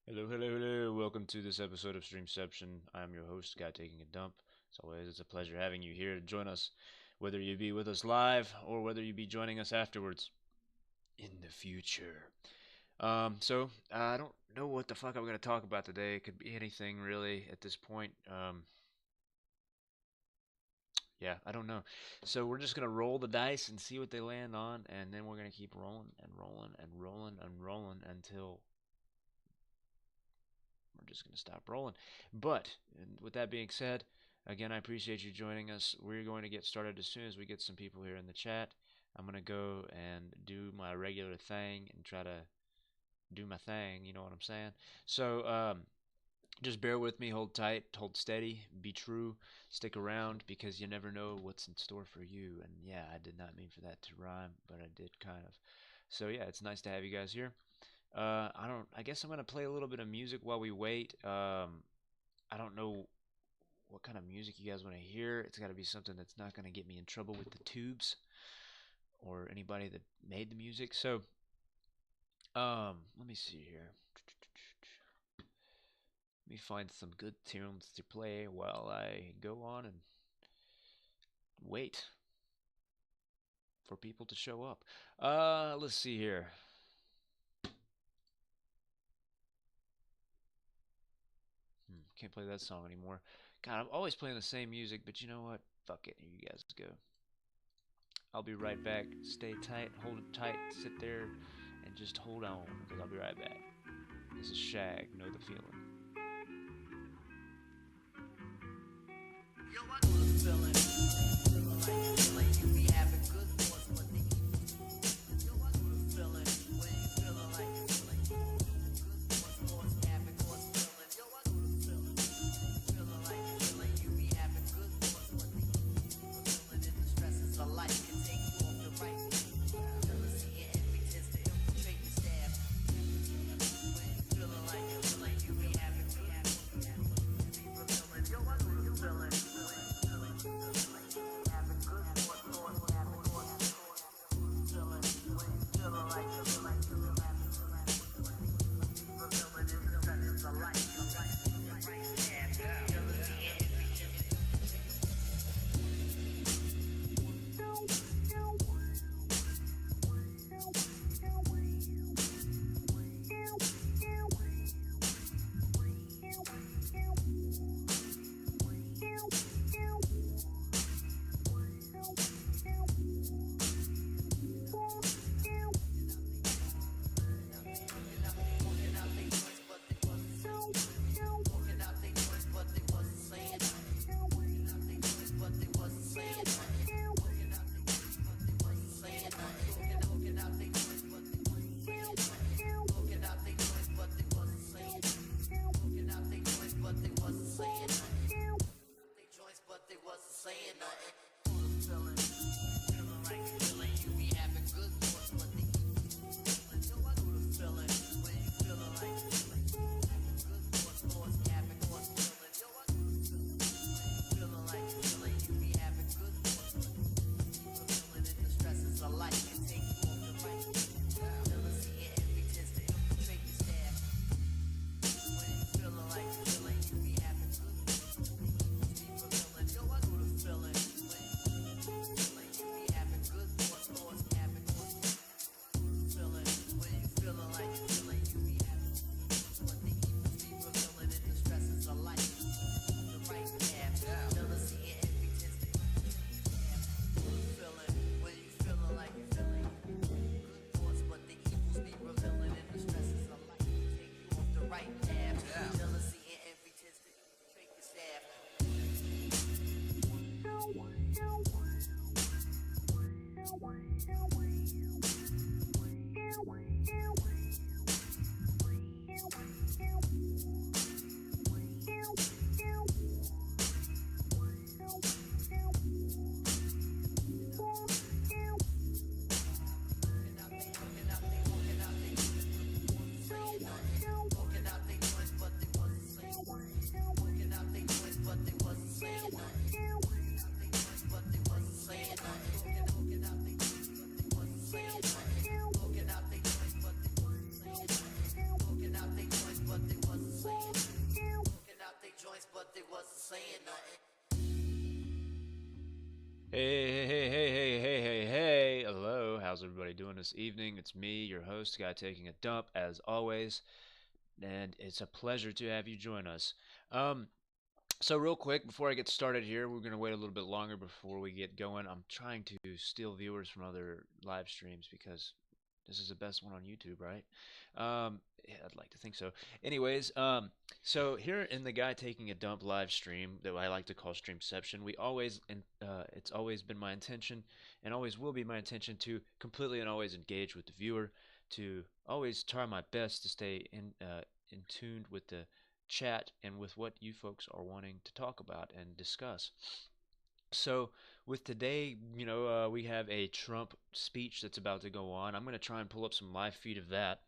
Hello, hello, hello. Welcome to this episode of Streamception. I'm your host, Guy Taking a Dump. As always, it's a pleasure having you here to join us, whether you be with us live or whether you be joining us afterwards in the future. I don't know what the fuck I'm going to talk about today. It could be anything really at this point. Yeah, I don't know. So we're just going to roll the dice and see what they land on, and then we're going to keep rolling and rolling and rolling and rolling until we're just going to stop rolling. But with that being said, again, I appreciate you joining us. We're going to get started as soon as we get some people here in the chat. I'm going to go and do my regular thing and try to do my thing. You know what I'm saying? So, just bear with me, hold tight, hold steady, be true, stick around because you never know what's in store for you. And yeah, I did not mean for that to rhyme, but I did kind of. So yeah, it's nice to have you guys here. I guess I'm gonna play a little bit of music while we wait. I don't know what kind of music you guys want to hear. It's got to be something that's not gonna get me in trouble with the tubes or anybody that made the music. So, let me see here. Let me find some good tunes to play while I go on and wait for people to show up. Let's see here. Can't play that song anymore. God, I'm always playing the same music, but you know what? Fuck it. Here you guys go. I'll be right back. Stay tight, hold it tight, sit there, and just hold on, because I'll be right back. This is Shag, Know the Feeling. Yo, I know the feeling. Feeling like you be having good thoughts, but they yo, I know the feeling. When you feeling like good thoughts, having thoughts, feeling. Yo, I know the feeling. Feeling like you be having good thoughts, but they feeling in the stresses of life can take you off the right. Jealousy and envy tends to infiltrate your staff. When you feeling like you be having good thoughts, yo, I know the feeling. Hey, hey, hey, hey, hey, hey, hey. Hello, how's everybody doing this evening? It's me, your host, Guy Taking a Dump, as always, and it's a pleasure to have you join us. Um, so, real quick, before I get started here, we're going to wait a little bit longer before we get going. I'm trying to steal viewers from other live streams because this is the best one on YouTube, right? Yeah, I'd like to think so. Anyways, so here in the Guy Taking a Dump live stream that I like to call Streamception, it's always been my intention and always will be my intention to completely and always engage with the viewer, to always try my best to stay in tuned with the chat and with what you folks are wanting to talk about and discuss. So, with today, we have a Trump speech that's about to go on. I'm going to try and pull up some live feed of that.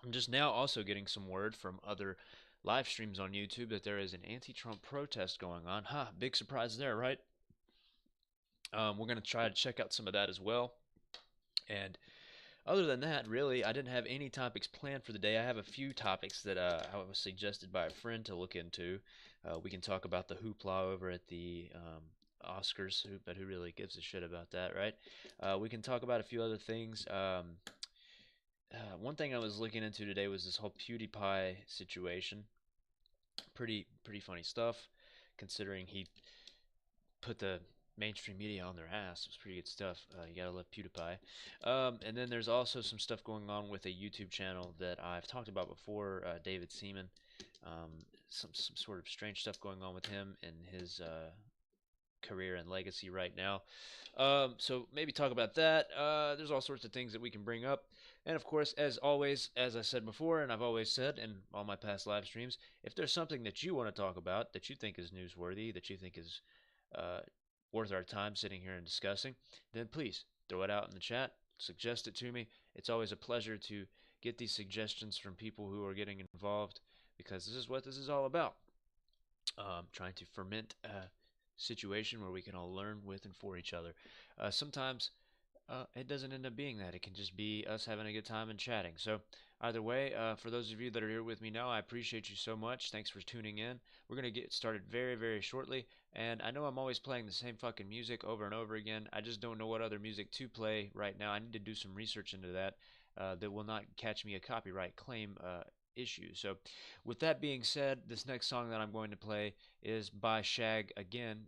I'm just now also getting some word from other live streams on YouTube that there is an anti-Trump protest going on. Big surprise there, right? We're going to try to check out some of that as well. And other than that, really, I didn't have any topics planned for the day. I have a few topics that I was suggested by a friend to look into. We can talk about the hoopla over at the Oscars, but who really gives a shit about that, right? We can talk about a few other things. One thing I was looking into today was this whole PewDiePie situation. Pretty funny stuff, considering he put the mainstream media on their ass. It was pretty good stuff. You gotta love PewDiePie. And then there's also some stuff going on with a YouTube channel that I've talked about before, David Seaman. Some sort of strange stuff going on with him and his career and legacy right now. So maybe talk about that. There's all sorts of things that we can bring up. And of course, as always, as I said before, and I've always said in all my past live streams, if there's something that you want to talk about that you think is newsworthy, that you think is uh, worth our time sitting here and discussing, then please throw it out in the chat. Suggest it to me. It's always a pleasure to get these suggestions from people who are getting involved because this is what this is all about. Trying to ferment a situation where we can all learn with and for each other. Sometimes it doesn't end up being that. It can just be us having a good time and chatting. So, either way, for those of you that are here with me now, I appreciate you so much. Thanks for tuning in. We're going to get started very, very shortly. And I know I'm always playing the same fucking music over and over again. I just don't know what other music to play right now. I need to do some research into that that will not catch me a copyright claim issue. So, with that being said, this next song that I'm going to play is by Shag again.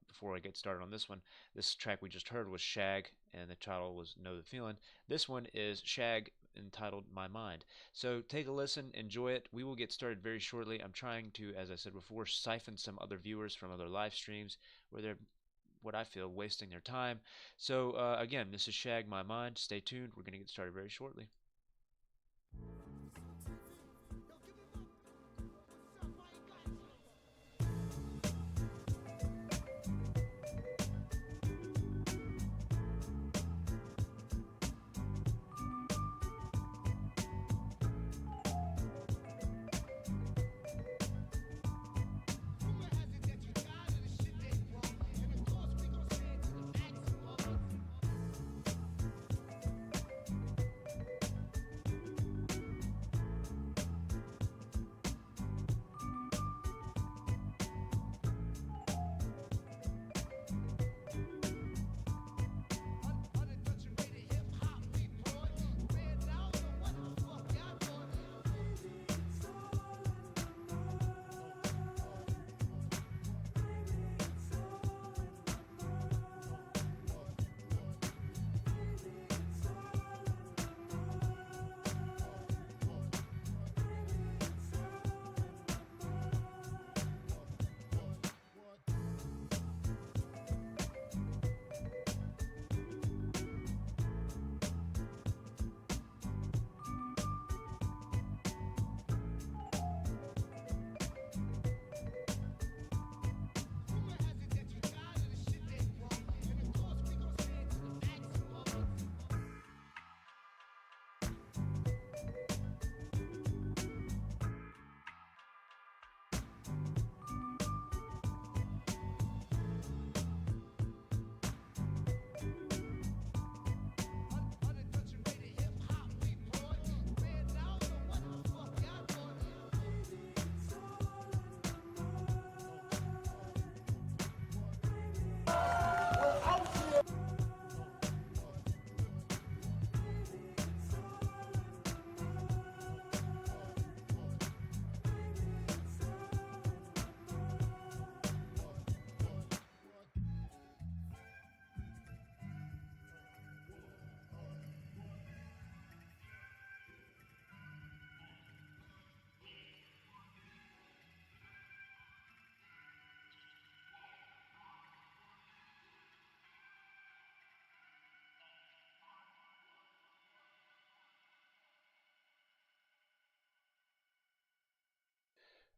Before I get started on this one, this track we just heard was Shag, and the title was Know the Feeling. This one is Shag entitled My Mind. So take a listen, enjoy it. We will get started very shortly. I'm trying to, as I said before, siphon some other viewers from other live streams where they're, what I feel, wasting their time. So again, this is Shag My Mind. Stay tuned. We're going to get started very shortly.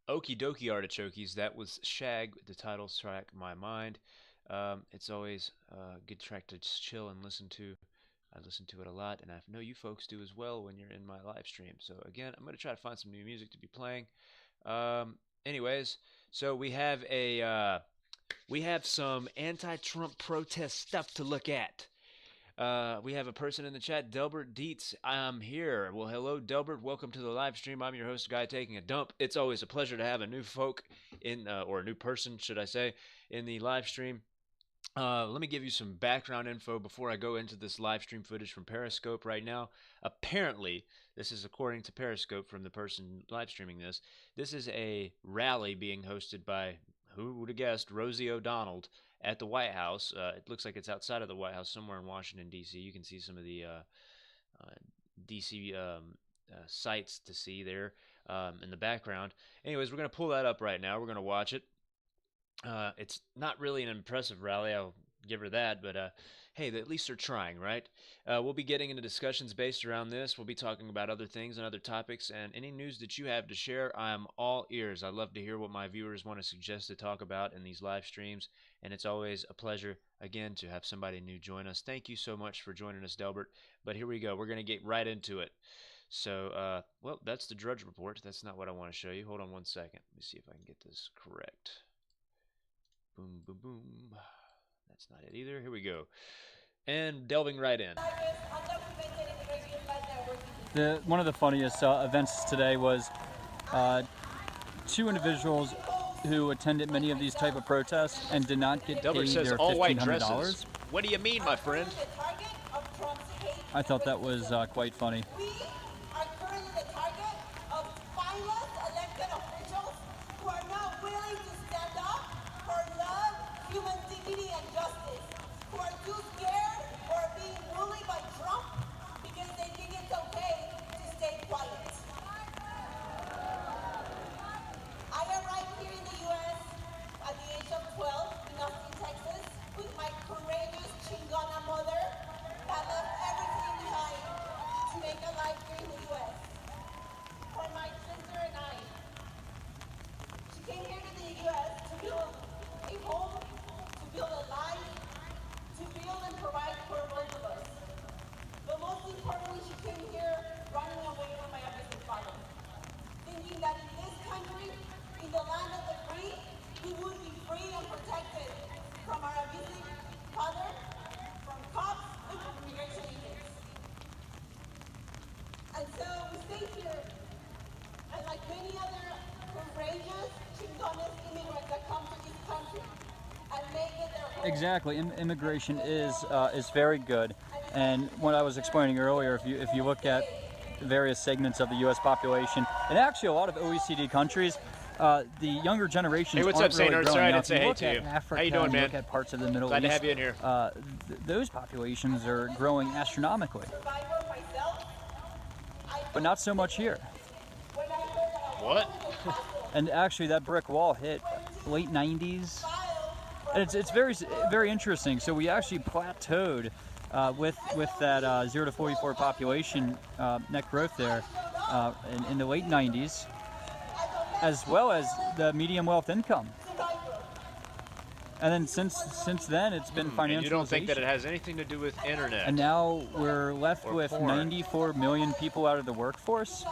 Okie dokie artichokes. That was Shag, the title track, My Mind. It's always a good track to just chill and listen to. I listen to it a lot, and I know you folks do as well when you're in my live stream. So again, I'm gonna try to find some new music to be playing. Anyways, so we have some anti-Trump protest stuff to look at. We have a person in the chat, Delbert Dietz. I'm here. Well, hello, Delbert. Welcome to the live stream. I'm your host, Guy Taking a Dump. It's always a pleasure to have a new folk in, or a new person, should I say, in the live stream. Let me give you some background info before I go into this live stream footage from Periscope right now. Apparently, this is according to Periscope from the person live streaming this. This is a rally being hosted by, who would have guessed, Rosie O'Donnell at the White House. It looks like it's outside of the White House, somewhere in Washington, D.C. You can see some of the D.C. sites to see there in the background. Anyways, we're going to pull that up right now. We're going to watch it. It's not really an impressive rally, I'll give her that, but hey, at least they're trying, right? We'll be getting into discussions based around this. We'll be talking about other things and other topics, and any news that you have to share, I'm all ears. I love to hear what my viewers want to suggest to talk about in these live streams, and it's always a pleasure, again, to have somebody new join us. Thank you so much for joining us, Delbert. But here we go. We're going to get right into it. So, well, that's the Drudge Report. That's not what I want to show you. Hold on one second. Let me see if I can get this correct. Boom, boom, boom. That's not it either. Here we go. And delving right in. One of the funniest events today was two individuals who attended many of these type of protests and did not get paid their $1,500. What do you mean, my friend? I thought that was quite funny. Exactly. Immigration is very good, and what I was explaining earlier, if you look at various segments of the U.S. population, and actually a lot of OECD countries, the younger generations hey, what's aren't up, really Saint growing. Sorry, I now, didn't say hey to you. Africa, how you doing, man? Look at parts of the Middle Glad East. to have you in here. Those populations are growing astronomically, but not so much here. What? And actually, that brick wall hit late 90s. And it's very interesting. So we actually plateaued with that 0 to 44 population net growth there in the late 90s, as well as the medium wealth income. And then since then, it's been financialization. And you don't think that it has anything to do with internet? And now we're left with porn. 94 million people out of the workforce,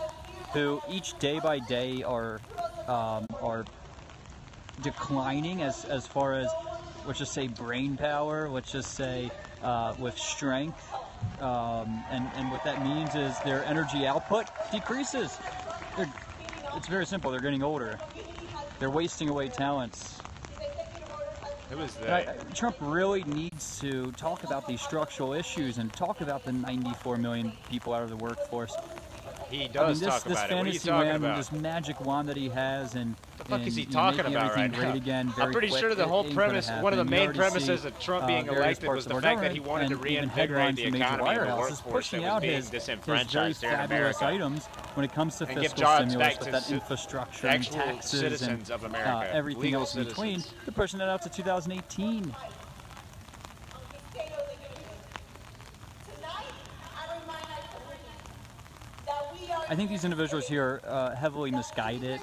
who each day by day are declining as far as, let's just say, brain power, let's just say with strength, and what that means is their energy output decreases. It's very simple. They're getting older. They're wasting away talents. Who is that? Trump really needs to talk about these structural issues and talk about the 94 million people out of the workforce. He does talk about it. What are you talking about? This magic wand that he has, and the fuck is he talking about right now? Again, I'm pretty sure the whole premise, one of the main premises of Trump being elected was the fact that he wanted to reinvigorate the economy and the workforce that was being disenfranchised here in America. Items when it comes to and give fiscal jobs stimulus back with to that infrastructure the and actual taxes citizens and of America, everything legal else in between. citizens. The person that out to 2018. I think these individuals here are heavily misguided.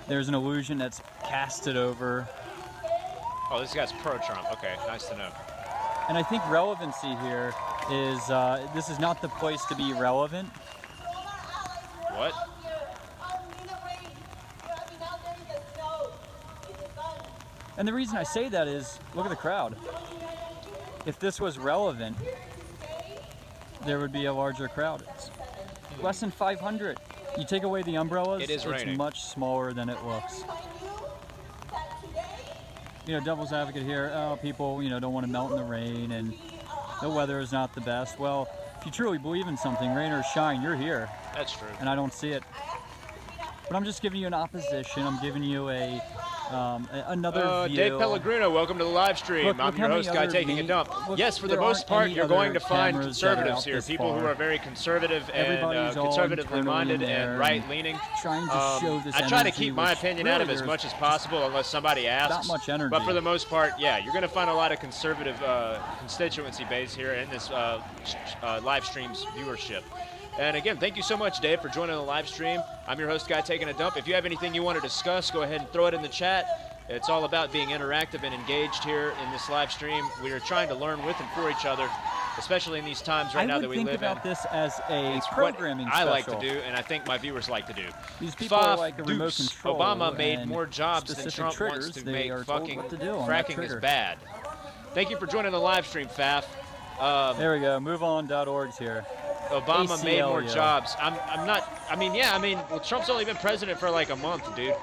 There's an illusion that's casted over. Oh, this guy's pro-Trump. Okay, nice to know. And I think relevancy here is, this is not the place to be relevant. What? And the reason I say that is, look at the crowd. If this was relevant, there would be a larger crowd. It's less than 500. You take away the umbrellas, it's much smaller than it looks. You know, devil's advocate here, people, you know, don't want to melt in the rain and the weather is not the best. Well, if you truly believe in something, rain or shine, you're here. That's true. And I don't see it. But I'm just giving you an opposition. I'm giving you a another view. Dave Pellegrino, welcome to the live stream. I'm your host, Guy Taking a Dump. Yes, for the most part, you're going to find conservatives here, people who are very conservative and conservatively minded and right-leaning. Trying to show this I try to keep my opinion out of as much as possible unless somebody asks. Not much energy. But for the most part, yeah, you're going to find a lot of conservative constituency base here in this live stream's viewership. And again, thank you so much, Dave, for joining the live stream. I'm your host, Guy Taking a Dump. If you have anything you want to discuss, go ahead and throw it in the chat. It's all about being interactive and engaged here in this live stream. We are trying to learn with and for each other, especially in these times right now that we live in. I would think about this as a programming special. I like special. to do, and I think my viewers like to do. These people are like a remote control. Obama made more jobs than Trump wants to make. Fucking fracking is bad. Thank you for joining the live stream, Faf. There we go. MoveOn.org's here. Obama made more jobs. I'm not. I mean, yeah. I mean, well, Trump's only been president for like a month, dude.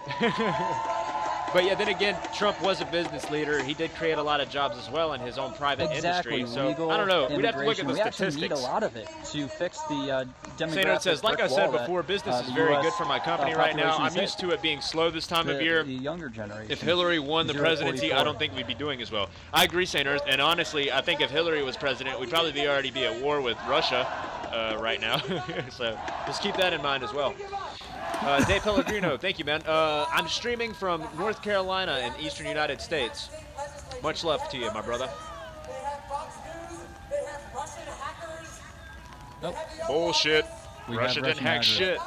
But yeah, then again, Trump was a business leader. He did create a lot of jobs as well in his own private industry. So I don't know. We'd have to look at the statistics. We actually need a lot of it to fix the demographic. Saint says, like I said before, business is very good for my company right now. I'm used to it being slow this time of year. The younger generation. If Hillary won the presidency, I don't think we'd be doing as well. I agree, Saint Earth. And honestly, I think if Hillary was president, we'd probably already be at war with Russia right now. So just keep that in mind as well. Dave Pellegrino, thank you, man. I'm streaming from North Carolina in eastern United States. Much love to you, my brother. Nope. Bullshit. Russia didn't hack shit.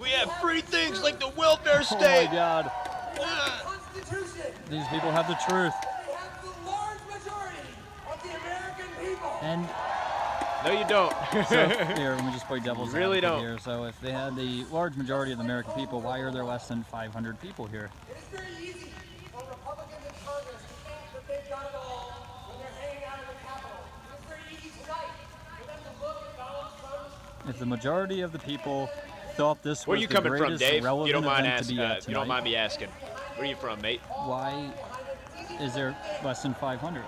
We have free things like the welfare state. Oh my God. These people have the truth. And no, you don't. So here, let me just play devil's really advocate don't. here. So if they had the large majority of the American people, why are there less than 500 people here? It's very easy for Republicans in Congress to think that they've got it all when they're hanging out in the Capitol. It's very easy tonight for them to look at Donald Trump's. If the majority of the people thought this Where was you the coming from, greatest Dave? relevant You don't mind event to be at tonight, you don't mind me asking. Where are you from, mate? why is there less than 500?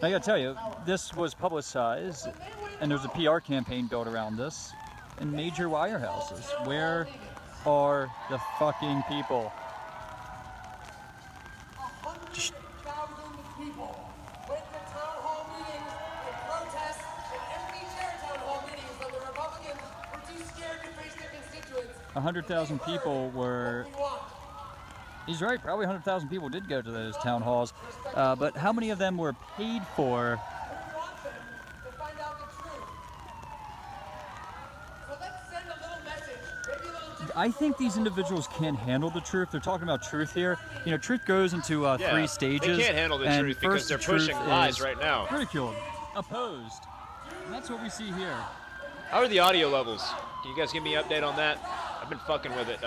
I gotta tell you, this was publicized, and there's a PR campaign built around this in major wirehouses. Where are the fucking people? 100,000 people went to town hall meetings and protests and empty chair town hall meetings that the Republicans were too scared to face their constituents. 100,000 people were. He's right, probably 100,000 people did go to those town halls, but how many of them were paid for? We want them to find out the truth. So let's send a little message, maybe a little different. I think these individuals can't handle the truth. They're talking about truth here. You know, truth goes into three stages. They can't handle the and truth because they're first, pushing truth lies is right now. ridiculed, opposed. And that's what we see here. How are the audio levels? Can you guys give me an update on that? I've been fucking with it.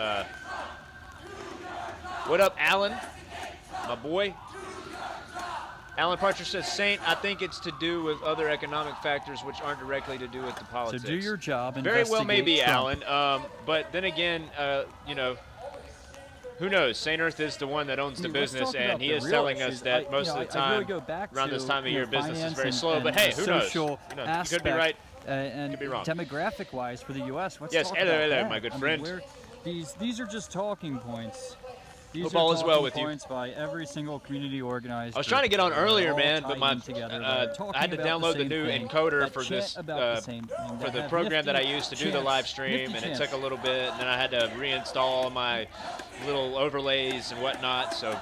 What up, Alan? My boy. Alan Partridge says, Saint, I think it's to do with other economic factors which aren't directly to do with the politics. So do your job. Very well, maybe, Trump. Alan. But then again, you know, who knows? Saint Earth is the one that owns the business, and he is telling us that most of the time, around this time of year, business is very slow. But hey, who knows? You know, you could be right. And could be wrong. Demographic-wise, for the U.S., let's yes, talk hello, about hello, that. my good I mean, friend. these are just talking points. These Hope are all is well talking with you. points by every single community organized. I was trying to get on earlier, man, but I had to download the new encoder for this for the program that I used to do the live stream, and it took a little bit, and then I had to reinstall all my little overlays and whatnot. So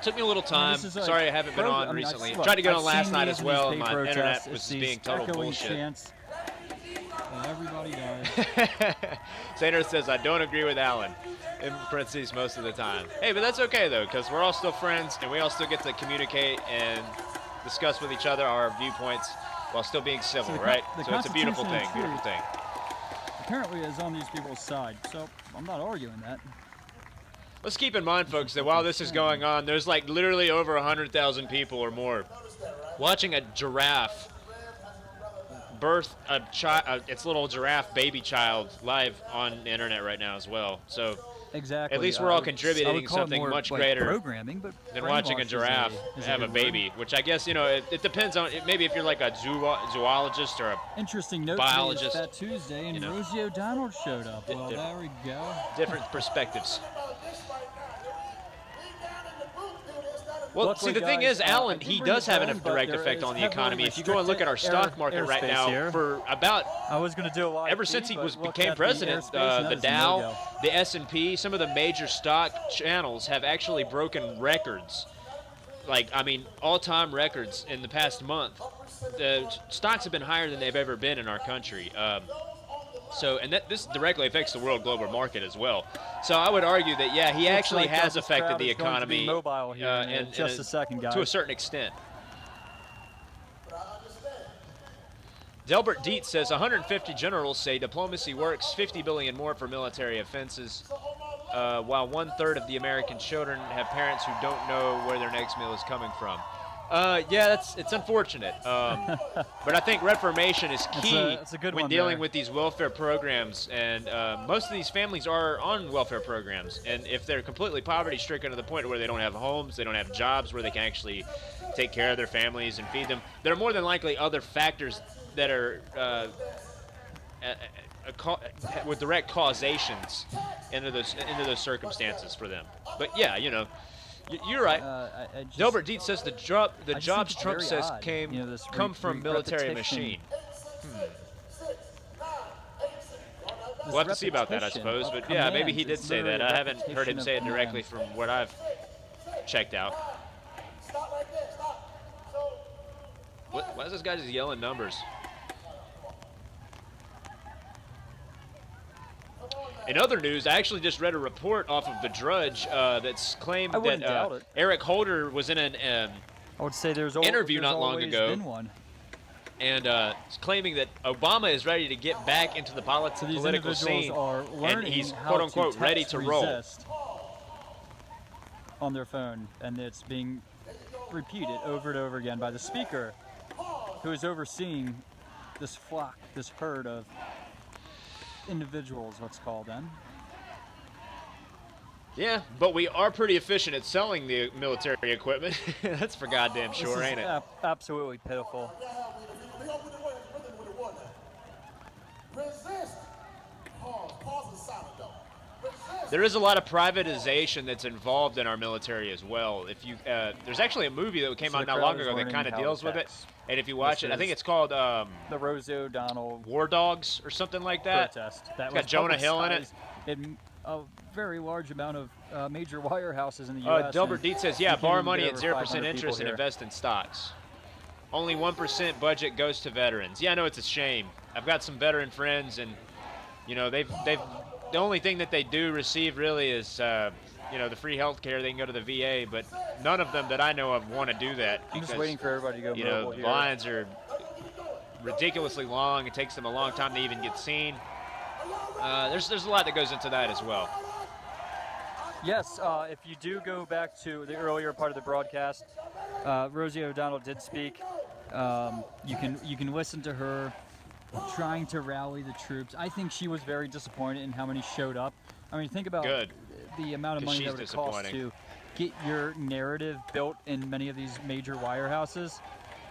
Took me a little time. this is like Sorry I haven't been on recently. Tried to get on last night as well, and my internet was being total bullshit. Chants, and everybody dies. Sainer says, I don't agree with Alan, in parentheses, most of the time. Hey, but that's okay, though, because we're all still friends, and we all still get to communicate and discuss with each other our viewpoints while still being civil, right? So it's a beautiful thing, beautiful thing. Apparently is on these people's side, so I'm not arguing that. Let's keep in mind, folks, that while this is going on, there's like literally over 100,000 people or more watching a giraffe birth its little giraffe baby child live on the internet right now as well. So exactly. At least we're all contributing something much greater programming, but than watching a giraffe have a baby, which I guess, you know, it depends on, maybe if you're like a zoologist or a interesting note biologist. That Tuesday, and Rosie O'Donnell showed up. Well, there we go. Different perspectives. Well, see, the thing is, Alan, he does have a direct effect on the economy. If you go and look at our stock market right now, for about, I was going to do a lot ever since he became president, the Dow, the S&P, some of the major stock channels have actually broken records. Like, I mean, all-time records in the past month. The stocks have been higher than they've ever been in our country. And this directly affects the world global market as well. So I would argue that, yeah, he actually has affected the economy in just a second, guys. To a certain extent. Delbert Dietz says 150 generals say diplomacy works, 50 billion more for military offenses, while 1/3 of the American children have parents who don't know where their next meal is coming from. Yeah, it's unfortunate. But I think reformation is key when dealing with these welfare programs. And most of these families are on welfare programs. And if they're completely poverty-stricken to the point where they don't have homes, they don't have jobs where they can actually take care of their families and feed them, there are more than likely other factors that are with direct causations into those circumstances for them. But yeah, you know. You're right. Delbert Dietz says the jobs Trump says come from military machine. We'll have to see about that, I suppose. But yeah, maybe he did say that. I haven't heard him say it directly from what I've checked out. Why is this guy just yelling numbers? In other news, I actually just read a report off of The Drudge that's claimed that Eric Holder was in an I would say there's interview not long ago, been one. And claiming that Obama is ready to get back into the political scene, and he's quote-unquote ready to roll. On their phone, and it's being repeated over and over again by the speaker, who is overseeing this flock, this herd of individuals, let's call them. Yeah, but we are pretty efficient at selling the military equipment. That's for goddamn sure, ain't it? Absolutely pitiful. There is a lot of privatization that's involved in our military as well. If you, there's actually a movie that came out not long ago that kind of deals with it. And if you watch it, I think it's called the Rosie O'Donnell War Dogs or something like that. Protest. It's got Jonah Hill in it. In a very large amount of major wirehouses in the U.S. Delbert Dietz says, yeah, borrow money at 0% interest and invest in stocks. Only 1% budget goes to veterans. Yeah, I know it's a shame. I've got some veteran friends, and you know the only thing that they do receive really is you know, the free health care. They can go to the VA, but none of them that I know of want to do that. I'm just waiting for everybody to go. You know, the lines are ridiculously long. It takes them a long time to even get seen. There's a lot that goes into that as well. Yes, if you do go back to the earlier part of the broadcast, Rosie O'Donnell did speak. You can listen to her trying to rally the troops. I think she was very disappointed in how many showed up. I mean, think about the amount of money that would cost to get your narrative built in many of these major wirehouses.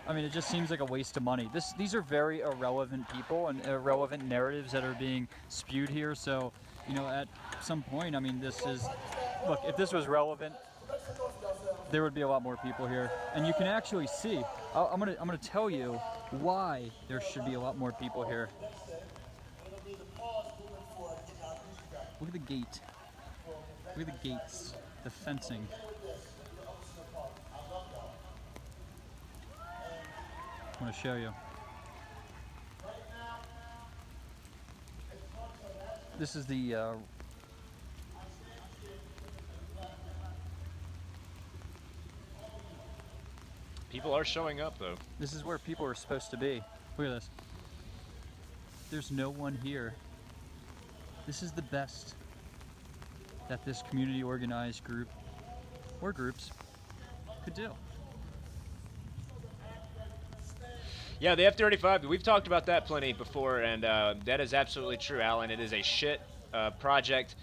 I mean, it just seems like a waste of money. These are very irrelevant people and irrelevant narratives that are being spewed here. So, you know, at some point, I mean, look, if this was relevant, there would be a lot more people here. And you can actually see, I'm gonna tell you why there should be a lot more people here. Look at the gate. Look at the gates, the fencing. I want to show you. This is the People are showing up, though. this is where people are supposed to be. Look at this. There's no one here. This is the best that this community organized group or groups could do. Yeah, the F-35, we've talked about that plenty before, and that is absolutely true, Alan. It is a shit project.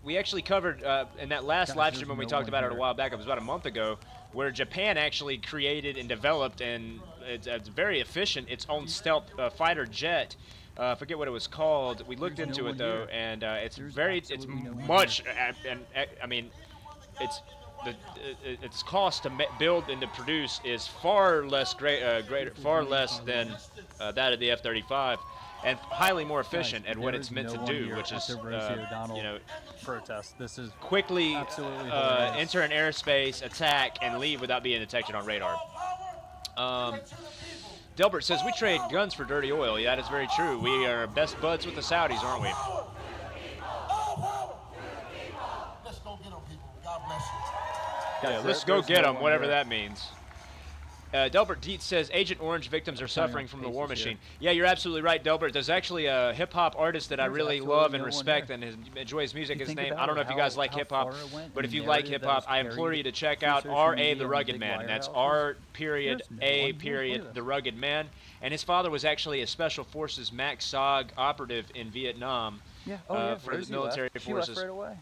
We actually covered in that last Guys, live stream there's when we no talked one about it here. a while back, it was about a month ago, where Japan actually created and developed, and it's very efficient, its own stealth fighter jet. I forget what it was called. We looked There's no into it one though, here. and it's There's it's absolutely no one much, I mean, it's its cost to build and to produce is far less far less than that of the F-35, and highly more efficient Guys, at what there it's is meant no to one do, here which at is the Rosie O'Donnell you know, protest. This is quickly absolutely hilarious. enter an airspace, attack, and leave without being detected on radar. Delbert says we trade guns for dirty oil. Yeah, that is very true. We are best buds with the Saudis, aren't we? Let's go get them, people. God bless you. Yeah, Guys, let's there- go there's get no them, one whatever here. that means. Delbert Dietz says Agent Orange victims are suffering from the war faces here. machine. Yeah, you're absolutely right, Delbert. There's actually a hip-hop artist that I There's really absolutely love and no one respect here. and enjoy his music. You His think name, about I don't know it, if you guys how- like how hip-hop, far it went, but the if you like narrative that hip-hop, was I implore carried you to check through out social R.A. media the and Rugged big Man. And that's wirehouses. R period There's no A one here. period Look at the this. Rugged Man. And his father was actually a Special Forces Max SOG operative in Vietnam. Yeah. Oh yeah. for the Rosie military left. forces. She left right away.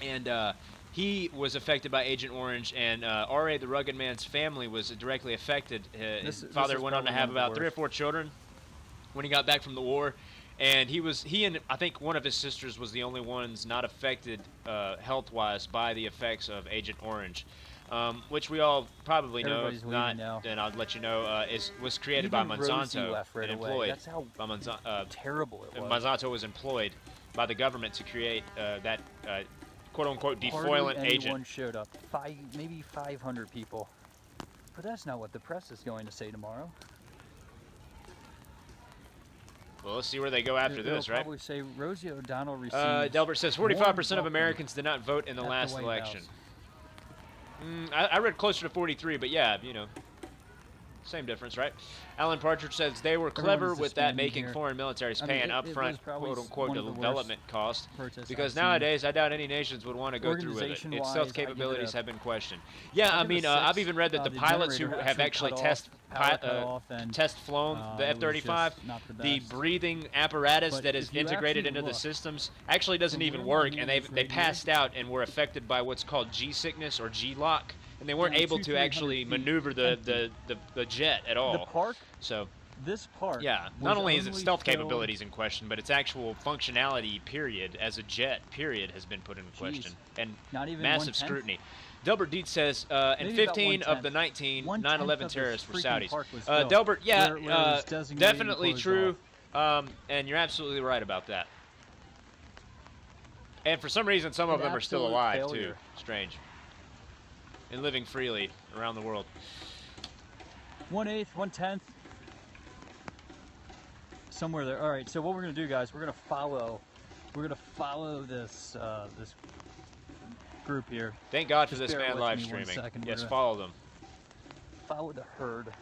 And he was affected by Agent Orange, and R.A. the Rugged Man's family was directly affected. His This father is went on to probably have one of the about 3 or worst. 4 children when he got back from the war, and he and I think one of his sisters was the only ones not affected health-wise by the effects of Agent Orange, which we all probably know. Everybody's If leaving not, now. then I'll let you know. Was created Even by Rosie Monsanto left right and away. employed That's how by Monsanto. terrible it was. Monsanto was employed by the government to create that quote-unquote Hardly defoliant anyone agent. showed up. Maybe 500 people. But that's not what the press is going to say tomorrow. Well, let's see where they go after They'll this, right? probably say Rosie O'Donnell received. Delbert says 45% of welcome Americans did not vote in the at the last White election. House. I read closer to 43, but yeah, you know, same difference, right? Alan Partridge says they were clever Everyone's with that, disbanding making here. foreign militaries I pay mean, an it was upfront probably quote-unquote one of the worst development cost. protests Because I've seen. nowadays, I doubt any nations would want to go through with it. Its Organization-wise, stealth I give it capabilities a- have been questioned. Yeah, I give it a mean, I've 6. even read that the The pilots who generator have actually cut off, power cut off, and, test flown the it was F-35, just not the the best. breathing apparatus But that is if you integrated actually into the look, systems actually doesn't the even room work, right and here they is right passed out and were affected by what's called G-sickness or G-lock, and they weren't Down able 200-300 to actually feet, maneuver the jet at all. The park, So, this park. yeah, was not only is it only stealth filled- capabilities in question, but its actual functionality, period, as a jet, period, has been put in question. And Not even massive 1/10? scrutiny. Delbert Dietz says, and Maybe about 15 of the 1/10. 19 1/10 9/11 of this terrorists were freaking Saudis. park was built Delbert, yeah, where it was designated and definitely closed true, and you're absolutely right about that. And for some reason, some of An them are still absolute alive, failure. too. Strange. And living freely around the world. 1/8, 1/10. Somewhere there. All right. So what we're gonna do, guys? We're gonna follow this this group here. Thank God for Just this bear man with live me one streaming. second, Yes, we're gonna- follow them. Follow the herd.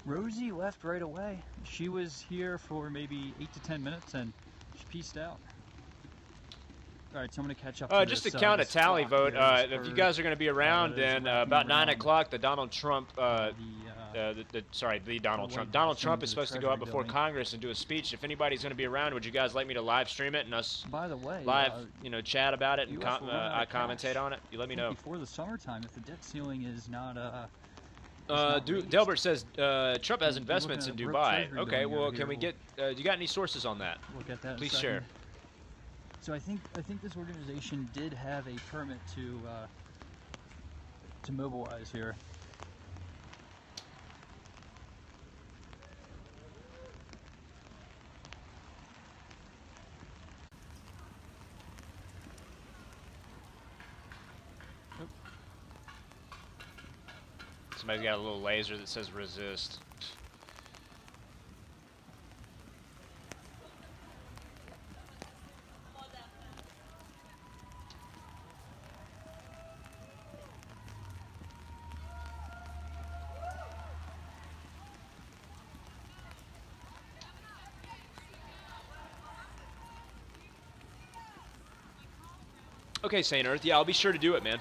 Rosie left right away. She was here for maybe 8 to 10 minutes and she peaced out. All right, so I'm gonna catch up. To Just to this, count a this tally flock vote, here, this if you herd guys are going to be around, that is then wrapping about 9 around o'clock, the Donald Trump, the Donald White Trump. House Donald Trump into is the supposed to go up Treasury before building. Congress and do a speech. If anybody's going to be around, would you guys like me to live stream it and us By the way, live, chat about it and US will run out I of cash. commentate on it? You let me know. before the summertime, if the debt ceiling is not raised. Delbert says Trump has We're investments in looking at a broke Dubai. treasury Okay, building well, over can we here. get? You got any sources on that? We'll get that. in a Please second. share. So I think this organization did have a permit to mobilize here. Somebody's got a little laser that says resist. Okay, Saint Earth. Yeah, I'll be sure to do it, man.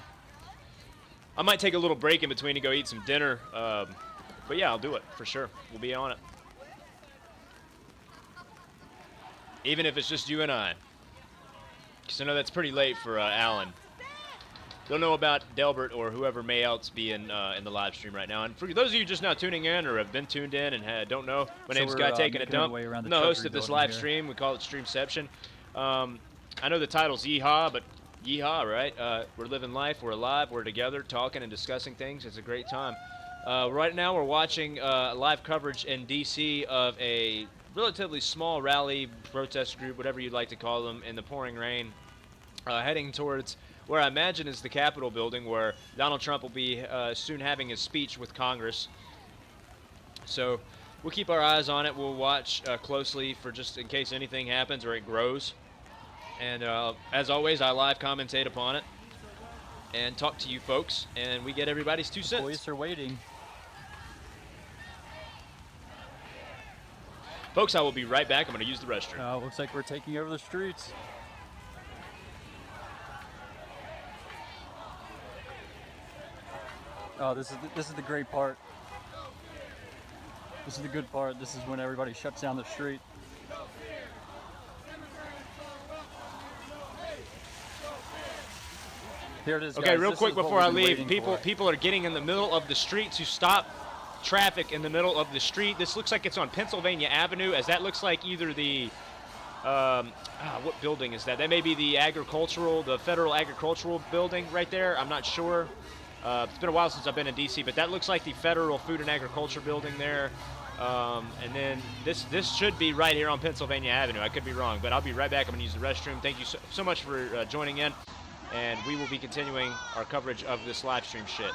I might take a little break in between to go eat some dinner. But yeah, I'll do it for sure. We'll be on it. Even if it's just you and I. Because I know that's pretty late for Alan. Don't know about Delbert or whoever may else be in the live stream right now. And for those of you just now tuning in or have been tuned in and don't know, my name's Guy Taking a Dump. I'm the host of this live stream. We call it Streamception. I know the title's Yeehaw, but yeehaw, right? We're living life. We're alive. We're together talking and discussing things. It's a great time. Right now we're watching live coverage in D.C. of a relatively small rally, protest group, whatever you'd like to call them, in the pouring rain, heading towards where I imagine is the Capitol building, where Donald Trump will be soon having his speech with Congress. So we'll keep our eyes on it. We'll watch closely for just in case anything happens or it grows. And as always, I live commentate upon it and talk to you folks, and we get everybody's 2 cents. Police are waiting. Folks, I will be right back. I'm going to use the restroom. Looks like we're taking over the streets. Oh, this is the great part. This is the good part. This is when everybody shuts down the street. Here it is, guys. Okay, real This quick is what before I we've leave, been waiting for. people are getting in the middle of the street to stop traffic in the middle of the street. This looks like it's on Pennsylvania Avenue, as that looks like either the what building is that? That may be the Federal Agricultural Building right there. I'm not sure. It's been a while since I've been in D.C., but that looks like the Federal Food and Agriculture Building there. And then this should be right here on Pennsylvania Avenue. I could be wrong, but I'll be right back. I'm going to use the restroom. Thank you so much for joining in, and we will be continuing our coverage of this live stream shit.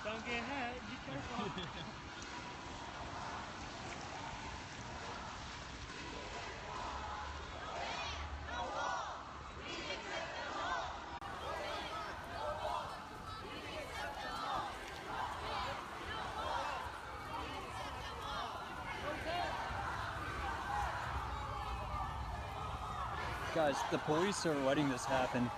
Don't get hurt. Be careful. Guys, the police are letting this happen.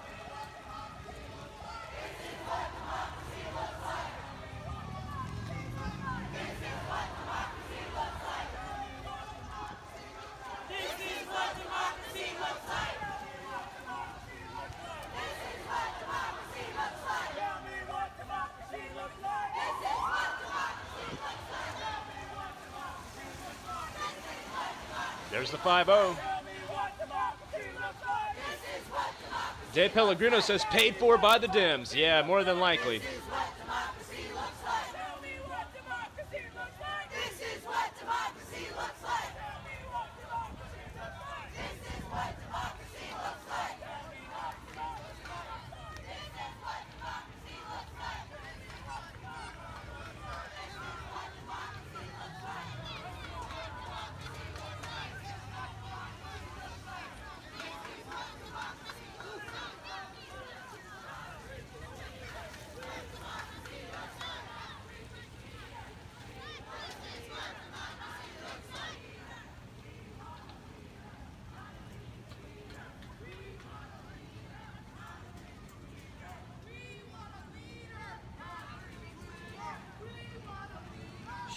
There's the 5-0. Dave Pellegrino says paid for by the Dems. Yeah, more than likely.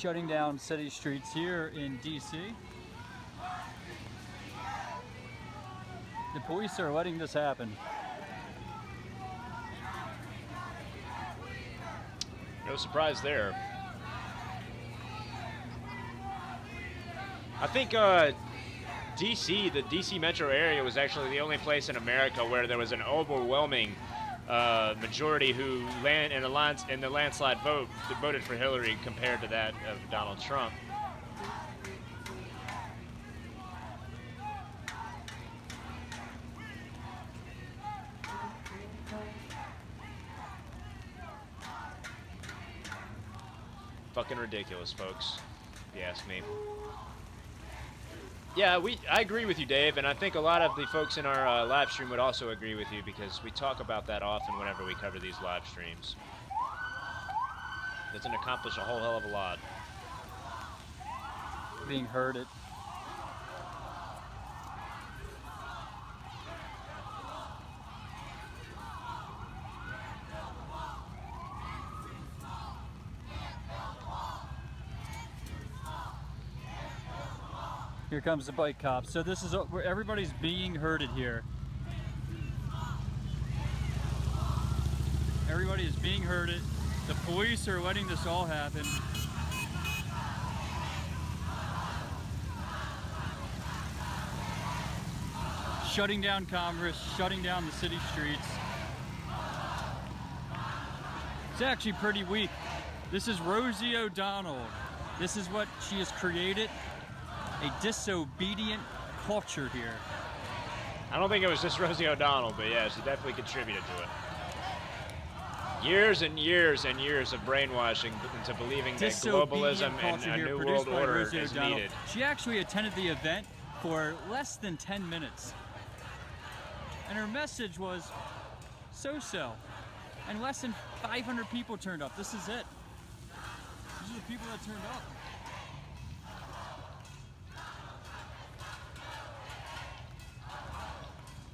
shutting down city streets here in DC. The police are letting this happen. No surprise there. I think DC, the DC metro area, was actually the only place in America where there was an overwhelming majority who in the landslide vote voted for Hillary compared to that of Donald Trump. Fucking ridiculous, folks, if you ask me. Yeah, I agree with you, Dave, and I think a lot of the folks in our live stream would also agree with you, because we talk about that often whenever we cover these live streams. Doesn't accomplish a whole hell of a lot. Being herded. Here comes the bike cop. So this is where everybody's being herded here. Everybody is being herded. The police are letting this all happen. Shutting down Congress, shutting down the city streets. It's actually pretty weak. This is Rosie O'Donnell. This is what she has created. A disobedient culture here. I don't think it was just Rosie O'Donnell, but yeah, she definitely contributed to it. Years and years and years of brainwashing into believing that globalism and a new world order is needed. She actually attended the event for less than 10 minutes. And her message was so-so. And less than 500 people turned up. This is it. These are the people that turned up.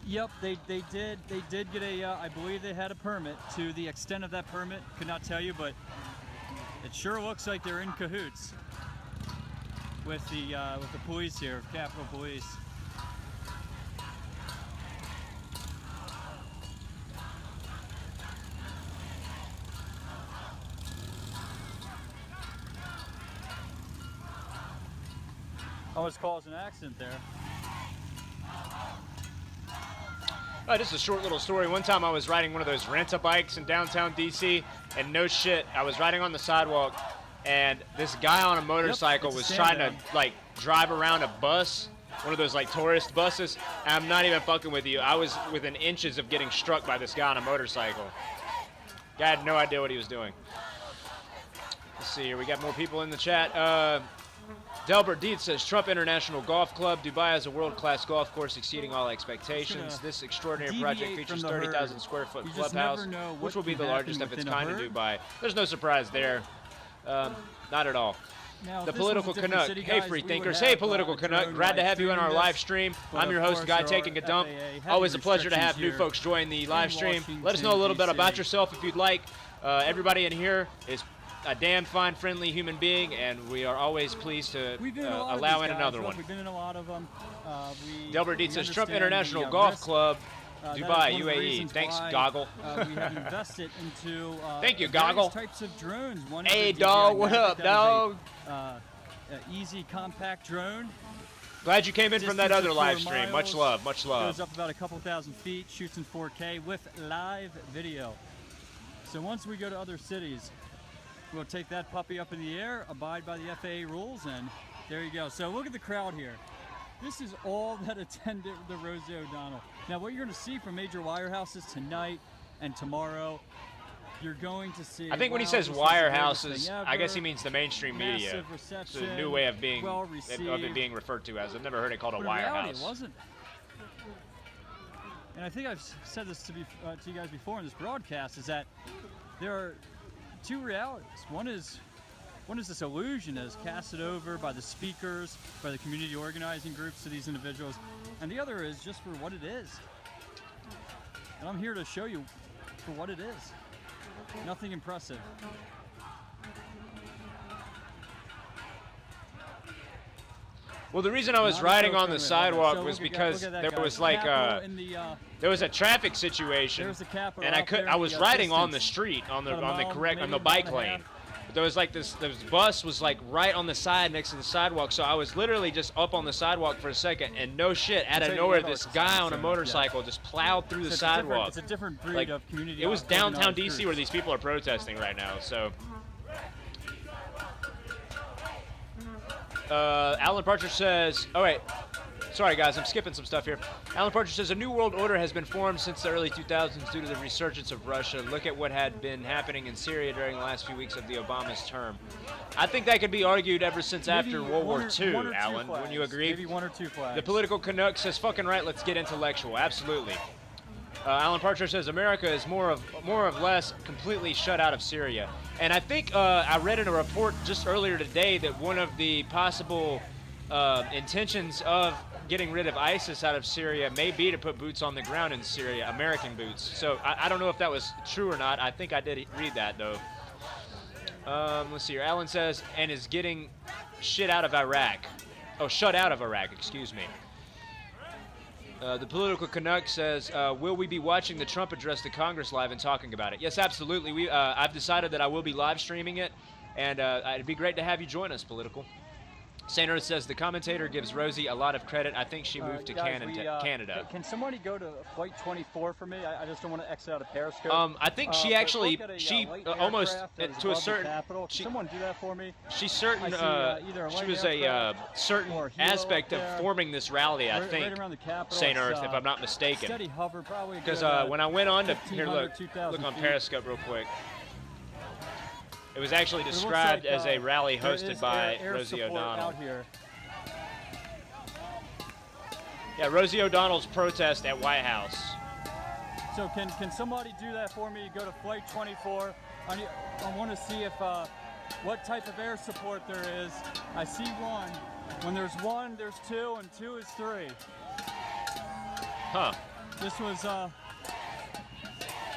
Yep, they did get a, I believe they had a permit. To the extent of that permit, could not tell you, but it sure looks like they're in cahoots with the police here, Capitol Police. Almost caused an accident there. Just a short little story. One time I was riding one of those rent-a-bikes in downtown DC, and no shit, I was riding on the sidewalk, and this guy on a motorcycle was trying to like drive around a bus, one of those like tourist buses, and I'm not even fucking with you. I was within inches of getting struck by this guy on a motorcycle. Guy had no idea what he was doing. Let's see here, we got more people in the chat. Delbert Dietz says, Trump International Golf Club. Dubai has a world-class golf course exceeding all expectations. This extraordinary project features 30,000 square foot clubhouse, which will be the largest of its kind in Dubai. There's no surprise there. Not at all. Now, the Political Canuck. Hey, free thinkers. Hey, Political Canuck. Glad to have you in our live stream. I'm your host, Guy Taking a Dump. Always a pleasure to have new folks join the live stream. Let us know a little bit about yourself if you'd like. Everybody in here is a damn fine, friendly human being, and we are always pleased to allow in another one. We've been in a lot of them. Delbert Dietz says, Trump International Golf Club, Dubai, UAE. Thanks, Goggle. We have invested into thank you, Goggle. Types of drones. One hey, dog, what up, dog? Easy, compact drone. Glad you came in from that other live stream. Much love, much love. Goes up about a couple thousand feet, shoots in 4K with live video. So once we go to other cities, we'll take that puppy up in the air, abide by the FAA rules, and there you go. So look at the crowd here. This is all that attended the Rosie O'Donnell. Now what you're going to see from major wirehouses tonight and tomorrow, you're going to see... I think when he says wirehouses, I guess he means the mainstream media. It's a new way of it being referred to as. I've never heard it called a wirehouse. It wasn't. And I think I've said this to you guys before in this broadcast, is that there are two realities. One is this illusion that is casted over by the speakers, by the community organizing groups to these individuals, and the other is just for what it is. And I'm here to show you for what it is. Nothing impressive. Well, the reason I was Not a riding joke on the tournament. sidewalk So was look at because that, there guys. was The like Capitol in the, there was a traffic situation, there's the Capitol and I out could there I in was the, riding on the distance. street on the About a mile, correct on maybe the a mile bike and a lane. half. But there was like this bus was like right on the side next to the sidewalk, so I was literally just up on the sidewalk for a second, and no shit, out I'll of tell you nowhere, what this else guy is on a concerned, motorcycle just plowed through the It's a different- sidewalk. It's a different breed Like, of community. it was downtown organized DC groups. where these people are protesting right now. So, Alan Partridge says, "Oh wait, sorry guys, I'm skipping some stuff here." Alan Partridge says a new world order has been formed since the early 2000s due to the resurgence of Russia. Look at what had been happening in Syria during the last few weeks of the Obama's term. I think that could be argued ever since Maybe after World War one II, or two Alan. flags. Wouldn't you agree? Maybe 1 or 2 flags. The political Canuck says, "Fucking right, let's get intellectual." Absolutely. Alan Partridge says America is more or less completely shut out of Syria, and I think I read in a report just earlier today that one of the possible intentions of getting rid of ISIS out of Syria may be to put boots on the ground in Syria, American boots. So I don't know if that was true or not. I think I did read that though. Let's see here. Alan says, and is getting shit out of Iraq. Oh, shut out of Iraq. Excuse me. The political Canuck says, will we be watching the Trump address to Congress live and talking about it? Yes, absolutely. I've decided that I will be live streaming it, and it'd be great to have you join us, political. St. Earth says the commentator gives Rosie a lot of credit. I think she moved to Guys, Canada. Can somebody go to flight 24 for me? I just don't want to exit out of Periscope. I think she but actually, look at a, she light almost aircraft that is to a above the certain, Capitol. Can she, someone do that for me? she's certain, I see, either a she light was a aircraft certain or a helo aspect up of there. forming this rally, I Right- think, right around the Capitol. St. Earth, It's, if I'm not mistaken. Steady hover, probably. Because good, when I went on to, here 1,500, look 2,000 on feet. Periscope real quick. It was actually It looks described like, as a rally there hosted is by air Rosie support O'Donnell. out here. Yeah, Rosie O'Donnell's protest at White House. So can somebody do that for me? Go to flight 24. I want to see if what type of air support there is. I see one. When there's one, there's two, and two is three. Huh. This was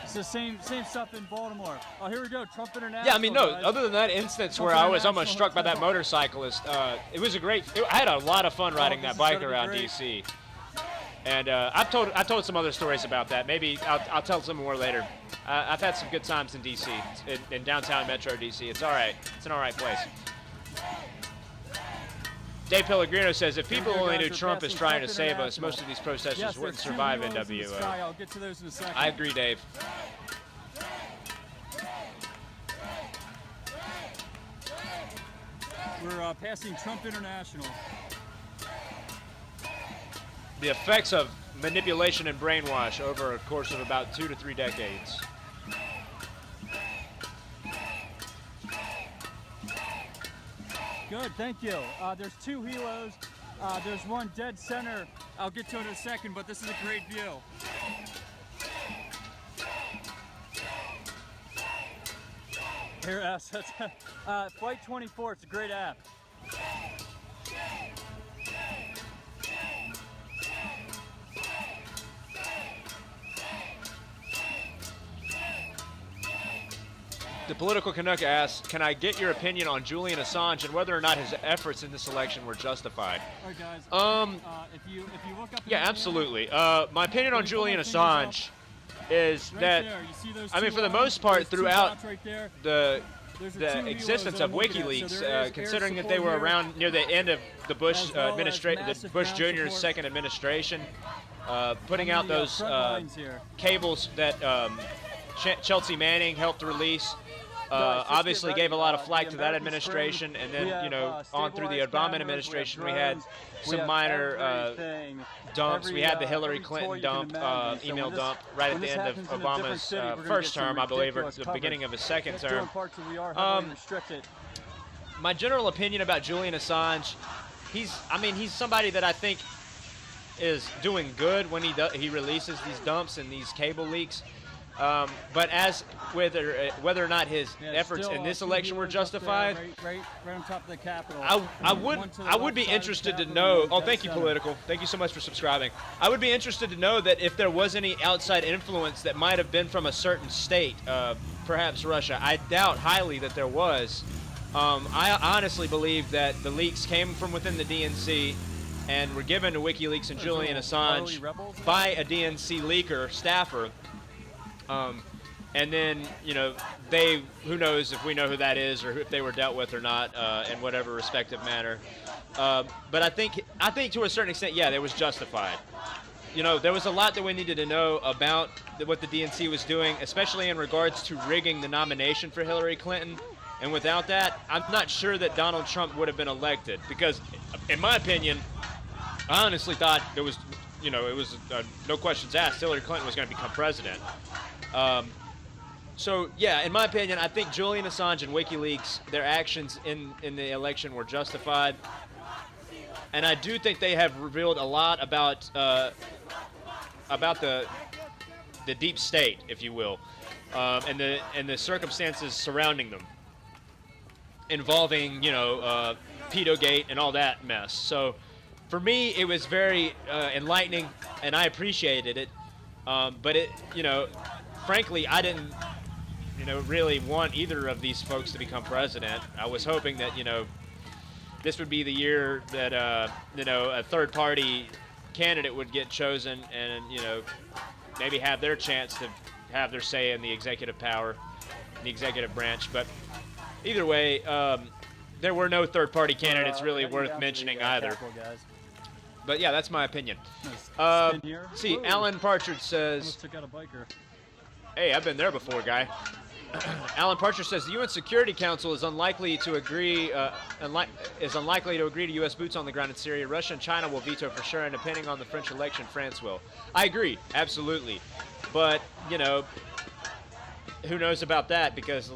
it's the same stuff in Baltimore. Oh, here we go, Trump International. Yeah, I mean, no, guys. other than that instance Trump where I was International almost struck by that Hotel. motorcyclist, it was a great, I had a lot of fun riding this that is bike gonna be around great. DC. And I told some other stories about that. Maybe I'll tell some more later. I've had some good times in DC, in downtown Metro DC. It's all right. It's an all right place. Dave Pellegrino says, if people only knew Trump is trying to save us, most of these protesters Yes, wouldn't there's two survive helos in the NWO. sky. I'll get to those in a second. I agree, Dave. We're passing Trump International. The effects of manipulation and brainwash over a course of about 2 to 3 decades. Good, thank you. There's two helos. There's one dead center. I'll get to it in a second, but this is a great view. Here, assets. Flight 24, it's a great app. The political Canuck asks, can I get your opinion on Julian Assange and whether or not his efforts in this election were justified? All right, guys. If you look up. Yeah, absolutely. My opinion on Julian Assange is that, I mean, for the most part, throughout the existence of WikiLeaks, considering that they were around near the end of the Bush the Bush Jr.'s second administration, putting out those cables that Chelsea Manning helped release. Obviously gave a lot of flack to that administration, and then, you know, on through the Obama administration, we had some minor dumps. We had the Hillary Clinton dump, email dump, right at the end of Obama's first term, I believe, or the beginning of his second term. My general opinion about Julian Assange, he's somebody that I think is doing good when he releases these dumps and these cable leaks. But as whether or not his efforts in this election were justified, right on top of the Capitol. I would be interested to know. Oh, thank you, political. Thank you so much for subscribing. I would be interested to know that if there was any outside influence that might have been from a certain state, perhaps Russia. I doubt highly that there was. I honestly believe that the leaks came from within the DNC and were given to WikiLeaks and Julian Assange by a DNC leaker staffer. And then, you know, who knows if we know who that is or if they were dealt with or not in whatever respective manner. But I think to a certain extent, yeah, it was justified. You know, there was a lot that we needed to know about what the DNC was doing, especially in regards to rigging the nomination for Hillary Clinton. And without that, I'm not sure that Donald Trump would have been elected because, in my opinion, I honestly thought there was, you know, it was no questions asked, Hillary Clinton was going to become president. So, yeah, in my opinion, I think Julian Assange and WikiLeaks, their actions in the election were justified. And I do think they have revealed a lot about the deep state, if you will, and the circumstances surrounding them, involving, you know, pedogate and all that mess. So, for me, it was very enlightening, and I appreciated it. But it, you know, frankly, I didn't, you know, really want either of these folks to become president. I was hoping that, you know, this would be the year that, you know, a third-party candidate would get chosen and, you know, maybe have their chance to have their say in the executive power, the executive branch. But either way, there were no third-party candidates really worth mentioning either. But yeah, that's my opinion. See, Alan Partridge says, Took out a biker. hey, I've been there before, guy. Alan Partridge says the UN Security Council is unlikely to agree to U.S. boots on the ground in Syria. Russia and China will veto for sure, and depending on the French election, France will. I agree, absolutely. But, you know, who knows about that? Because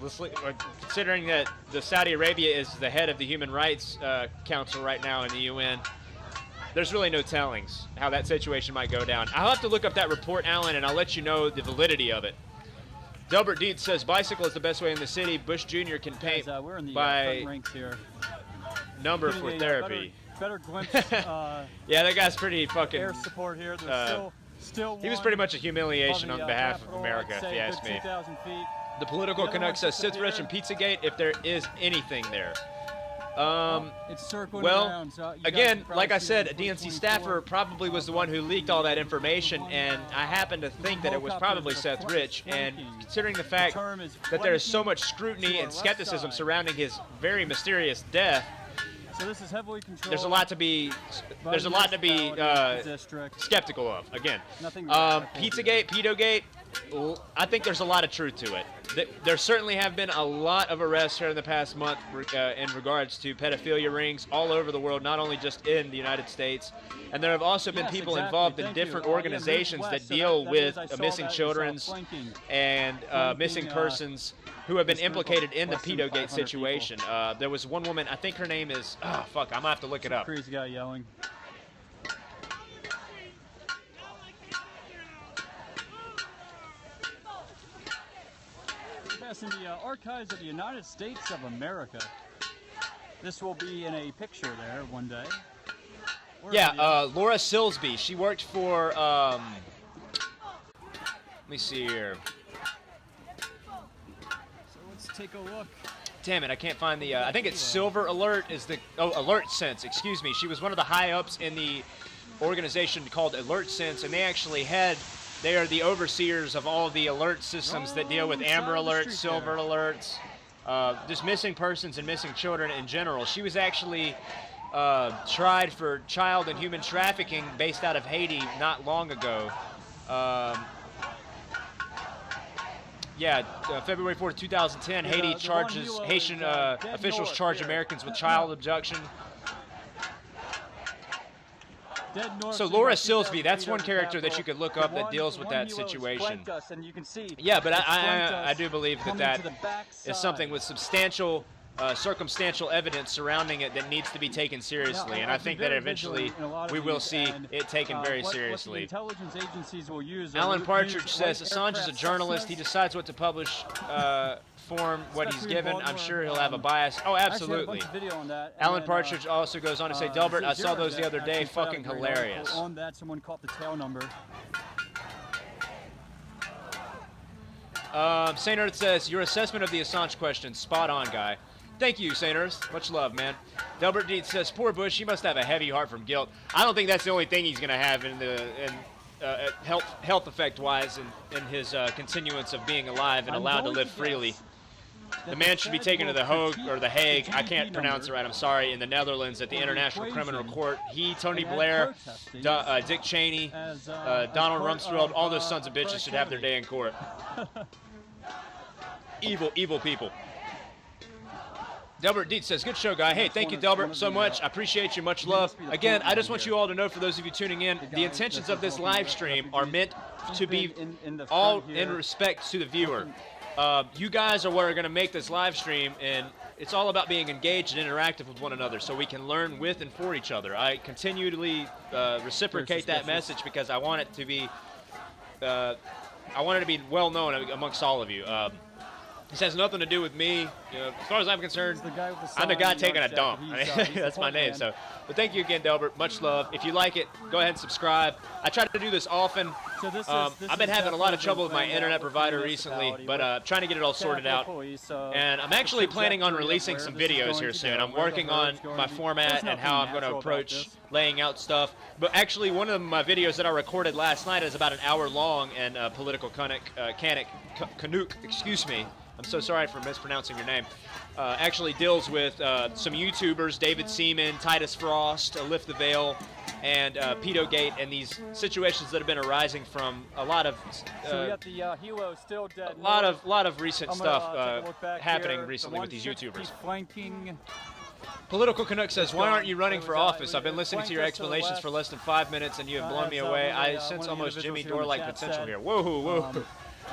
considering that the Saudi Arabia is the head of the Human Rights Council right now in the UN, there's really no tellings how that situation might go down. I'll have to look up that report, Alan, and I'll let you know the validity of it. Delbert Deeds says bicycle is the best way in the city. Bush Jr. can paint we're in the by ranks here. number for therapy. Better glimpse. Yeah, that guy's pretty fucking. Air support here. There's still. He was pretty much a humiliation on behalf of Capitol, America, I'd if say you ask a good me. 2,000 feet. The political Canuck says Sith Rich and Pizzagate if there is anything there. It's circling Well, around, so you guys again, can probably like I see said, it a in DNC 2024. staffer probably was the one who leaked all that information, and I happen to think that it was probably Seth Rich. And considering the fact that there is so much scrutiny and skepticism surrounding his very mysterious death, So this is heavily controlled. there's a lot to be skeptical of. Again, Nothing Pizzagate, Pedogate, I think there's a lot of truth to it. There certainly have been a lot of arrests here in the past month in regards to pedophilia rings all over the world, not only just in the United States. And there have also been people involved in different organizations that deal with missing children and missing persons who have been implicated in the pedogate situation. There was one woman, I think her name is, oh fuck, I'm gonna have to look it up. Crazy guy yelling. In the archives of the United States of America. This will be in a picture there one day. Yeah, Laura Silsby. She worked for, let me see here. So let's take a look. Damn it, I can't find the, I think it's Silver Alert is the, Alert Sense, excuse me. She was one of the high-ups in the organization called Alert Sense, and they actually they are the overseers of all the alert systems that deal with Amber Alerts, Silver Alerts, just missing persons and missing children in general. She was actually tried for child and human trafficking based out of Haiti not long ago. February 4th, 2010, Haitian officials charged Americans with child abduction. So Laura Silsby, that's one character that you could look up that deals with that situation. Yeah, but I do believe that is something with substantial circumstantial evidence surrounding it that needs to be taken seriously, and I think that eventually we will see it taken very seriously. Alan Partridge says Assange is a journalist. He decides what to publish what he's given. I'm sure he'll have a bias. Oh, absolutely. Alan Partridge also goes on to say, Delbert, I saw those the other day. Fucking hilarious. On that, someone caught the tail number. Saint Earth says, your assessment of the Assange question, spot on, guy. Thank you, St. Earth. Much love, man. Delbert Deeds says, poor Bush, he must have a heavy heart from guilt. I don't think that's the only thing he's going to have in the health effect-wise in his continuance of being alive and allowed to live freely. The man should be taken to the Hague, I can't pronounce it right, I'm sorry, in the Netherlands at the International Criminal Court. He, Tony Blair, Dick Cheney, Donald Rumsfeld, all those sons of bitches should have their day in court. Evil, evil people. Delbert Dietz says, good show, guy. Hey, thank you, Delbert, so much. I appreciate you. Much love. Again, I just want you all to know, for those of you tuning in, the intentions of this live stream are meant to be all in respect to the viewer. You guys are what are going to make this live stream, and it's all about being engaged and interactive with one another so we can learn with and for each other. I continually reciprocate that message because I want it to be well known amongst all of you. This has nothing to do with me. You know, as far as I'm concerned, I'm the guy taking a dump. That's my name. So, but thank you again, Delbert. Much love. If you like it, go ahead and subscribe. I try to do this often. I've been having a lot of trouble with my internet provider recently, but trying to get it all sorted out. And I'm actually planning on releasing some videos here soon. I'm working on my format and how I'm going to approach laying out stuff. But actually, one of my videos that I recorded last night is about an hour long, and Political Canuck, excuse me. I'm so sorry for mispronouncing your name. Actually deals with some YouTubers, David Seaman, Titus Frost, Lift the Veil, and Pedogate, and these situations that have been arising from a lot of so we got the Hilo still dead. A lot of recent stuff happening recently with these YouTubers. Flanking. Political Canuck says, why aren't you running for office? I've been listening to your explanations for less than 5 minutes, and you have blown me away. I sense almost Jimmy Dore-like potential here. Whoa, whoa.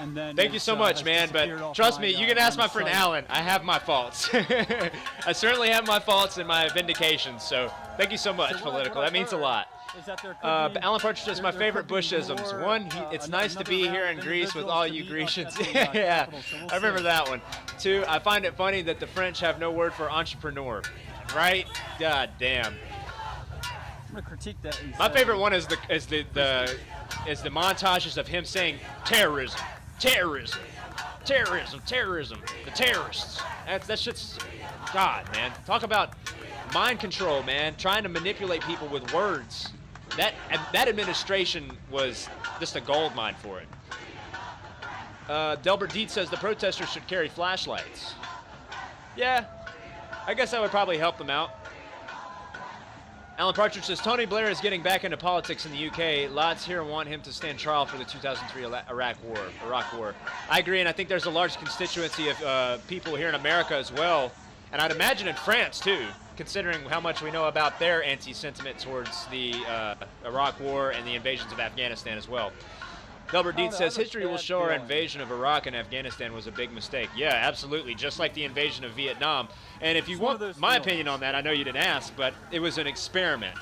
And then thank you so much, man, but trust me, you can ask my friend Alan. I have my faults. I certainly have my faults and my vindications, so thank you so much, Political. That means a lot. Alan Partridge says, my favorite Bushisms. One, it's nice to be here in Greece with all you Grecians. Yeah, I remember that one. Two, I find it funny that the French have no word for entrepreneur. Right? God damn. I'm gonna critique that. My favorite one is the montages of him saying terrorism, terrorism, terrorism, terrorism, the terrorists. That shit's, God, man. Talk about mind control, man. Trying to manipulate people with words. That administration was just a gold mine for it. Delbert Dietz says the protesters should carry flashlights. Yeah, I guess that would probably help them out. Alan Partridge says, Tony Blair is getting back into politics in the UK. Lots here want him to stand trial for the 2003 Iraq War. I agree, and I think there's a large constituency of people here in America as well. And I'd imagine in France, too, considering how much we know about their anti-sentiment towards the Iraq War and the invasions of Afghanistan as well. Delbert Deeds says, history will show our invasion of Iraq and Afghanistan was a big mistake. Yeah, absolutely, just like the invasion of Vietnam. And if you want my opinion on that, I know you didn't ask, but it was an experiment.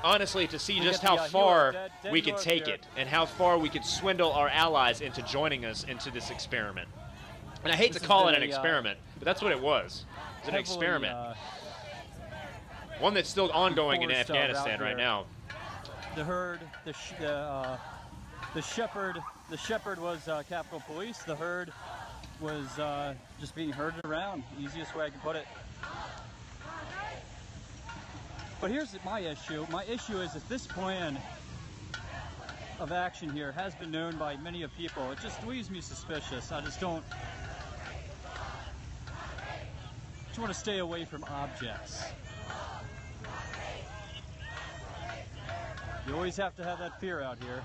Honestly, to see just how far we could take it and how far we could swindle our allies into joining us into this experiment. And I hate to call it an experiment, but that's what it was. It was an experiment. One that's still ongoing in Afghanistan right now. The herd, the shepherd was Capitol Police. The herd was just being herded around. Easiest way I can put it. But here's my issue. My issue is that this plan of action here has been known by many of people. It just leaves me suspicious. I just want to stay away from objects. You always have to have that fear out here.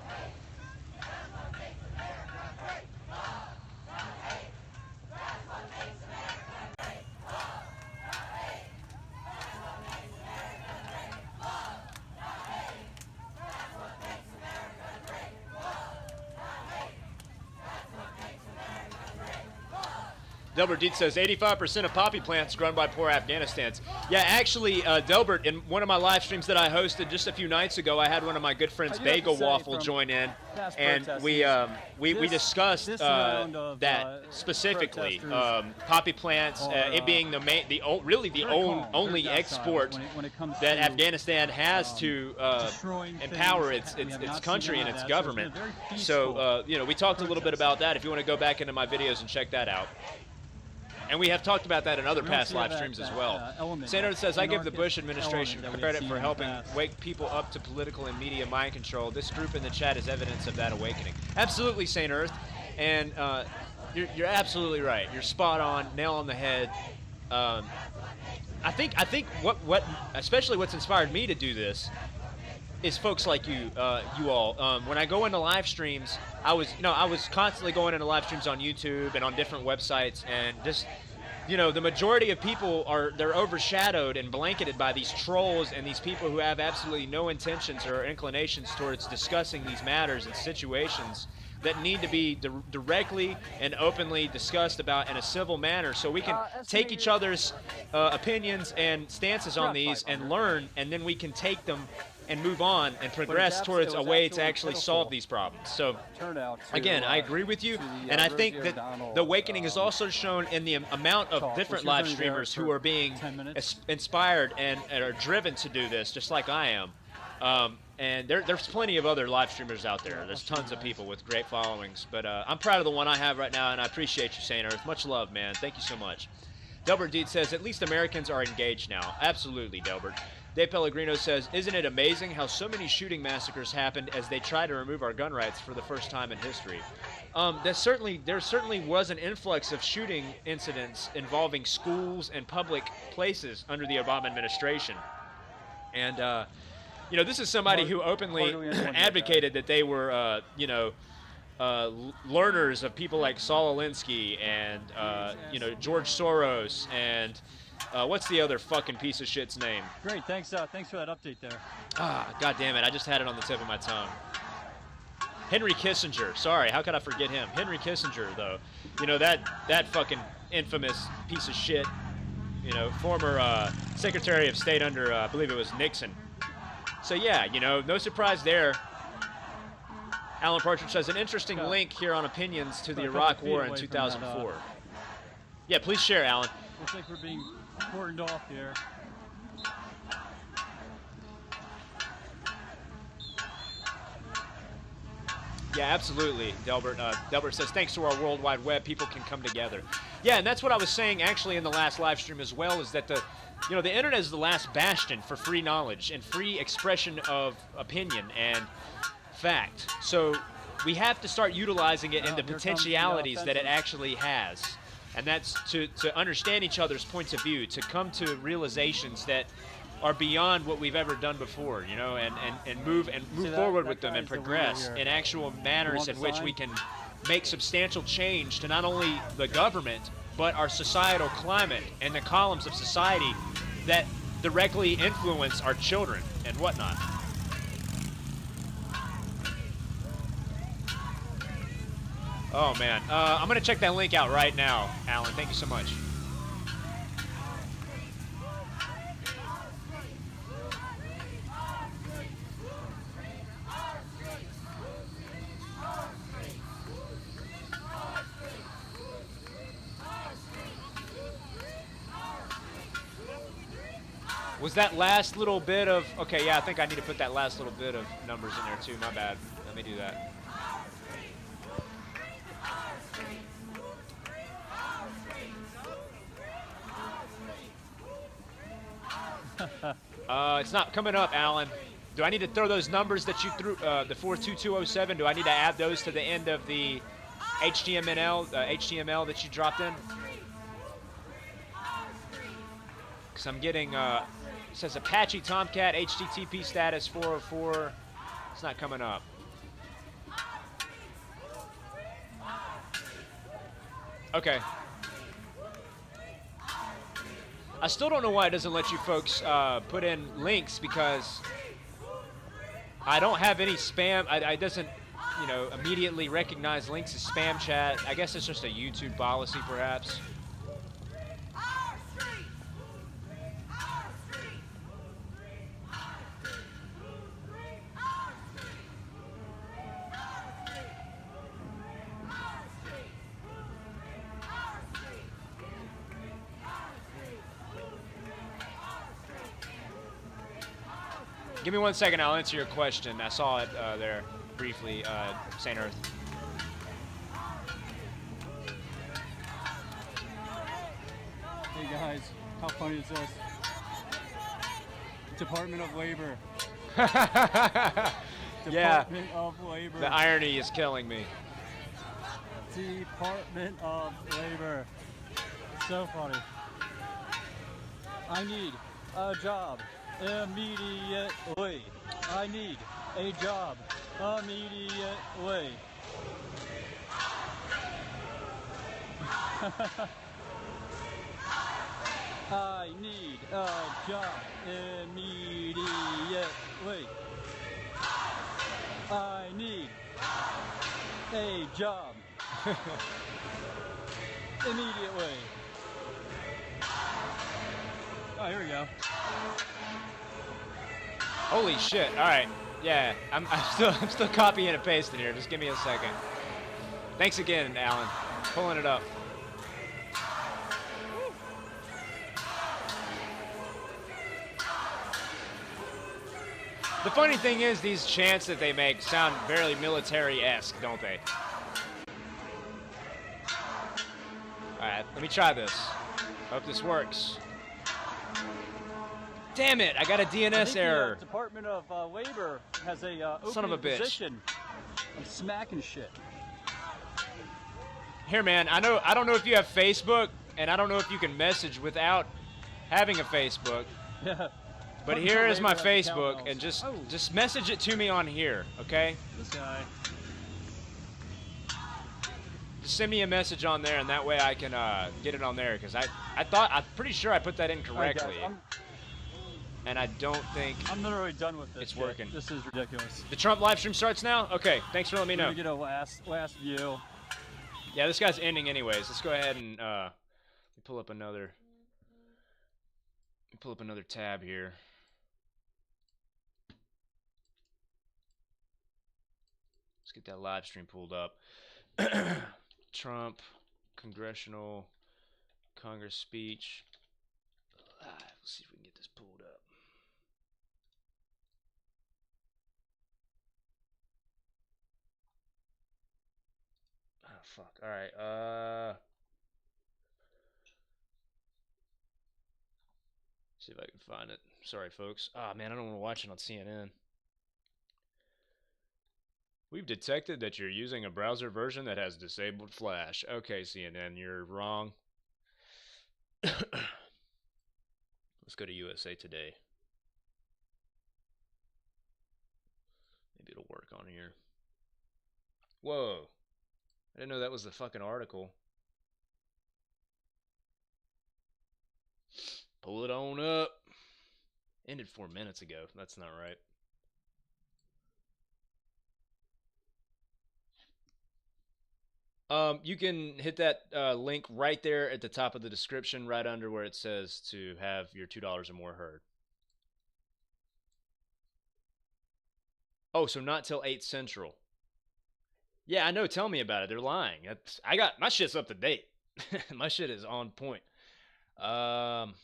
Delbert Dietz says 85% of poppy plants grown by poor Afghanistans. Yeah, actually, Delbert, in one of my live streams that I hosted just a few nights ago, I had one of my good friends, Bagel Waffle, join in, and we discussed that specifically. Poppy plants, it being really the only export that Afghanistan has to empower its country and its government. So, we talked a little bit about that. If you want to go back into my videos and check that out. And we have talked about that in other We don't past see live that- streams as that, well. element, Sandro that says, I give the anarchist Bush administration element that we've credit seen for in the helping past. wake people up to political and media mind control. This group in the chat is evidence of that awakening. Absolutely, Saint Earth. And you're absolutely right. You're spot on, nail on the head. I think what especially what's inspired me to do this is folks like you all. When I go into live streams, I was constantly going into live streams on YouTube and on different websites, and just the majority of people they're overshadowed and blanketed by these trolls and these people who have absolutely no intentions or inclinations towards discussing these matters and situations that need to be directly and openly discussed about in a civil manner, so we can take each other's opinions and stances on these and learn, and then we can take them and move on and progress towards a way to actually solve these problems. So again, I agree with you, and I think that the awakening is also shown in the amount of different live streamers who are being inspired and are driven to do this, just like I am. And there's plenty of other live streamers out there. There's tons of people with great followings, but I'm proud of the one I have right now, and I appreciate you, Saint Earth. Much love, man. Thank you so much. Delbert Deed says, at least Americans are engaged now. Absolutely, Delbert. Dave Pellegrino says, isn't it amazing how so many shooting massacres happened as they try to remove our gun rights for the first time in history? There certainly was an influx of shooting incidents involving schools and public places under the Obama administration. And, this is somebody who openly advocated that they were, learners of people like Saul Alinsky and, George Soros and what's the other fucking piece of shit's name? Great, thanks for that update there. God damn it, I just had it on the tip of my tongue. Henry Kissinger. Sorry, how could I forget him? Henry Kissinger, though. That fucking infamous piece of shit, former Secretary of State under, I believe it was Nixon. So yeah, no surprise there. Alan Partridge says, an interesting link here on opinions to the Iraq War in 2004. Yeah, please share, Alan. Looks like we're being cordoned off here. Yeah, absolutely, Delbert. Delbert says, thanks to our World Wide Web, people can come together. Yeah, and that's what I was saying actually in the last live stream as well, is that the internet is the last bastion for free knowledge and free expression of opinion and fact. So we have to start utilizing it in the potentialities that it actually has. And that's to understand each other's points of view, to come to realizations that are beyond what we've ever done before, and move forward with them and progress in actual manners in which we can make substantial change to not only the government, but our societal climate and the columns of society that directly influence our children and whatnot. Oh man, I'm gonna check that link out right now, Alan. Thank you so much. Was that last little bit of... Okay, yeah, I think I need to put that last little bit of numbers in there too. My bad. Let me do that. It's not coming up, Alan. Do I need to throw those numbers that you threw, the 42207, do I need to add those to the end of the HTML that you dropped in? Because I'm getting... It says Apache Tomcat HTTP status 404. It's not coming up. Okay. I still don't know why it doesn't let you folks put in links, because I don't have any spam. It doesn't, immediately recognize links as spam chat. I guess it's just a YouTube policy, perhaps. Give me 1 second, I'll answer your question. I saw it there briefly, Saint Earth. Hey guys, how funny is this? Department of Labor. Yeah, Department of Labor. the irony is killing me. Department of Labor. So funny. I need a job immediately. I need a job immediately. I need a job immediately. I need a job immediately. Oh, here we go. Holy shit! All right, yeah, I'm still copying and pasting here. Just give me a second. Thanks again, Alan. Pulling it up. The funny thing is, these chants that they make sound very military-esque, don't they? Alright, let me try this. Hope this works. Damn it, I got a DNS error. The Department of Labor has a Son of a bitch. position. I'm smacking shit. Here, man, I don't know if you have Facebook, and I don't know if you can message without having a Facebook. Yeah. But here is my Facebook, and just message it to me on here, okay? This guy. Just send me a message on there, and that way I can get it on there, because I'm pretty sure I put that in correctly. And I don't think I'm literally done with this. It's working. This is ridiculous. The Trump live stream starts now? Okay, thanks for letting me know. We're gonna get a last view. Yeah, this guy's ending anyways. Let's go ahead and pull up another tab here. Let's get that live stream pulled up. Trump, Congressional, Congress speech. Let's see if we can get this pulled up. Oh, fuck. All right. See if I can find it. Sorry, folks. Ah, man, I don't want to watch it on CNN. We've detected that you're using a browser version that has disabled Flash. Okay, CNN, you're wrong. Let's go to USA Today. Maybe it'll work on here. Whoa. I didn't know that was the fucking article. Pull it on up. Ended 4 minutes ago. That's not right. You can hit that link right there at the top of the description, right under where it says to have your $2 or more heard. Oh, so not till 8 Central. Yeah, I know. Tell me about it. They're lying. I got my shit's up to date. My shit is on point. How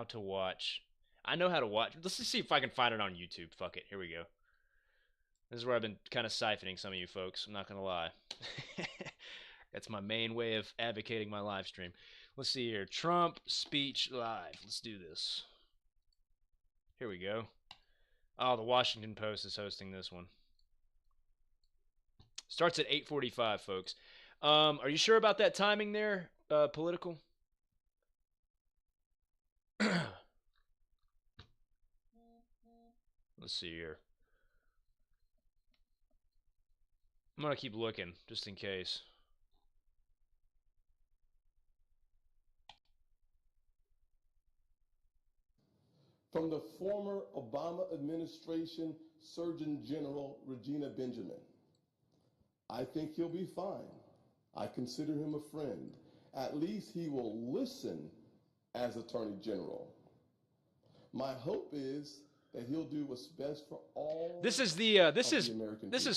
to watch. I know how to watch. Let's just see if I can find it on YouTube. Fuck it. Here we go. This is where I've been kind of siphoning some of you folks. I'm not going to lie. That's my main way of advocating my live stream. Let's see here. Trump speech live. Let's do this. Here we go. Oh, the Washington Post is hosting this one. Starts at 8:45, folks. Are you sure about that timing there, political? Let's see here. I'm going to keep looking, just in case. From the former Obama administration Surgeon General Regina Benjamin. I think he'll be fine. I consider him a friend. At least he will listen as Attorney General. My hope is that he'll do what's best for all. This is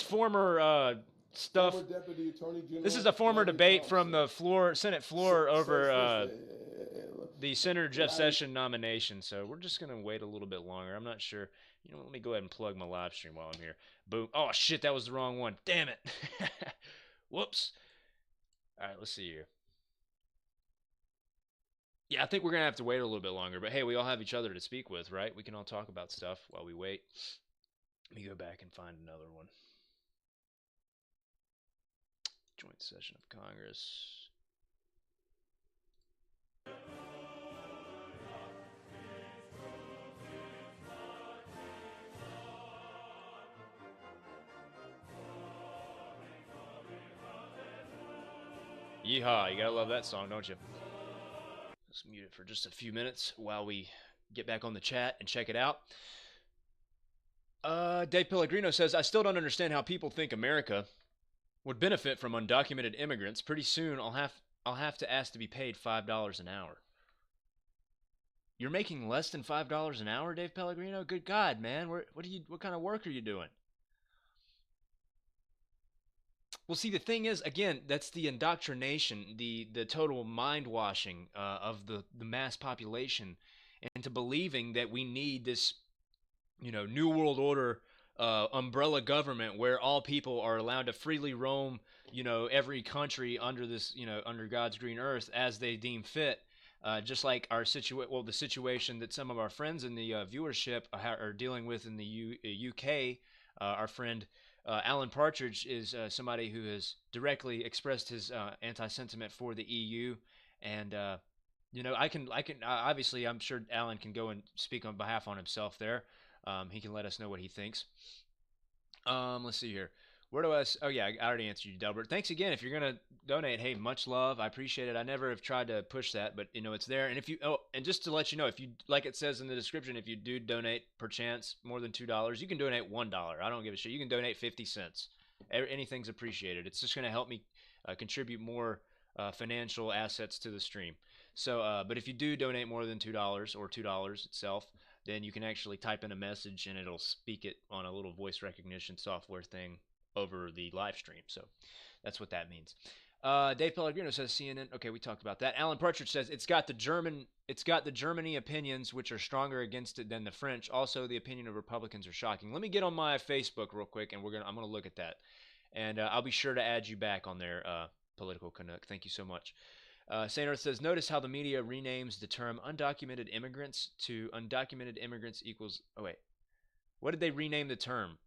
former stuff. Former Deputy Attorney General This is a former debate Thompson. from the floor, Senate floor, over First, the Senator Jeff Sessions nomination. So we're just gonna wait a little bit longer. I'm not sure. You know, let me go ahead and plug my live stream while I'm here. Boom. Oh shit, that was the wrong one. Damn it. Whoops. All right, let's see here. Yeah, I think we're gonna have to wait a little bit longer. But hey, we all have each other to speak with, right? We can all talk about stuff while we wait. Let me go back and find another one. Joint session of Congress. Yeehaw, you gotta love that song, don't you? Let's mute it for just a few minutes while we get back on the chat and check it out. Dave Pellegrino says, I still don't understand how people think America would benefit from undocumented immigrants. Pretty soon I'll have to ask to be paid $5 an hour. You're making less than $5 an hour, Dave Pellegrino? Good God, man. What kind of work are you doing? Well, see, the thing is, again, that's the indoctrination, the total mind washing of the mass population into believing that we need this, new world order umbrella government where all people are allowed to freely roam, every country under this, under God's green earth as they deem fit. Just like the situation that some of our friends in the viewership are dealing with in the UK. Our friend Alan Partridge is somebody who has directly expressed his anti-sentiment for the EU, and obviously I'm sure Alan can go and speak on behalf on himself there. He can let us know what he thinks. Let's see here. Where do I? Oh yeah, I already answered you, Delbert. Thanks again. If you're gonna donate, hey, much love. I appreciate it. I never have tried to push that, but it's there. And and just to let you know, if you, like it says in the description, if you do donate per chance more than $2, you can donate $1. I don't give a shit. You can donate 50 cents. Anything's appreciated. It's just gonna help me contribute more financial assets to the stream. So, but if you do donate more than $2 or $2 itself, then you can actually type in a message and it'll speak it on a little voice recognition software thing over the live stream. So that's what that means. Dave Pellegrino says CNN. Okay, we talked about that. Alan Partridge says it's got the Germany opinions which are stronger against it than the French. Also, the opinion of Republicans are shocking. Let me get on my Facebook real quick, and I'm gonna look at that, and I'll be sure to add you back on there, Political Canuck. Thank you so much. Saint Earth says, notice how the media renames the term undocumented immigrants to undocumented immigrants equals. Oh wait, what did they rename the term?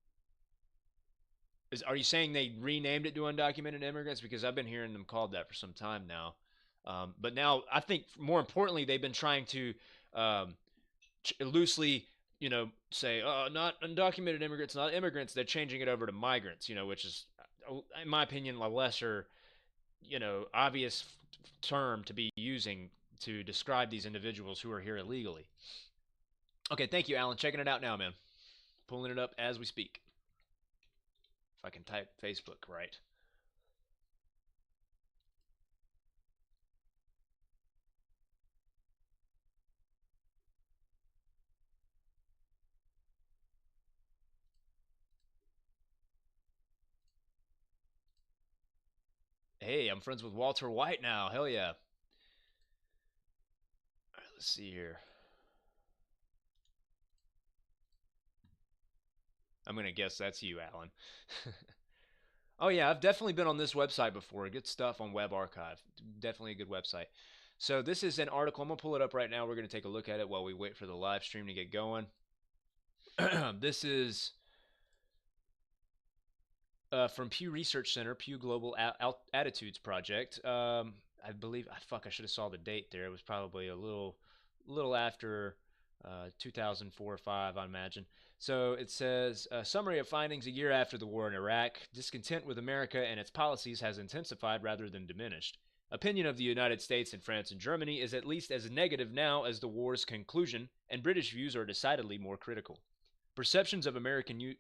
Are you saying they renamed it to undocumented immigrants? Because I've been hearing them called that for some time now. But now I think more importantly, they've been trying to loosely, say, not undocumented immigrants, not immigrants. They're changing it over to migrants, which is, in my opinion, a lesser, obvious term to be using to describe these individuals who are here illegally. Okay, thank you, Alan. Checking it out now, man. Pulling it up as we speak. If I can type Facebook right. Hey, I'm friends with Walter White now. Hell yeah. All right, let's see here. I'm going to guess that's you, Alan. Oh, yeah, I've definitely been on this website before. Good stuff on Web Archive. Definitely a good website. So this is an article. I'm going to pull it up right now. We're going to take a look at it while we wait for the live stream to get going. This is from Pew Research Center, Pew Global Attitudes Project. I believe, I should have saw the date there. It was probably a little after 2004 or 5, I imagine. So it says, a summary of findings a year after the war in Iraq. Discontent with America and its policies has intensified rather than diminished. Opinion of the United States and France and Germany is at least as negative now as the war's conclusion, and British views are decidedly more critical. Perceptions of American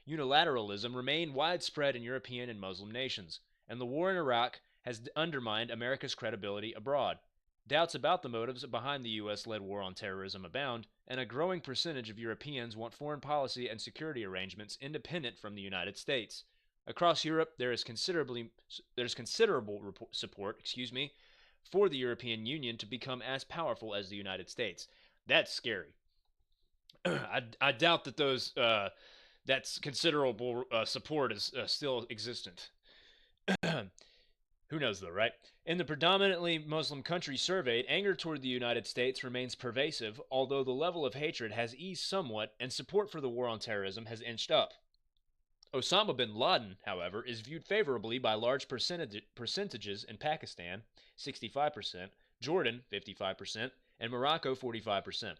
unilateralism remain widespread in European and Muslim nations, and the war in Iraq has undermined America's credibility abroad. Doubts about the motives behind the U.S.-led war on terrorism abound, and a growing percentage of Europeans want foreign policy and security arrangements independent from the United States. Across Europe, there's considerable support, for the European Union to become as powerful as the United States. That's scary. I doubt that that's considerable support is still existent. Who knows though, right? In the predominantly Muslim countries surveyed, anger toward the United States remains pervasive, although the level of hatred has eased somewhat and support for the war on terrorism has inched up. Osama bin Laden, however, is viewed favorably by large percentages in Pakistan, 65%, Jordan, 55%, and Morocco, 45%.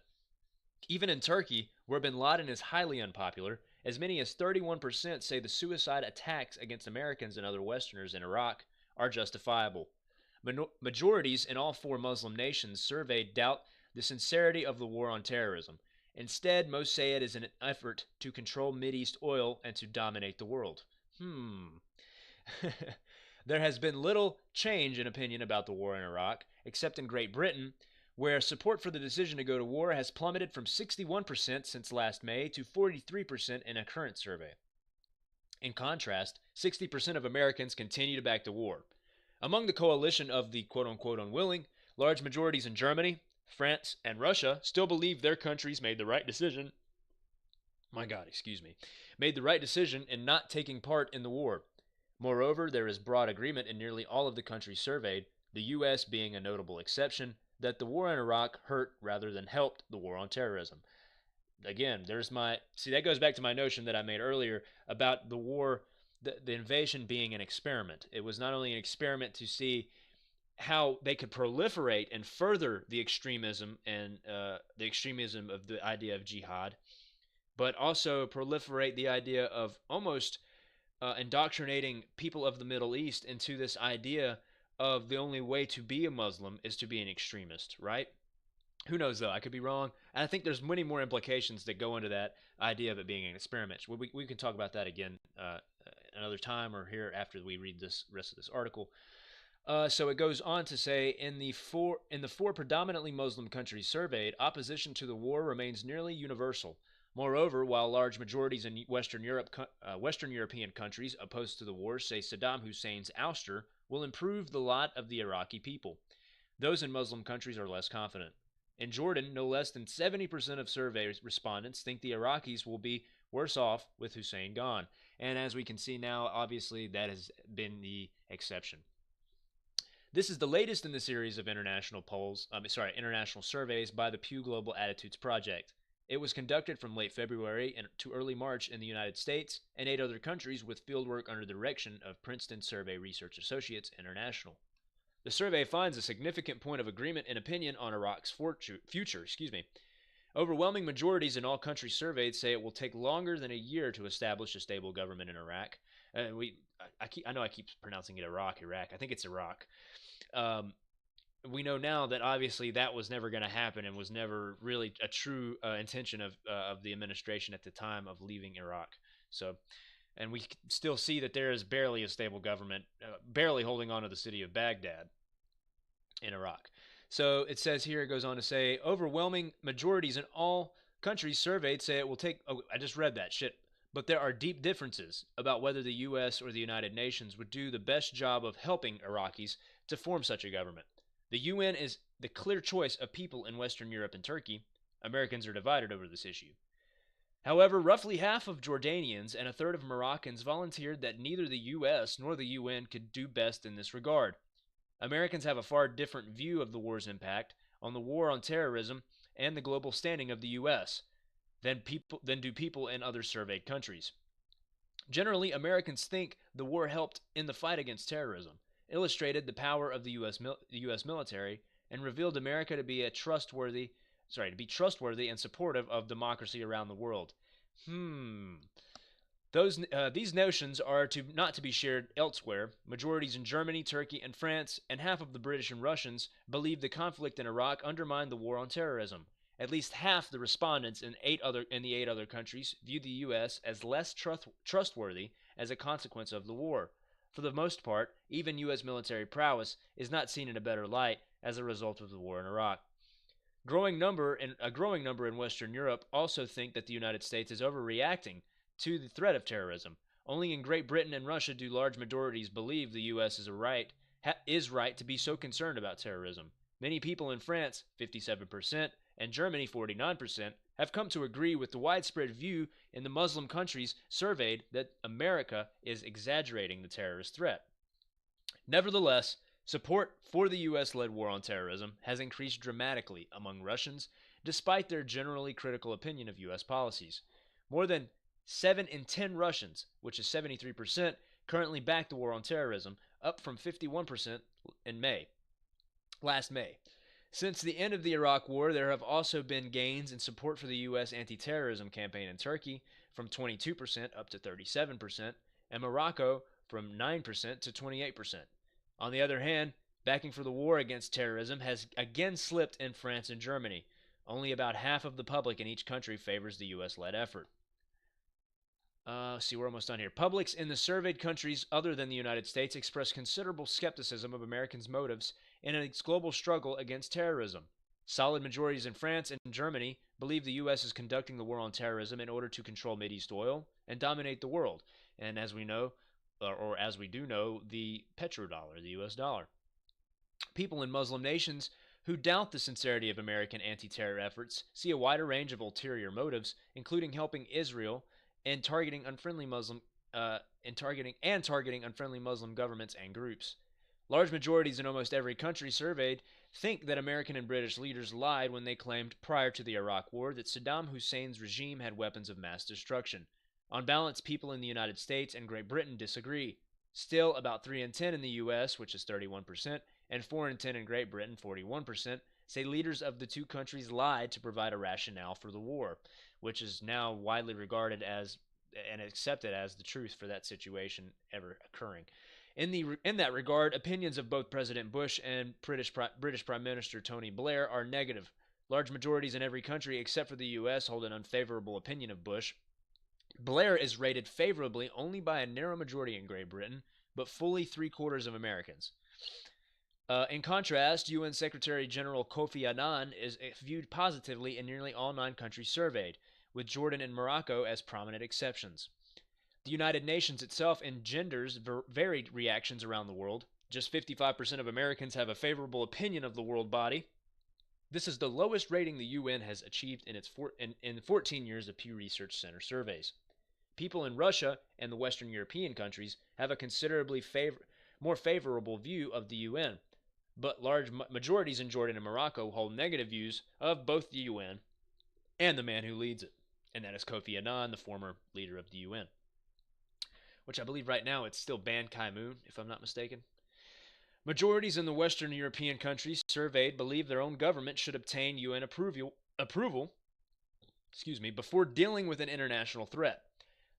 Even in Turkey, where bin Laden is highly unpopular, as many as 31% say the suicide attacks against Americans and other Westerners in Iraq are justifiable. Majorities in all four Muslim nations surveyed doubt the sincerity of the war on terrorism. Instead, most say it is an effort to control Mideast oil and to dominate the world. There has been little change in opinion about the war in Iraq, except in Great Britain, where support for the decision to go to war has plummeted from 61% since last May to 43% in a current survey. In contrast, 60% of Americans continue to back the war. Among the coalition of the quote-unquote unwilling, large majorities in Germany, France, and Russia still believe their countries made the right decision. Made the right decision in not taking part in the war. Moreover, there is broad agreement in nearly all of the countries surveyed, the U.S. being a notable exception, that the war in Iraq hurt rather than helped the war on terrorism. Again, that goes back to my notion that I made earlier about the war, the invasion being an experiment. It was not only an experiment to see how they could proliferate and further the extremism and the extremism of the idea of jihad, but also proliferate the idea of almost indoctrinating people of the Middle East into this idea of the only way to be a Muslim is to be an extremist, right? Who knows, though? I could be wrong. And I think there's many more implications that go into that idea of it being an experiment. We can talk about that again another time or here after we read this rest of this article. So it goes on to say, in the four predominantly Muslim countries surveyed, opposition to the war remains nearly universal. Moreover, while large majorities in Western European countries opposed to the war say Saddam Hussein's ouster will improve the lot of the Iraqi people, those in Muslim countries are less confident. In Jordan, no less than 70% of survey respondents think the Iraqis will be worse off with Hussein gone. And as we can see now, obviously that has been the exception. This is the latest in the series of international surveys by the Pew Global Attitudes Project. It was conducted from late February to early March in the United States and 8 other countries with fieldwork under the direction of Princeton Survey Research Associates International. The survey finds a significant point of agreement and opinion on Iraq's future. Overwhelming majorities in all countries surveyed say it will take longer than a year to establish a stable government in Iraq. I know I keep pronouncing it Iraq. I think it's Iraq. We know now that obviously that was never going to happen and was never really a true intention of the administration at the time of leaving Iraq. And we still see that there is barely a stable government, barely holding on to the city of Baghdad in Iraq. So it says here, it goes on to say, overwhelming majorities in all countries surveyed say it will take, I just read that shit, but there are deep differences about whether the U.S. or the United Nations would do the best job of helping Iraqis to form such a government. The UN is the clear choice of people in Western Europe and Turkey. Americans are divided over this issue. However, roughly half of Jordanians and a third of Moroccans volunteered that neither the U.S. nor the UN could do best in this regard. Americans have a far different view of the war's impact on the war on terrorism and the global standing of the U.S. than do people in other surveyed countries. Generally, Americans think the war helped in the fight against terrorism, illustrated the power of the U.S. military, and revealed America to be trustworthy and supportive of democracy around the world. These notions are not to be shared elsewhere. Majorities in Germany, Turkey, and France, and half of the British and Russians believe the conflict in Iraq undermined the war on terrorism. At least half the respondents in the 8 other countries view the U.S. as less trustworthy as a consequence of the war. For the most part, even U.S. military prowess is not seen in a better light as a result of the war in Iraq. A growing number in Western Europe also think that the United States is overreacting to the threat of terrorism. Only in Great Britain and Russia do large majorities believe the U.S. is right to be so concerned about terrorism. Many people in France, 57%, and Germany, 49%, have come to agree with the widespread view in the Muslim countries surveyed that America is exaggerating the terrorist threat. Nevertheless, support for the US-led war on terrorism has increased dramatically among Russians, despite their generally critical opinion of US policies. More than 7 in 10 Russians, which is 73%, currently back the war on terrorism, up from 51% in last May. Since the end of the Iraq War, there have also been gains in support for the U.S. anti-terrorism campaign in Turkey from 22% up to 37%, and Morocco from 9% to 28%. On the other hand, backing for the war against terrorism has again slipped in France and Germany. Only about half of the public in each country favors the U.S.-led effort. We're almost done here. Publics in the surveyed countries other than the United States express considerable skepticism of Americans' motives in its global struggle against terrorism. Solid majorities in France and Germany believe the U.S. is conducting the war on terrorism in order to control Mideast oil and dominate the world. And as we know, or as we do know, the petrodollar, the U.S. dollar. People in Muslim nations who doubt the sincerity of American anti-terror efforts see a wider range of ulterior motives, including helping Israel and targeting unfriendly Muslim governments and groups. Large majorities in almost every country surveyed think that American and British leaders lied when they claimed prior to the Iraq War that Saddam Hussein's regime had weapons of mass destruction. On balance, people in the United States and Great Britain disagree. Still, about 3 in 10 in the U.S., which is 31%, and 4 in 10 in Great Britain, 41%, say leaders of the two countries lied to provide a rationale for the war, which is now widely regarded as and accepted as the truth for that situation ever occurring. In that regard, opinions of both President Bush and British Prime Minister Tony Blair are negative. Large majorities in every country except for the U.S. hold an unfavorable opinion of Bush. Blair is rated favorably only by a narrow majority in Great Britain, but fully 3/4 of Americans. In contrast, UN Secretary General Kofi Annan is viewed positively in nearly all 9 countries surveyed, with Jordan and Morocco as prominent exceptions. The United Nations itself engenders varied reactions around the world. Just 55% of Americans have a favorable opinion of the world body. This is the lowest rating the UN has achieved in 14 years of Pew Research Center surveys. People in Russia and the Western European countries have a considerably more favorable view of the UN, but large majorities in Jordan and Morocco hold negative views of both the UN and the man who leads it, and that is Kofi Annan, the former leader of the UN, which I believe right now it's still Ban Ki-moon, if I'm not mistaken. Majorities in the Western European countries surveyed believe their own government should obtain UN approval before dealing with an international threat.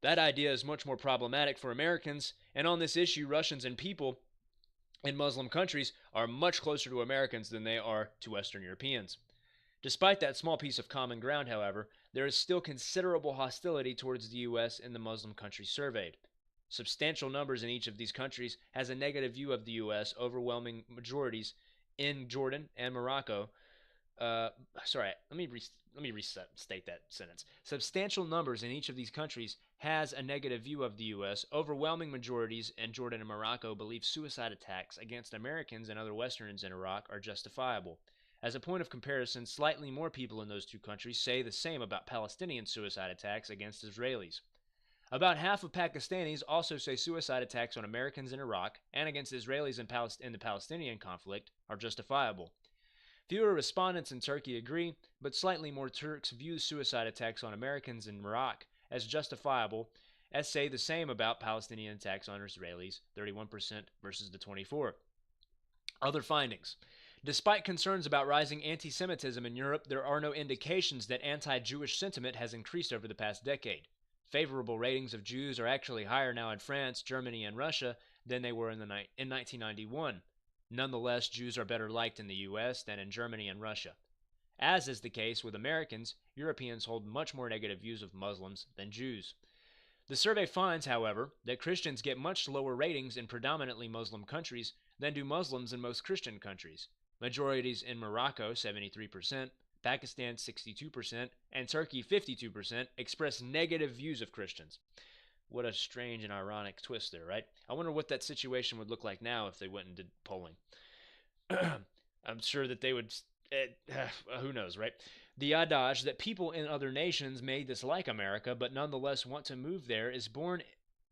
That idea is much more problematic for Americans, and on this issue, Russians and people in Muslim countries are much closer to Americans than they are to Western Europeans. Despite that small piece of common ground, however, there is still considerable hostility towards the U.S. in the Muslim countries surveyed. Substantial numbers in each of these countries has a negative view of the U.S., overwhelming majorities in Jordan and Morocco. Let me restate that sentence. Substantial numbers in each of these countries has a negative view of the U.S. Overwhelming majorities in Jordan and Morocco believe suicide attacks against Americans and other Westerners in Iraq are justifiable. As a point of comparison, slightly more people in those two countries say the same about Palestinian suicide attacks against Israelis. About half of Pakistanis also say suicide attacks on Americans in Iraq and against Israelis in the Palestinian conflict are justifiable. Fewer respondents in Turkey agree, but slightly more Turks view suicide attacks on Americans in Iraq as justifiable, as say the same about Palestinian attacks on Israelis, 31% versus the 24%. Other findings. Despite concerns about rising anti-Semitism in Europe, there are no indications that anti-Jewish sentiment has increased over the past decade. Favorable ratings of Jews are actually higher now in France, Germany, and Russia than they were in 1991. Nonetheless, Jews are better liked in the U.S. than in Germany and Russia. As is the case with Americans, Europeans hold much more negative views of Muslims than Jews. The survey finds, however, that Christians get much lower ratings in predominantly Muslim countries than do Muslims in most Christian countries. Majorities in Morocco, 73%, Pakistan, 62%, and Turkey, 52%, express negative views of Christians. What a strange and ironic twist there, right? I wonder what that situation would look like now if they went and did polling. I'm sure that they would, who knows, right? The adage that people in other nations may dislike America but nonetheless want to move there is borne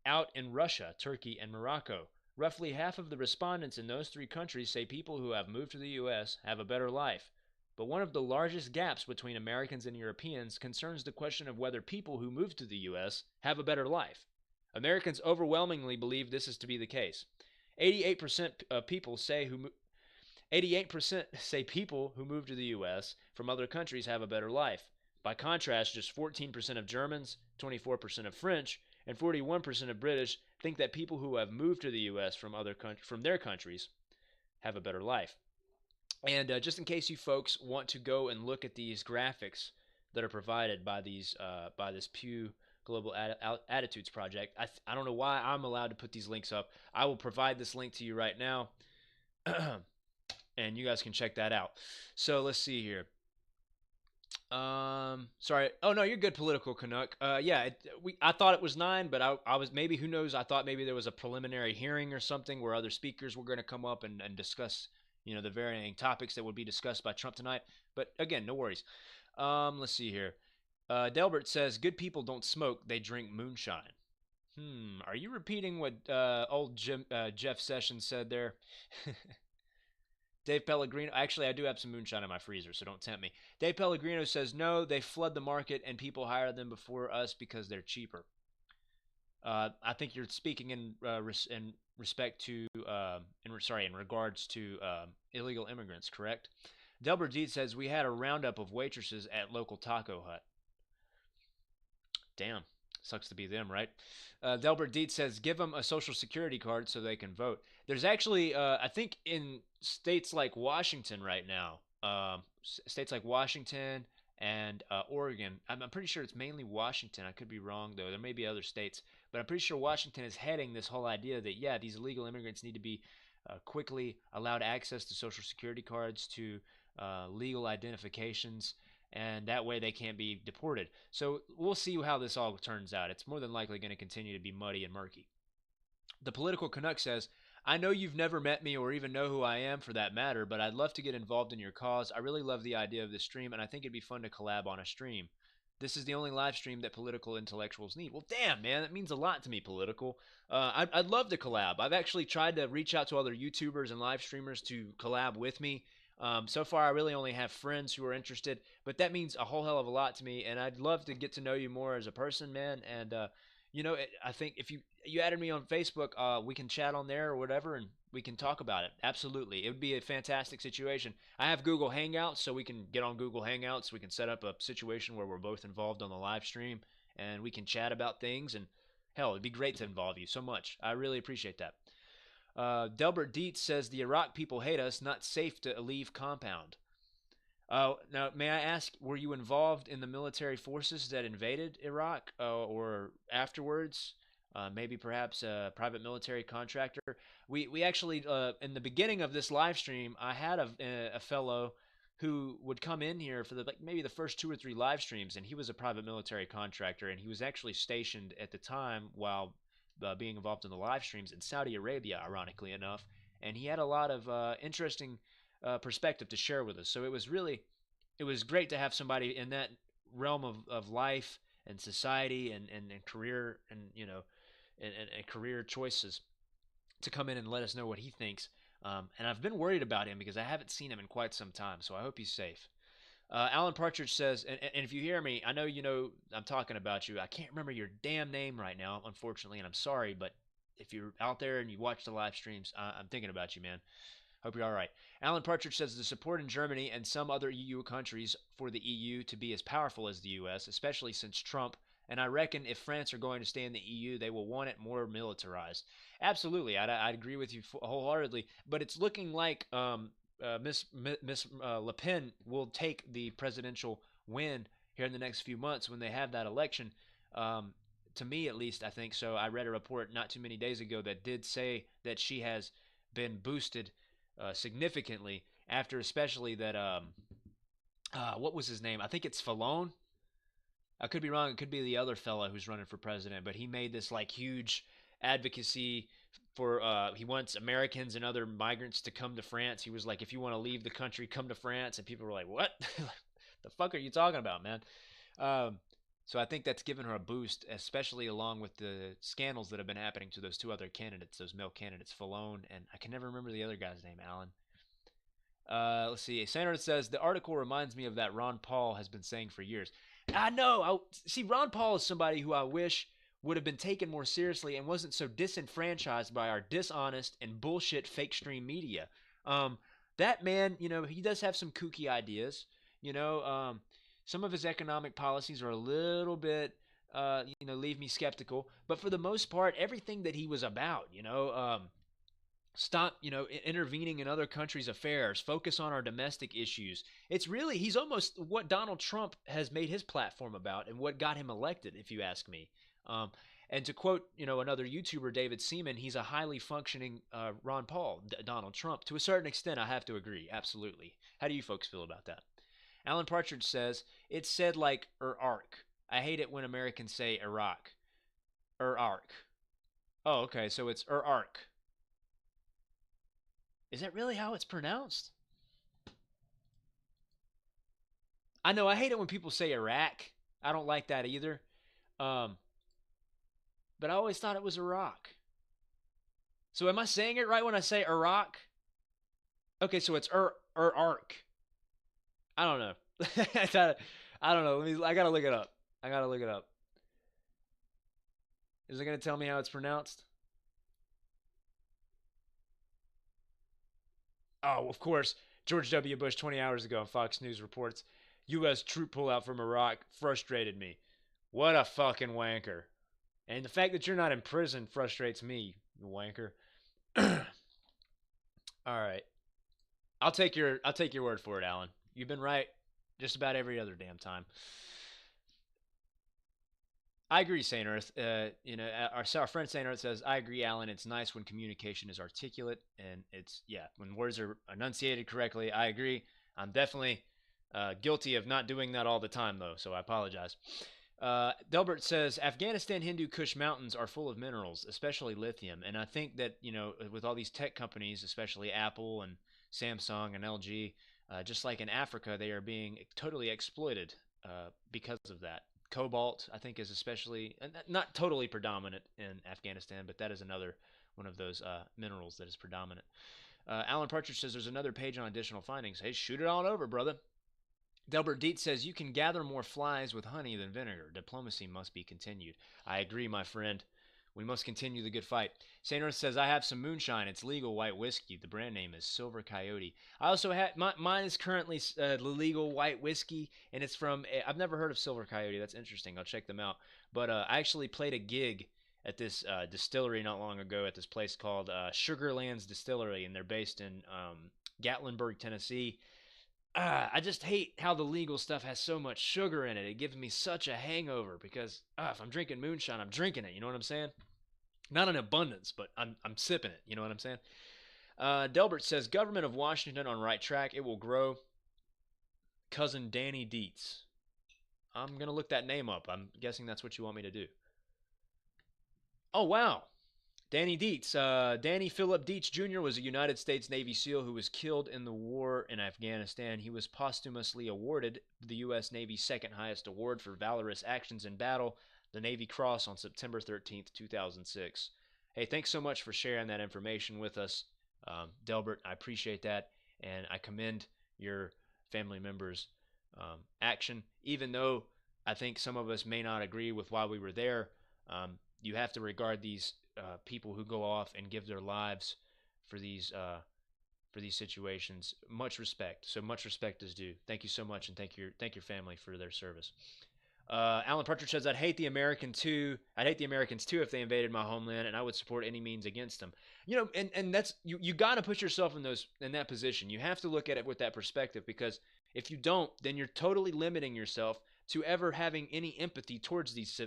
out in Russia, Turkey, and Morocco. Roughly half of the respondents in those three countries say people who have moved to the U.S. have a better life. But one of the largest gaps between Americans and Europeans concerns the question of whether people who move to the U.S. have a better life. Americans overwhelmingly believe this is to be the case. 88% of people say who 88% say people who move to the U.S. from other countries have a better life. By contrast, just 14% of Germans, 24% of French, and 41% of British think that people who have moved to the U.S. from their countries have a better life. And just in case you folks want to go and look at these graphics that are provided by this Pew Global Attitudes Project, I don't know why I'm allowed to put these links up. I will provide this link to you right now. And you guys can check that out. So let's see here. Sorry. Oh no, you're good, political Canuck. Yeah, I thought it was 9, but I was, maybe, who knows? I thought maybe there was a preliminary hearing or something where other speakers were going to come up and discuss, the varying topics that would be discussed by Trump tonight. But again, no worries. Let's see here. Delbert says, "Good people don't smoke; they drink moonshine." Are you repeating what old Jeff Sessions said there? Dave Pellegrino, actually, I do have some moonshine in my freezer, so don't tempt me. Dave Pellegrino says, "No, they flood the market and people hire them before us because they're cheaper." I think you're speaking in respect to, in regards to illegal immigrants, correct? Delbert Deed says, "We had a roundup of waitresses at local taco hut." Damn. Sucks to be them, right? Delbert Deed says, "Give them a social security card so they can vote." There's actually, I think in states like Washington right now, states like Washington and Oregon, I'm pretty sure it's mainly Washington. I could be wrong, though. There may be other states. But I'm pretty sure Washington is heading this whole idea that, yeah, these illegal immigrants need to be quickly allowed access to social security cards, to legal identifications, and that way they can't be deported. So we'll see how this all turns out. It's more than likely going to continue to be muddy and murky. The political Canuck says, "I know you've never met me or even know who I am for that matter, but I'd love to get involved in your cause. I really love the idea of this stream, and I think it'd be fun to collab on a stream. This is the only live stream that political intellectuals need." Well, damn, man, that means a lot to me, political. I'd love to collab. I've actually tried to reach out to other YouTubers and live streamers to collab with me. So far, I really only have friends who are interested, but that means a whole hell of a lot to me, and I'd love to get to know you more as a person, man. And I think if you added me on Facebook, we can chat on there or whatever, and we can talk about it. Absolutely, it would be a fantastic situation. I have Google Hangouts, so we can get on Google Hangouts. We can set up a situation where we're both involved on the live stream, and we can chat about things. And hell, it'd be great to involve you so much. I really appreciate that. Delbert Dietz says, "The Iraq people hate us. Not safe to leave compound." Now, may I ask, were you involved in the military forces that invaded Iraq or afterwards? Maybe perhaps a private military contractor. We actually, in the beginning of this live stream, I had a fellow who would come in here for maybe the first 2 or 3 live streams, and he was a private military contractor, and he was actually stationed at the time while being involved in the live streams in Saudi Arabia, ironically enough, and he had a lot of interesting perspective to share with us. So it was great to have somebody in that realm of life and society and career and and career choices to come in and let us know what he thinks. And I've been worried about him because I haven't seen him in quite some time, so I hope he's safe. Alan Partridge says, and if you hear me, I know you know I'm talking about you. I can't remember your damn name right now, unfortunately, and I'm sorry, but if you're out there and you watch the live streams, I'm thinking about you, man. Hope you're all right. Alan Partridge says, "The support in Germany and some other EU countries for the EU to be as powerful as the US, especially since Trump, and I reckon if France are going to stay in the EU, they will want it more militarized." Absolutely, I'd agree with you wholeheartedly, but it's looking like Miss Le Pen will take the presidential win here in the next few months when they have that election. To me, at least, I think so. I read a report not too many days ago that did say that she has been boosted significantly after, especially that what was his name? I think it's Fallon. I could be wrong. It could be the other fella who's running for president, but he made this huge advocacy for he wants Americans and other migrants to come to France. He was like, if you want to leave the country, come to France. And people were like, what? The fuck are you talking about, man? So I think that's given her a boost, especially along with the scandals that have been happening to those two other candidates, those male candidates, Falone, and I can never remember the other guy's name, Alan. Let's see. Sanders says the article reminds me of that Ron Paul has been saying for years. I know. See, Ron Paul is somebody who I wish would have been taken more seriously and wasn't so disenfranchised by our dishonest and bullshit fake stream media. That man, he does have some kooky ideas. Some of his economic policies are a little bit, leave me skeptical. But for the most part, everything that he was about, stop, intervening in other countries' affairs, focus on our domestic issues. He's almost what Donald Trump has made his platform about and what got him elected, if you ask me. And to quote, another YouTuber, David Seaman, he's a highly functioning Ron Paul, Donald Trump. To a certain extent, I have to agree. Absolutely. How do you folks feel about that? Alan Partridge says, it's said like Iraq. I hate it when Americans say Iraq. Iraq. Oh, okay, so it's Iraq. Is that really how it's pronounced? I know, I hate it when people say Iraq. I don't like that either. But I always thought it was Iraq. So am I saying it right when I say Iraq? Okay, so it's Iraq. I don't know. I don't know. I gotta look it up. Is it gonna tell me how it's pronounced? Oh, of course. George W. Bush 20 hours ago on Fox News reports, U.S. troop pullout from Iraq frustrated me. What a fucking wanker. And the fact that you're not in prison frustrates me, you wanker. All right. I'll take your word for it, Alan. You've been right just about every other damn time. I agree, St. Earth. Our friend St. Earth says, I agree, Alan. It's nice when communication is articulate and when words are enunciated correctly. I agree. I'm definitely guilty of not doing that all the time, though, so I apologize. Delbert says, Afghanistan Hindu Kush mountains are full of minerals, especially lithium. And I think that, with all these tech companies, especially Apple and Samsung and LG, just like in Africa, they are being totally exploited because of that. Cobalt, I think, is especially not totally predominant in Afghanistan, but that is another one of those minerals that is predominant. Alan Partridge says there's another page on additional findings. Hey, shoot it on over, brother. Delbert Dietz says you can gather more flies with honey than vinegar. Diplomacy must be continued. I agree, my friend. We must continue the good fight. St. Earth says, I have some moonshine. It's legal white whiskey. The brand name is Silver Coyote. I also have, mine is currently legal white whiskey, and it's from, I've never heard of Silver Coyote. That's interesting. I'll check them out. But I actually played a gig at this distillery not long ago at this place called Sugarlands Distillery, and they're based in Gatlinburg, Tennessee. I just hate how the legal stuff has so much sugar in it. It gives me such a hangover because if I'm drinking moonshine, I'm drinking it. You know what I'm saying? Not in abundance, but I'm sipping it. You know what I'm saying? Delbert says, government of Washington on right track. It will grow. Cousin Danny Dietz. I'm going to look that name up. I'm guessing that's what you want me to do. Oh, wow. Danny Dietz. Danny Philip Dietz Jr. was a United States Navy SEAL who was killed in the war in Afghanistan. He was posthumously awarded the U.S. Navy's second highest award for valorous actions in battle, the Navy Cross, on September 13th, 2006. Hey, thanks so much for sharing that information with us, Delbert. I appreciate that, and I commend your family members' action. Even though I think some of us may not agree with why we were there, you have to regard these people who go off and give their lives for these situations much respect. So much respect is due. Thank you so much, and thank your family for their service. Alan Partridge says, I'd hate the Americans too if they invaded my homeland, and I would support any means against them. And that's you got to put yourself in that position. You have to look at it with that perspective, because if you don't, then you're totally limiting yourself to ever having any empathy towards these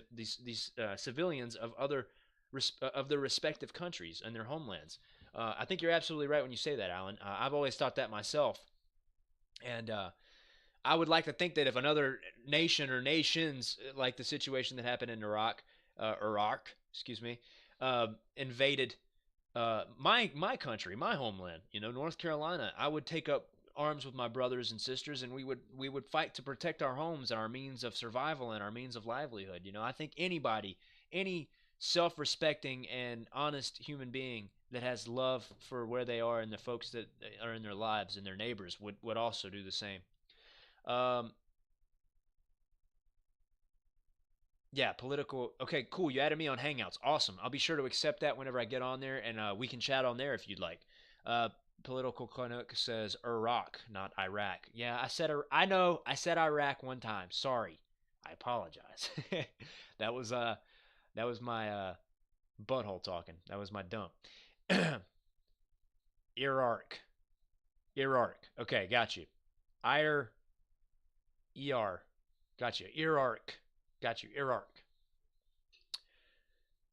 civilians of their respective countries and their homelands. I think you're absolutely right when you say that, Alan. I've always thought that myself, and I would like to think that if another nation or nations, like the situation that happened in Iraq, invaded my country, my homeland, North Carolina, I would take up arms with my brothers and sisters, and we would fight to protect our homes and our means of survival and our means of livelihood. I think any self-respecting and honest human being that has love for where they are and the folks that are in their lives and their neighbors would also do the same. Um, yeah, political. Okay, cool. You added me on Hangouts. Awesome. I'll be sure to accept that whenever I get on there, and we can chat on there if you'd like. Uh, Political Canuck says Iraq, not Iraq. Yeah, I know. I said Iraq one time. Sorry. I apologize. that was uh that was my butthole talking. That was my dump. Iraq. Iraq. Okay, got you. Ir. Er. Got you. Iraq. Got you. Iraq.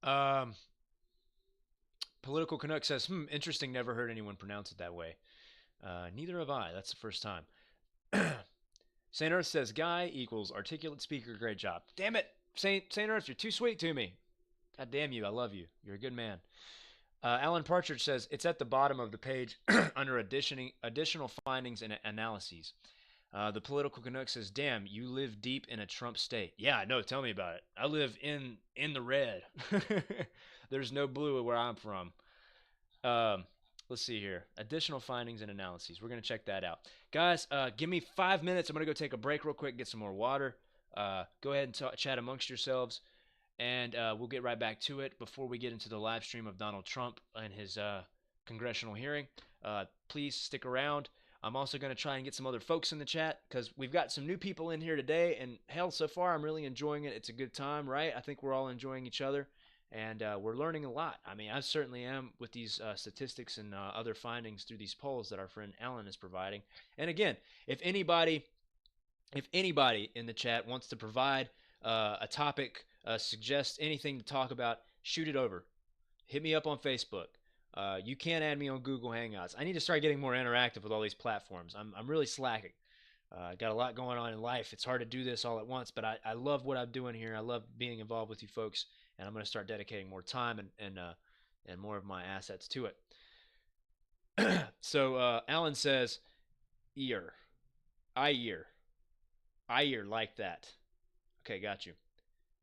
Um, Political Canuck says, interesting. Never heard anyone pronounce it that way. Neither have I. That's the first time. St. Earth says, guy equals articulate speaker. Great job. Damn it. St. Earth, you're too sweet to me. God damn you. I love you. You're a good man. Alan Partridge says, it's at the bottom of the page under additional findings and analyses. The Political Canuck says, damn, you live deep in a Trump state. Yeah, I know. Tell me about it. I live in the red. There's no blue where I'm from. Let's see here. Additional findings and analyses. We're going to check that out. Guys, give me 5 minutes. I'm going to go take a break real quick, get some more water. Go ahead and chat amongst yourselves, and we'll get right back to it before we get into the live stream of Donald Trump and his congressional hearing. Please stick around. I'm also going to try and get some other folks in the chat because we've got some new people in here today, and hell, so far I'm really enjoying it. It's a good time, right? I think we're all enjoying each other, and we're learning a lot. I mean, I certainly am with these statistics and other findings through these polls that our friend Ellen is providing. And again, if anybody in the chat wants to provide a topic, suggest anything to talk about, shoot it over. Hit me up on Facebook. You can add me on Google Hangouts. I need to start getting more interactive with all these platforms. I'm really slacking. Got a lot going on in life. It's hard to do this all at once, but I love what I'm doing here. I love being involved with you folks, and I'm going to start dedicating more time and more of my assets to it. So Alan says, ear. I ear like that. Okay, got you.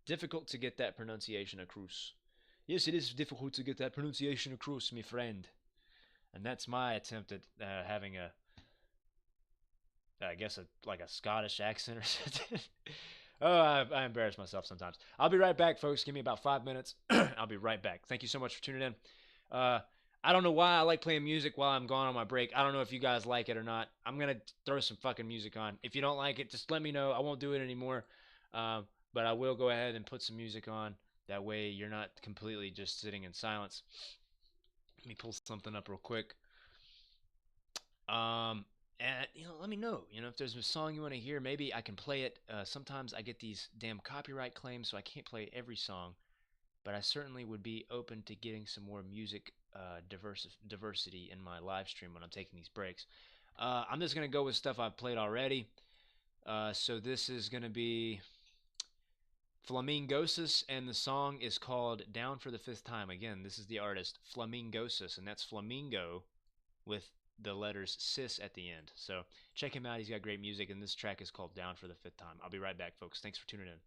Difficult to get that pronunciation across. Yes, it is difficult to get that pronunciation across, my friend. And that's my attempt at having like a Scottish accent or something. Oh, I embarrass myself sometimes. I'll be right back, folks. Give me about 5 minutes. I'll be right back. Thank you so much for tuning in. I don't know why I like playing music while I'm gone on my break. I don't know if you guys like it or not. I'm going to throw some fucking music on. If you don't like it, just let me know. I won't do it anymore. But I will go ahead and put some music on. That way you're not completely just sitting in silence. Let me pull something up real quick. And let me know. If there's a song you want to hear, maybe I can play it. Sometimes I get these damn copyright claims, so I can't play every song. But I certainly would be open to getting some more music diversity in my live stream when I'm taking these breaks. I'm just gonna go with stuff I've played already. So this is gonna be Flamingosis, and the song is called Down for the Fifth Time. Again, this is the artist Flamingosis, and that's flamingo with the letters cis at the end. So check him out. He's got great music, and this track is called Down for the Fifth Time. I'll be right back, folks. Thanks for tuning in.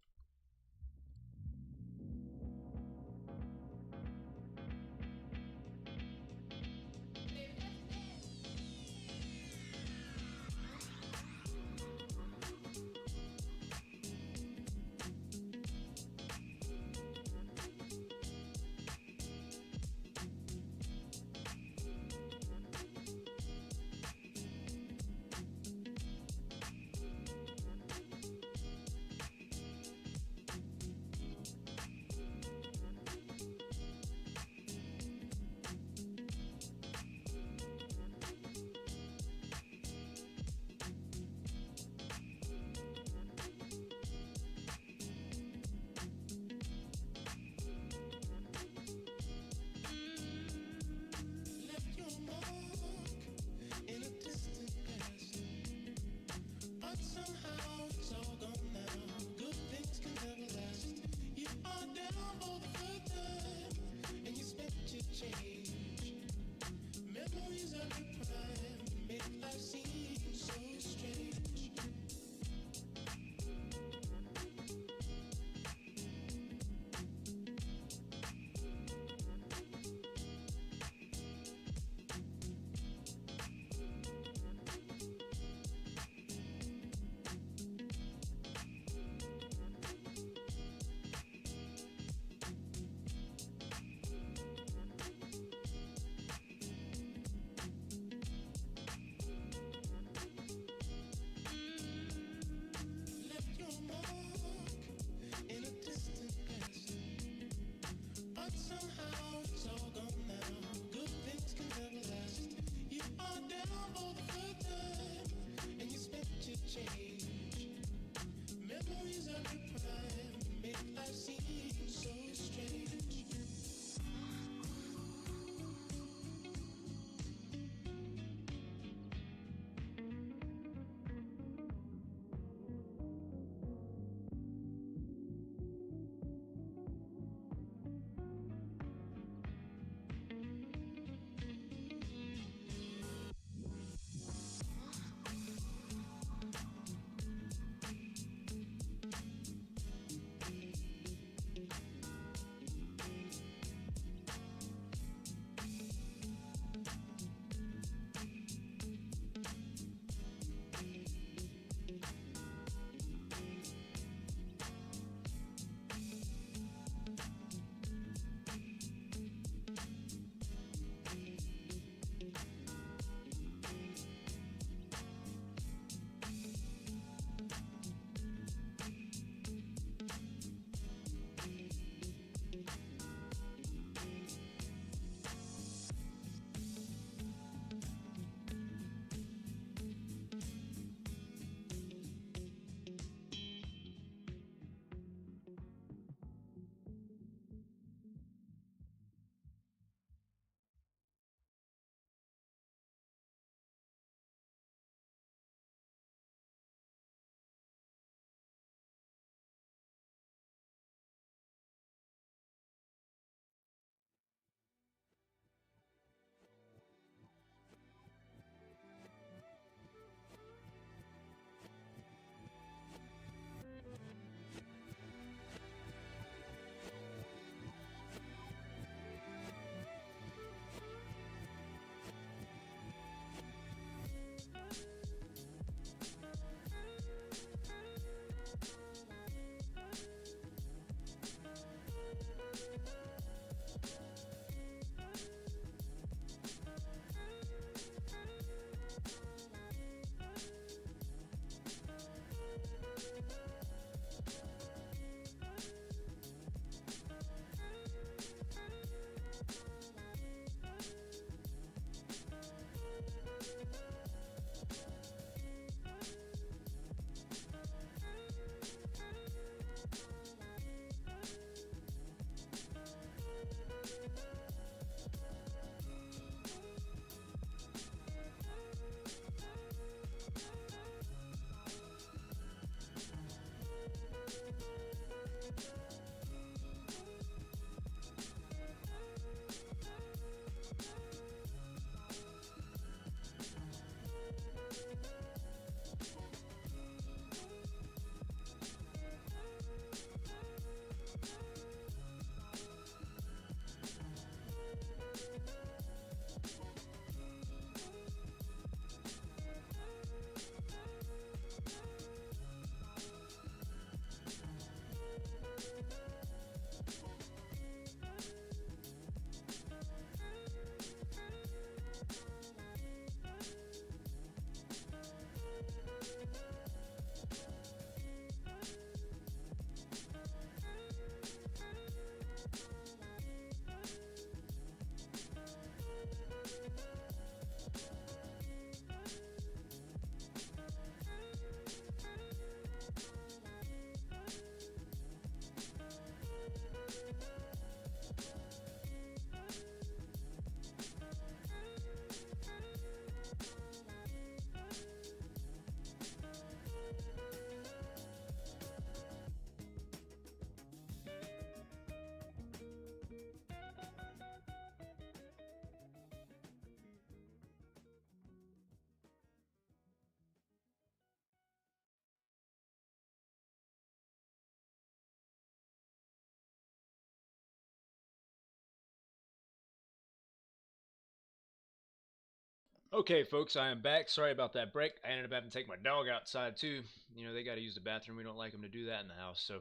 Okay, folks, I am back. Sorry about that break. I ended up having to take my dog outside too. You know, they got to use the bathroom. We don't like them to do that in the house. So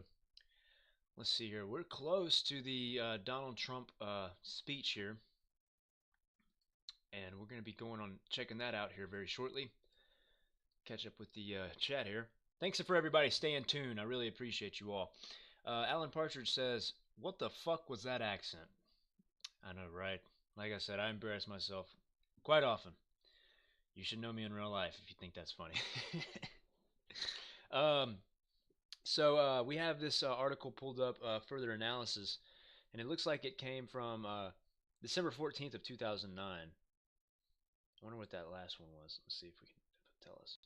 let's see here. We're close to the Donald Trump speech here, and we're going to be going on checking that out here very shortly. Catch up with the chat here. Thanks for everybody staying tuned. I really appreciate you all. Alan Partridge says, "What the fuck was that accent?" I know, right? Like I said, I embarrass myself quite often. You should know me in real life if you think that's funny. um, so we have this article pulled up, further analysis, and it looks like it came from December 14th of 2009. I wonder what that last one was. Let's see if we can tell us.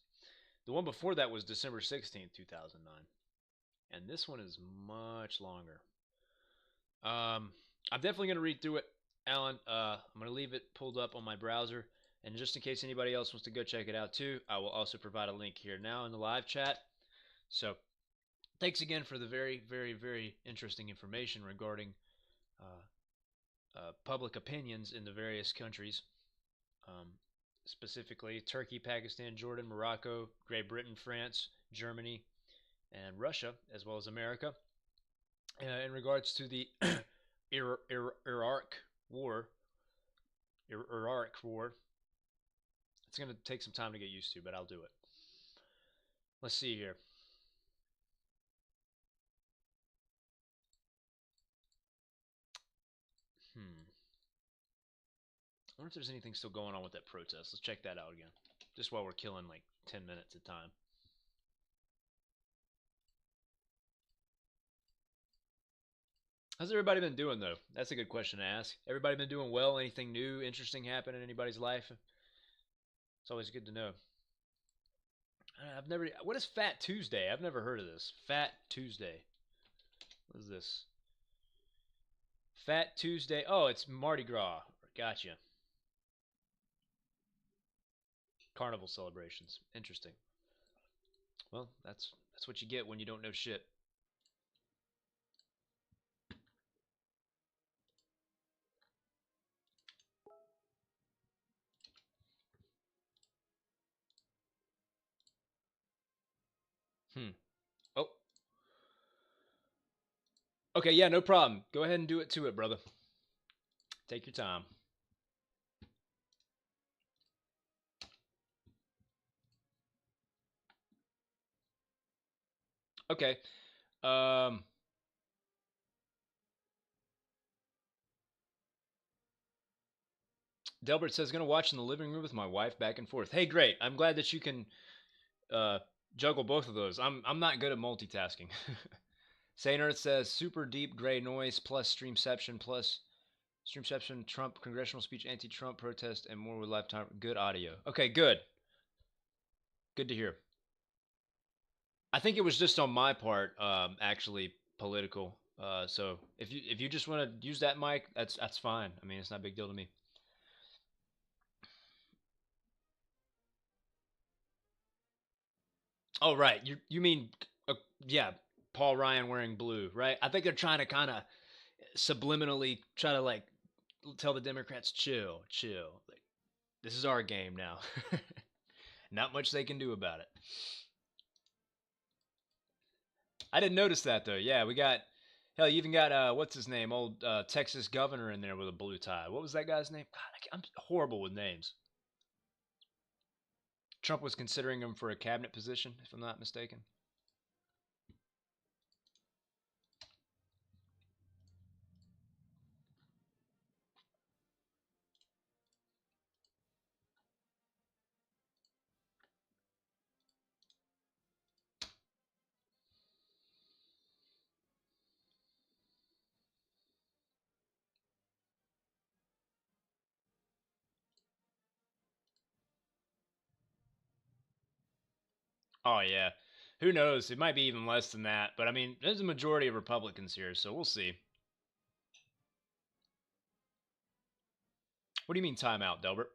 The one before that was December 16th, 2009. And this one is much longer. I'm definitely going to read through it, Alan. I'm going to leave it pulled up on my browser. And just in case anybody else wants to go check it out too, I will also provide a link here now in the live chat. So thanks again for the very, very, very interesting information regarding public opinions in the various countries, specifically Turkey, Pakistan, Jordan, Morocco, Great Britain, France, Germany, and Russia, as well as America. In regards to the Iraq War, it's going to take some time to get used to, but I'll do it. Let's see here. I wonder if there's anything still going on with that protest. Let's check that out again. Just while we're killing like 10 minutes at a time. How's everybody been doing, though? That's a good question to ask. Everybody been doing well? Anything new, interesting happen in anybody's life? It's always good to know. What is Fat Tuesday? I've never heard of this. Fat Tuesday. What is this? Fat Tuesday. Oh, it's Mardi Gras. Gotcha. Carnival celebrations. Interesting. Well, that's what you get when you don't know shit. Oh. Okay, yeah, no problem. Go ahead and do it to it, brother. Take your time. Okay. Delbert says, "Gonna watch in the living room with my wife back and forth." Hey, great. I'm glad that you can juggle both of those. I'm not good at multitasking. Saint Earth says, "Super deep gray noise plus Streamception, Trump congressional speech, anti-Trump protest, and more with lifetime good audio." Okay, good. Good to hear. I think it was just on my part, actually political. So if you just want to use that mic, that's fine. I mean, it's not a big deal to me. Oh, right. You mean, yeah, Paul Ryan wearing blue, right? I think they're trying to kind of subliminally try to like tell the Democrats, chill, chill. Like, this is our game now. Not much they can do about it. I didn't notice that though. Yeah, we got hell. You even got what's his name, old Texas governor in there with a blue tie. What was that guy's name? God, I'm horrible with names. Trump was considering him for a cabinet position, if I'm not mistaken. Oh yeah, who knows? It might be even less than that. But I mean, there's a majority of Republicans here, so we'll see. What do you mean timeout, Delbert?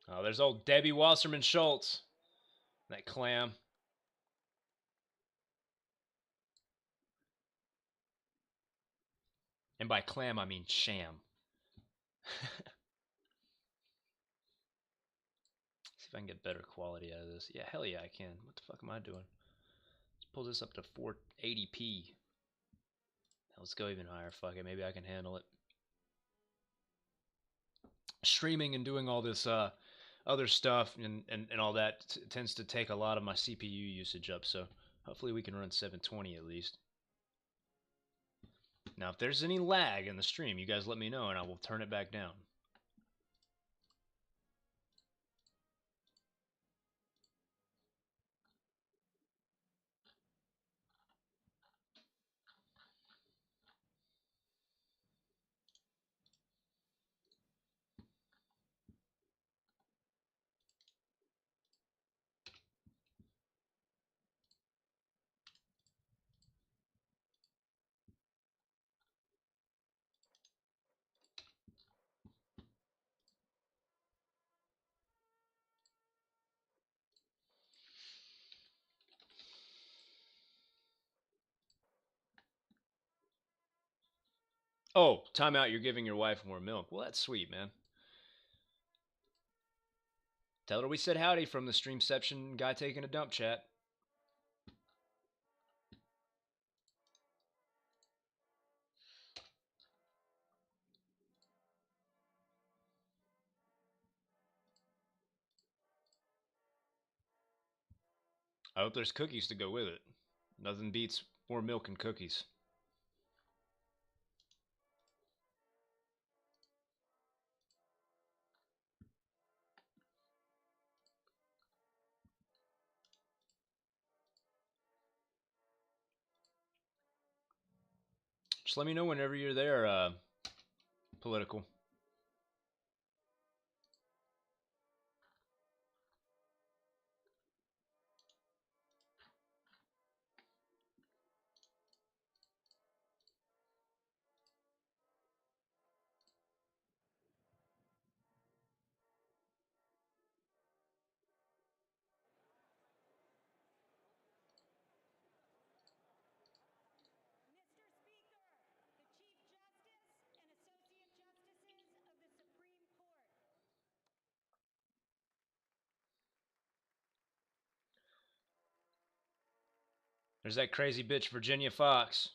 Oh, there's old Debbie Wasserman Schultz. That clam. And by clam, I mean sham. See if I can get better quality out of this. Yeah, hell yeah, I can. What the fuck am I doing? Let's pull this up to 480p. Let's go even higher. Fuck it, maybe I can handle it. Streaming and doing all this other stuff and all that tends to take a lot of my CPU usage up, so hopefully we can run 720 at least. Now, if there's any lag in the stream, you guys let me know and I will turn it back down. Oh, timeout, you're giving your wife more milk. Well, that's sweet, man. Tell her we said howdy from the Streamception guy taking a dump chat. I hope there's cookies to go with it. Nothing beats more milk and cookies. Just let me know whenever you're there, Political. There's that crazy bitch Virginia Fox.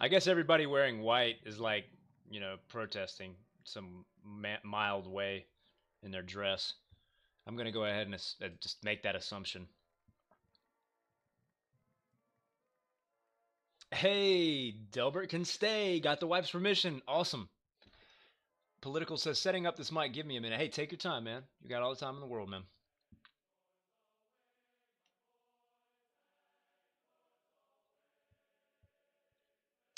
I guess everybody wearing white is like, you know, protesting some mild way in their dress. I'm going to go ahead and just make that assumption. Hey, Delbert can stay. Got the wife's permission. Awesome. Political says, setting up this mic, give me a minute. Hey, take your time, man. You got all the time in the world, man.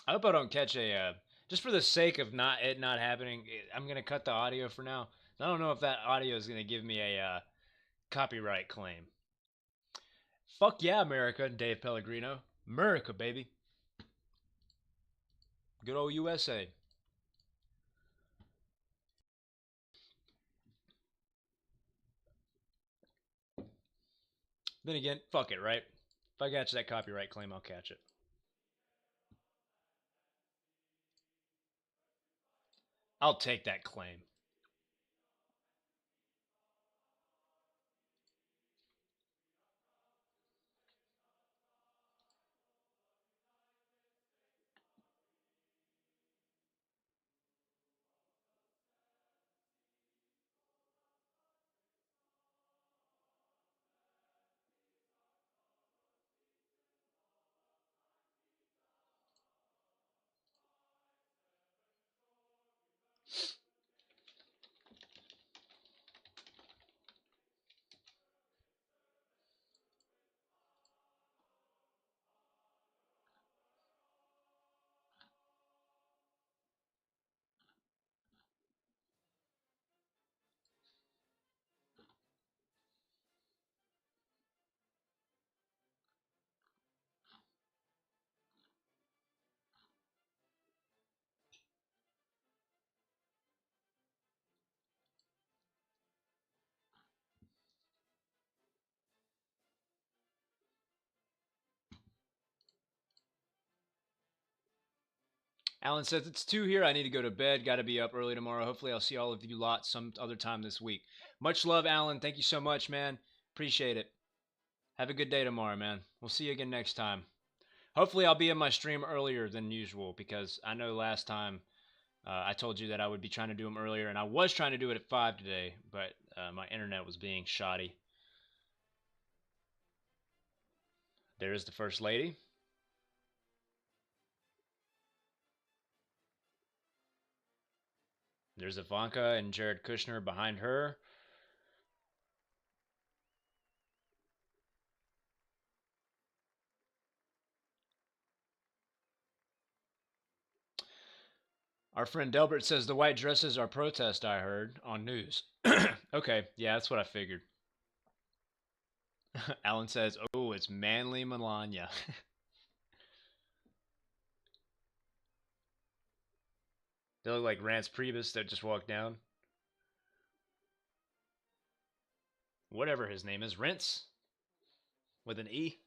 I hope I don't catch a, just for the sake of it not happening, I'm going to cut the audio for now. I don't know if that audio is going to give me a copyright claim. Fuck yeah, America, Dave Pellegrino. America, baby. Good old USA. Then again, fuck it, right? If I catch that copyright claim, I'll catch it. I'll take that claim. Alan says, it's 2 here. I need to go to bed. Got to be up early tomorrow. Hopefully, I'll see all of you lot some other time this week. Much love, Alan. Thank you so much, man. Appreciate it. Have a good day tomorrow, man. We'll see you again next time. Hopefully, I'll be in my stream earlier than usual because I know last time I told you that I would be trying to do them earlier, and I was trying to do it at 5 today, but my internet was being shoddy. There is the First Lady. There's Ivanka and Jared Kushner behind her. Our friend Delbert says the white dresses are protest, I heard, on news. Okay, yeah, that's what I figured. Alan says, oh, it's manly Melania. They look like Rance Priebus that just walked down. Whatever his name is, Rance with an E.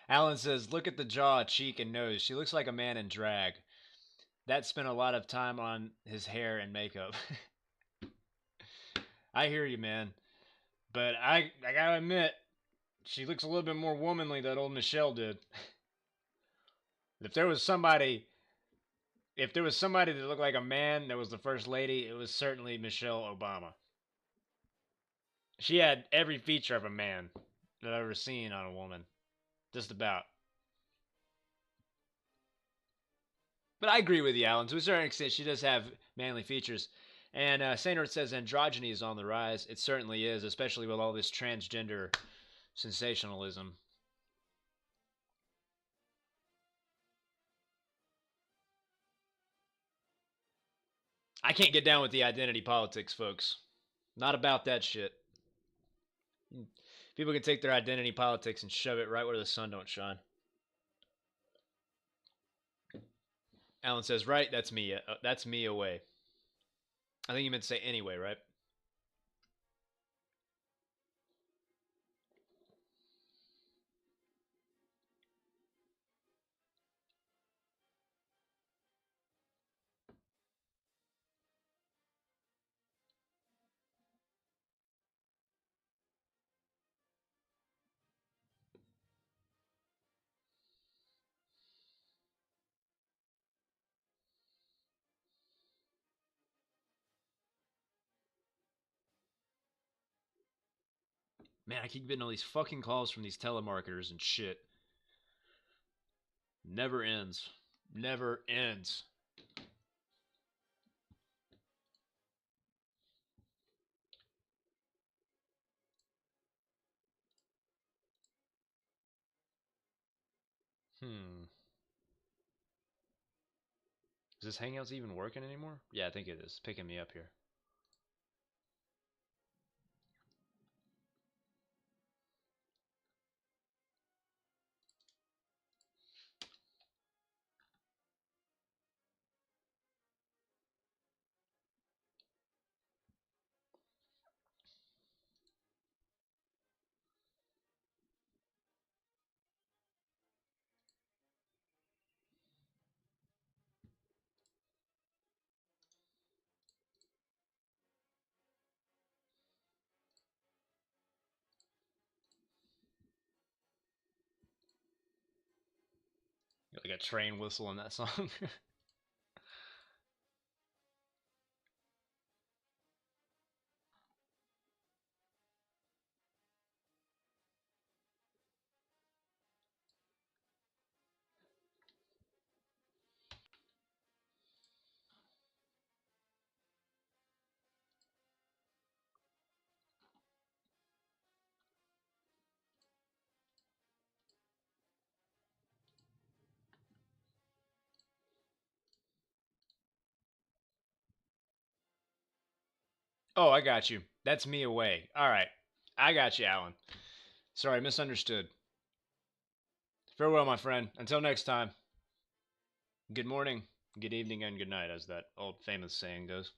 Alan says, look at the jaw, cheek, and nose. She looks like a man in drag. That spent a lot of time on his hair and makeup. I hear you, man. But I gotta admit, she looks a little bit more womanly than old Michelle did. If there was somebody that looked like a man that was the first lady, it was certainly Michelle Obama. She had every feature of a man that I've ever seen on a woman. Just about. But I agree with you, Alan. To a certain extent, she does have manly features. And Sainert says androgyny is on the rise. It certainly is, especially with all this transgender sensationalism. I can't get down with the identity politics, folks. Not about that shit. People can take their identity politics and shove it right where the sun don't shine. Alan says, right, that's me. That's me away. I think you meant to say anyway, right? Man, I keep getting all these fucking calls from these telemarketers and shit. Never ends. Never ends. Hmm. Is this Hangouts even working anymore? Yeah, I think it is. Picking me up here. Like a train whistle in that song. Oh, I got you. That's me away. All right. I got you, Alan. Sorry, misunderstood. Farewell, my friend. Until next time. Good morning, good evening, and good night, as that old famous saying goes.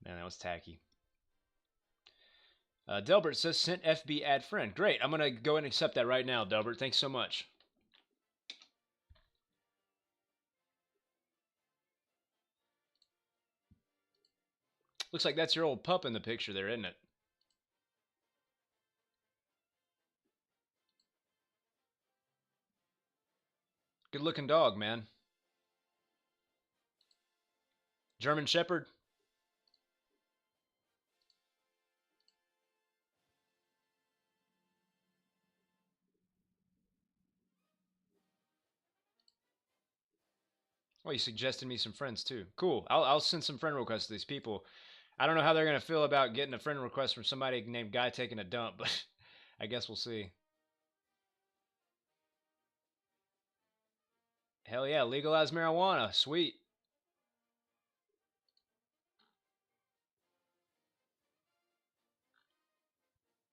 Man, that was tacky. Delbert says, sent FB add friend. Great. I'm going to go and accept that right now, Delbert. Thanks so much. Looks like that's your old pup in the picture there, isn't it? Good looking dog, man. German Shepherd. Well, you suggested me some friends too. Cool. I'll send some friend requests to these people. I don't know how they're gonna feel about getting a friend request from somebody named Guy taking a dump, but I guess we'll see. Hell yeah, legalize marijuana. Sweet.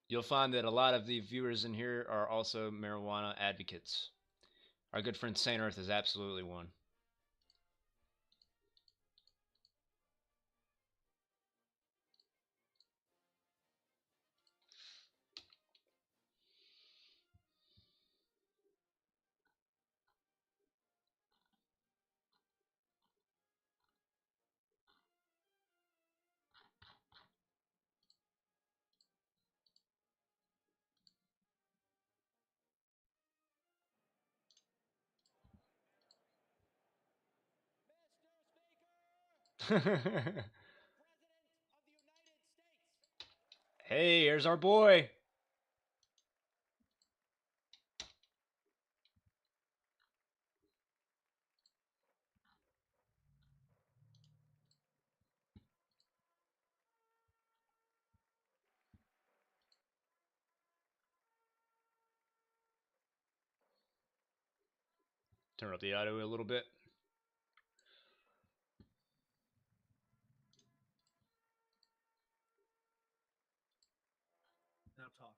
You'll find that a lot of the viewers in here are also marijuana advocates. Our good friend Saint Earth is absolutely one. Hey, here's our boy. Turn up the audio a little bit. Now talk.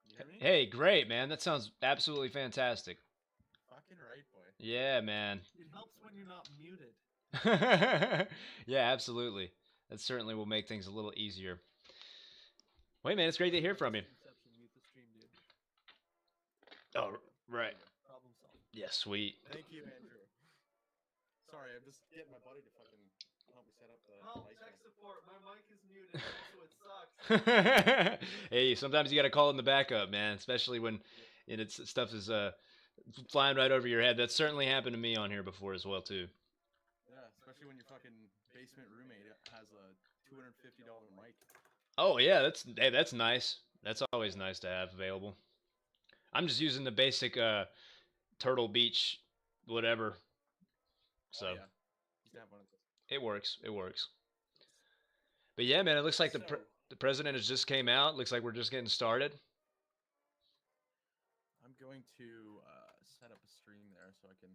You hear me? Hey, great, man. That sounds absolutely fantastic. Fucking right, boy. Yeah, man. It helps when you're not muted. Yeah, absolutely. That certainly will make things a little easier. Wait, man, it's great to hear from you. Streamception, mute the stream, dude. Oh, right. Problem solved. Yeah, sweet. Thank you, Andrew. Sorry, I'm just getting my buddy to fucking help me set up the mic. Tech support. My mic is muted, so it sucks. Hey, sometimes you got to call in the backup, man, especially when it's stuff is flying right over your head. That's certainly happened to me on here before as well, too. Yeah, especially when your fucking basement roommate has a $250 mic. Oh yeah, that's nice. That's always nice to have available. I'm just using the basic Turtle Beach whatever. So Oh, yeah. You can have one of those. it works. It works. But yeah, man, it looks like the president has just came out. Looks like we're just getting started. I'm going to set up a stream there so I can.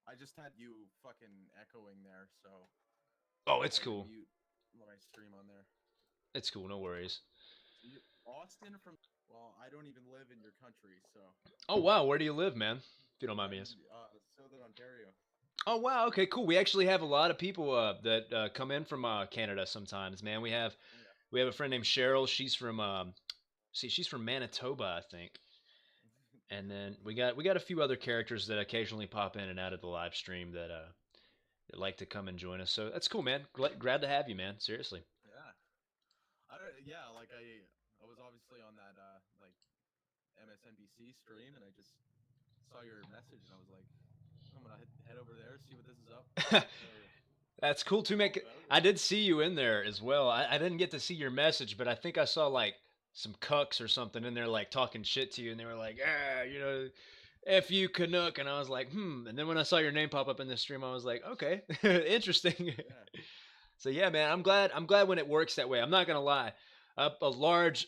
I just had you fucking echoing there, so. Oh, it's I can cool. mute my stream on there. It's cool. No worries. Austin from. Well, I don't even live in your country, so. Oh wow, where do you live, man? If you don't mind me asking. Southern Ontario. Oh wow, okay, cool. We actually have a lot of people that come in from Canada sometimes, man. We have a friend named Cheryl. She's from she's from Manitoba, I think. And then we got a few other characters that occasionally pop in and out of the live stream that like to come and join us. So that's cool, man. Glad to have you, man. Seriously. Yeah. I was obviously on that like MSNBC stream, and I just saw your message, and I was like, I'm gonna head over there, see what this is up. That's cool too, man. I did see you in there as well. I didn't get to see your message, but I think I saw like some cucks or something in there, like talking shit to you, and they were like, F you Canuck, and I was like, And then when I saw your name pop up in the stream, I was like, okay, interesting. Yeah. So yeah, man, I'm glad when it works that way. I'm not gonna lie, a large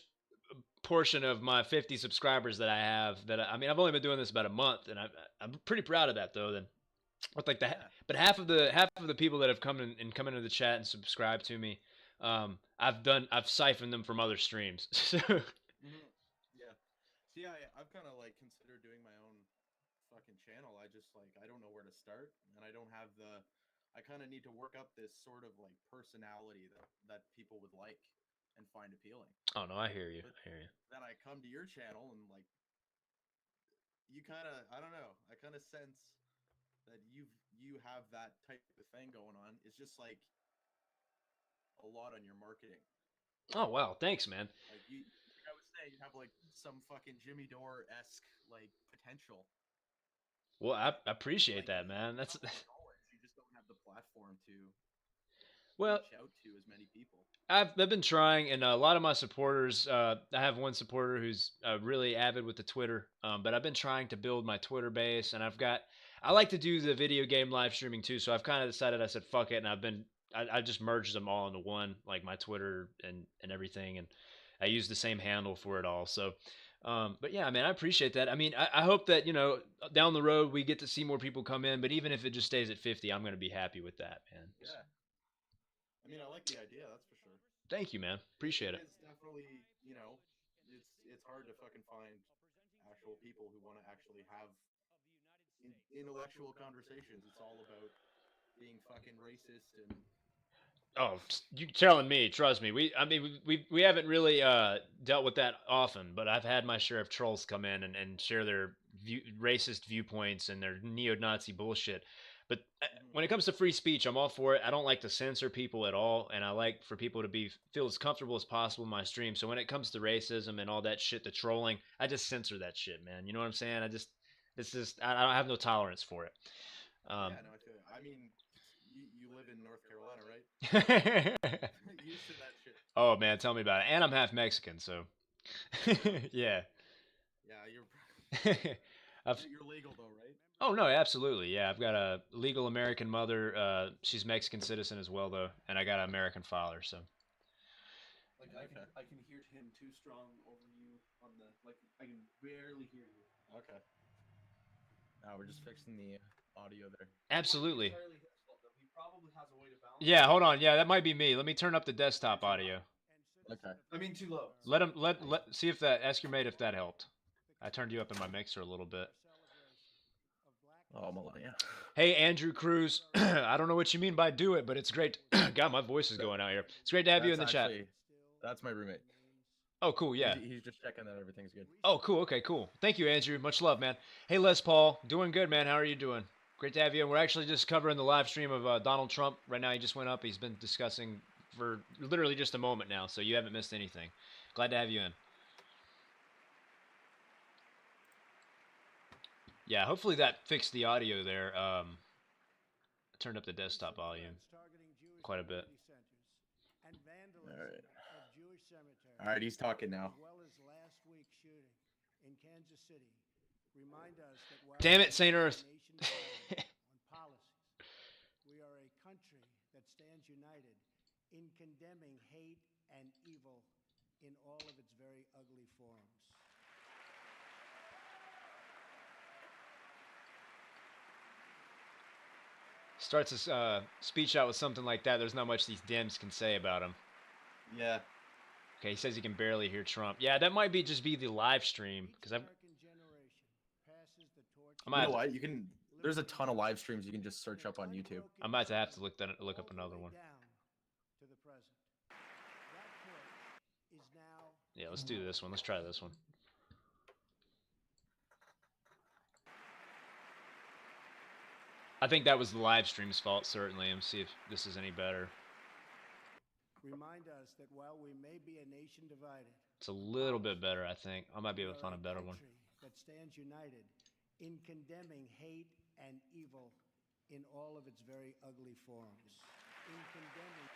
portion of my 50 subscribers that I have, I've only been doing this about a month, and I'm pretty proud of that though. Then with like but half of the people that have come into the chat and subscribed to me, I've siphoned them from other streams. So Yeah. See, I've kind of like considered doing my own fucking channel. I just like I don't know where to start, and I don't have the. I kind of need to work up this sort of like personality that people would like and find appealing. Oh no, I hear you. But I hear you. then I come to your channel and like you kind of I don't know. I kind of sense that you have that type of thing going on. It's just like a lot on your marketing. Oh wow, thanks, man. Like like I was saying, you have like some fucking Jimmy Dore esque like potential. Well, I appreciate Like that, man. you That's have the knowledge, you just don't have the platform to well, reach out to as many people. I've been trying, and a lot of my supporters. I have one supporter who's really avid with the Twitter, but I've been trying to build my Twitter base, and I like to do the video game live streaming too. So I've kind of decided I said fuck it, and I just merged them all into one, like my Twitter and everything, and I use the same handle for it all. So, but yeah, man, I appreciate that. I mean, I hope that down the road we get to see more people come in, but even if it just stays at 50, I'm gonna be happy with that, man. Yeah. I mean, I like the idea, that's for sure. Thank you, man. Appreciate It it. is definitely, it's hard to fucking find actual people who want to actually have intellectual conversations. It's all about being fucking racist and Oh, you telling me? Trust me. I mean, we haven't really dealt with that often, but I've had my share of trolls come in and share their racist viewpoints and their neo-Nazi bullshit. But when it comes to free speech, I'm all for it. I don't like to censor people at all, and I like for people to feel as comfortable as possible in my stream. So when it comes to racism and all that shit, the trolling, I just censor that shit, man. You know what I'm saying? I don't have no tolerance for it. yeah, no, I feel it. I mean, you live in North Carolina, right? Used to that shit. Oh man, tell me about it. And I'm half Mexican, so yeah. Yeah, I've, you're legal though, right? oh no, absolutely. Yeah, I've got a legal American mother. She's Mexican citizen as well, though, and I got an American father. So Like I can hear him too strong over you on the like I can barely hear you. Okay. Now we're just fixing the audio there. absolutely. Entirely his fault though. He probably has a way to balance. Yeah, hold on. Yeah, that might be me. Let me turn up the desktop audio. Okay. I mean too low. Let him let see if that ask your mate if that helped. I turned you up in my mixer a little bit. Oh, Melania. Hey, Andrew Cruz. I don't know what you mean by do it, but it's great. God, my voice is going out here. It's great to have you in the chat. That's my roommate. Oh, cool. Yeah. He's just checking that everything's good. Oh, cool. Okay, cool. Thank you, Andrew. Much love, man. Hey, Les Paul. Doing good, man. How are you doing? Great to have you. And we're actually just covering the live stream of Donald Trump. Right now, he just went up. He's been discussing for literally just a moment now, so you haven't missed anything. Glad to have you in. Yeah, hopefully that fixed the audio there. I turned up the desktop volume quite a bit. All right. All right, he's talking now. Damn it, St. Earth. We are a country that stands united in condemning hate and evil in all of its very ugly forms. Starts his speech out with something like that. There's not much these Dems can say about him. Yeah. Okay, he says he can barely hear Trump. Yeah, that might just be the live stream because I You know what? You can. There's a ton of live streams you can just search up on YouTube. I might have to look up another one. Yeah, let's do this one. Let's try this one. I think that was the live stream's fault, certainly. Let's see if this is any better. Remind us that while we may be a nation divided, it's a little bit better, I think. I might be able to find a better one. That stands united in condemning hate and evil in all of its very ugly forms. In condemning.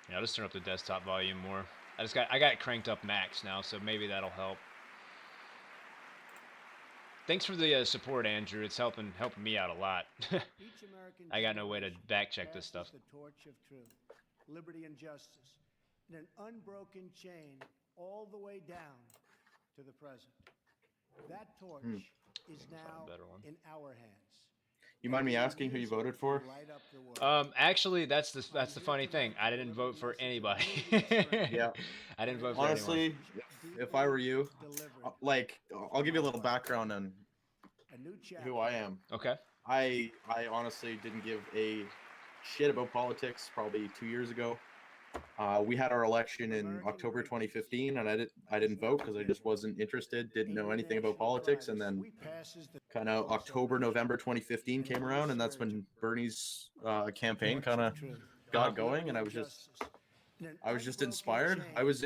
Yeah, I'll just turn up the desktop volume more. I got it cranked up max now, so maybe that'll help. Thanks for the support, Andrew. It's helping me out a lot. I got no way to back check this stuff. The torch of truth, liberty, and justice in an unbroken chain all the way down to the present. That torch is now in our hands. You mind me asking who you voted for? Actually, that's the funny thing. I didn't vote for anybody. Yeah. I didn't vote for anyone. Honestly, if I were you, like, I'll give you a little background on who I am. Okay. I honestly didn't give a shit about politics probably 2 years ago. We had our election in October 2015, and I didn't vote because I just wasn't interested, didn't know anything about politics. And then kind of October, November 2015 came around, and that's when Bernie's campaign kind of got going, and I was just inspired. I was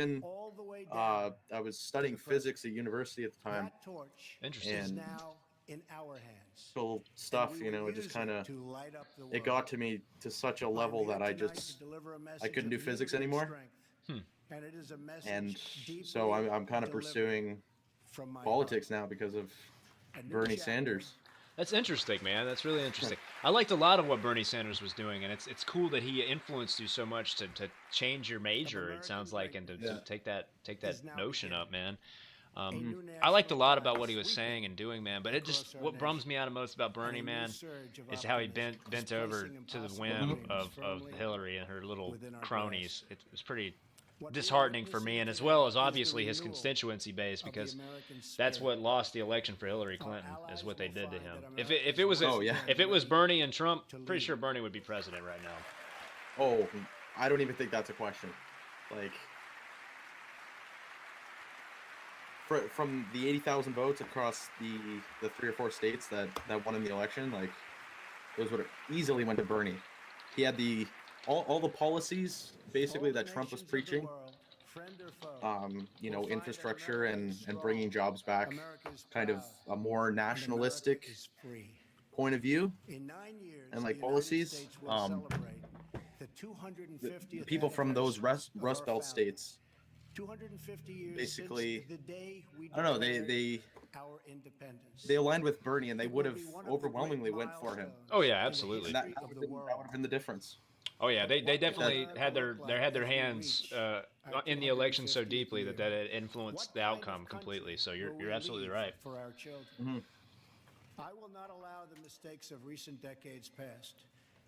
studying physics at university at the time. Interesting. And cool stuff, you know, it just kind of, it got to me to such a level that I couldn't do physics anymore. And so I'm kind of pursuing politics now because of Bernie Sanders. That's interesting, man. That's really interesting. I liked a lot of what Bernie Sanders was doing, and it's cool that he influenced you so much to change your major. It sounds like, and to take that notion up, man. I liked a lot about what he was saying and doing, man. But what bums me out most about Bernie, man, is how he bent over to the whim of Hillary and her little cronies. It was pretty disheartening for me, and as well as obviously his constituency base, because that's what lost the election for Hillary Clinton, is what they did to him. If it was Bernie and Trump, pretty sure Bernie would be president right now. Oh, I don't even think that's a question. Like, from the 80,000 votes across the 3 or 4 states that won in the election, like, those would have easily went to Bernie. He had all the policies basically that Trump was preaching, you know, infrastructure and bringing jobs back, kind of a more nationalistic point of view, and like policies. The people from those Rust Belt states, basically, I don't know, they aligned with Bernie, and they would have overwhelmingly went for him. Oh yeah, absolutely. And that would have been the difference. Oh yeah, they definitely had their hands in the election so deeply that it influenced the outcome completely. So you're absolutely right. Mm-hmm. I will not allow the mistakes of recent decades past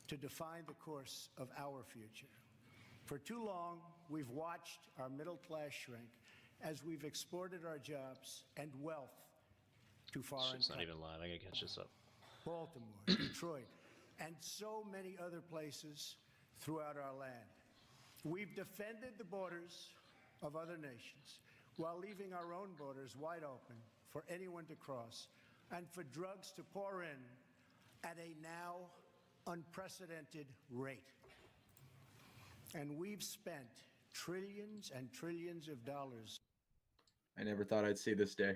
to define the course of our future. For too long, we've watched our middle class shrink as we've exported our jobs and wealth to foreign countries. It's not even live. I gotta catch this up. Baltimore, Detroit, and so many other places throughout our land. We've defended the borders of other nations while leaving our own borders wide open for anyone to cross and for drugs to pour in at a now unprecedented rate. And we've spent trillions and trillions of dollars. I never thought I'd see this day.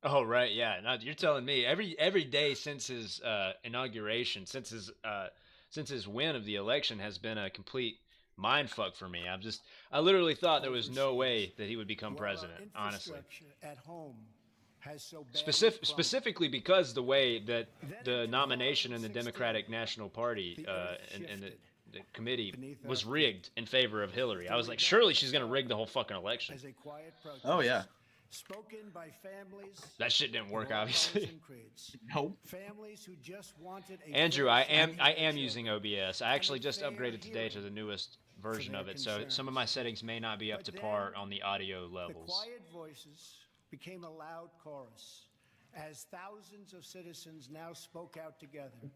Oh right, yeah. Now you're telling me every day since his inauguration, since his win of the election, has been a complete mind fuck for me. I literally thought there was no way that he would become president, honestly. At home has so specifically because the way that the nomination in the Democratic National Party and the committee was rigged in favor of Hillary. I was like, surely she's gonna rig the whole fucking election. Oh yeah. Spoken by families. That shit didn't work, obviously. Nope. Families who just wanted a Andrew, I am using OBS. I actually just upgraded today to the newest version of it, so some of my settings may not be up to par on the audio levels. The quiet voices became a loud chorus as thousands of citizens now spoke out together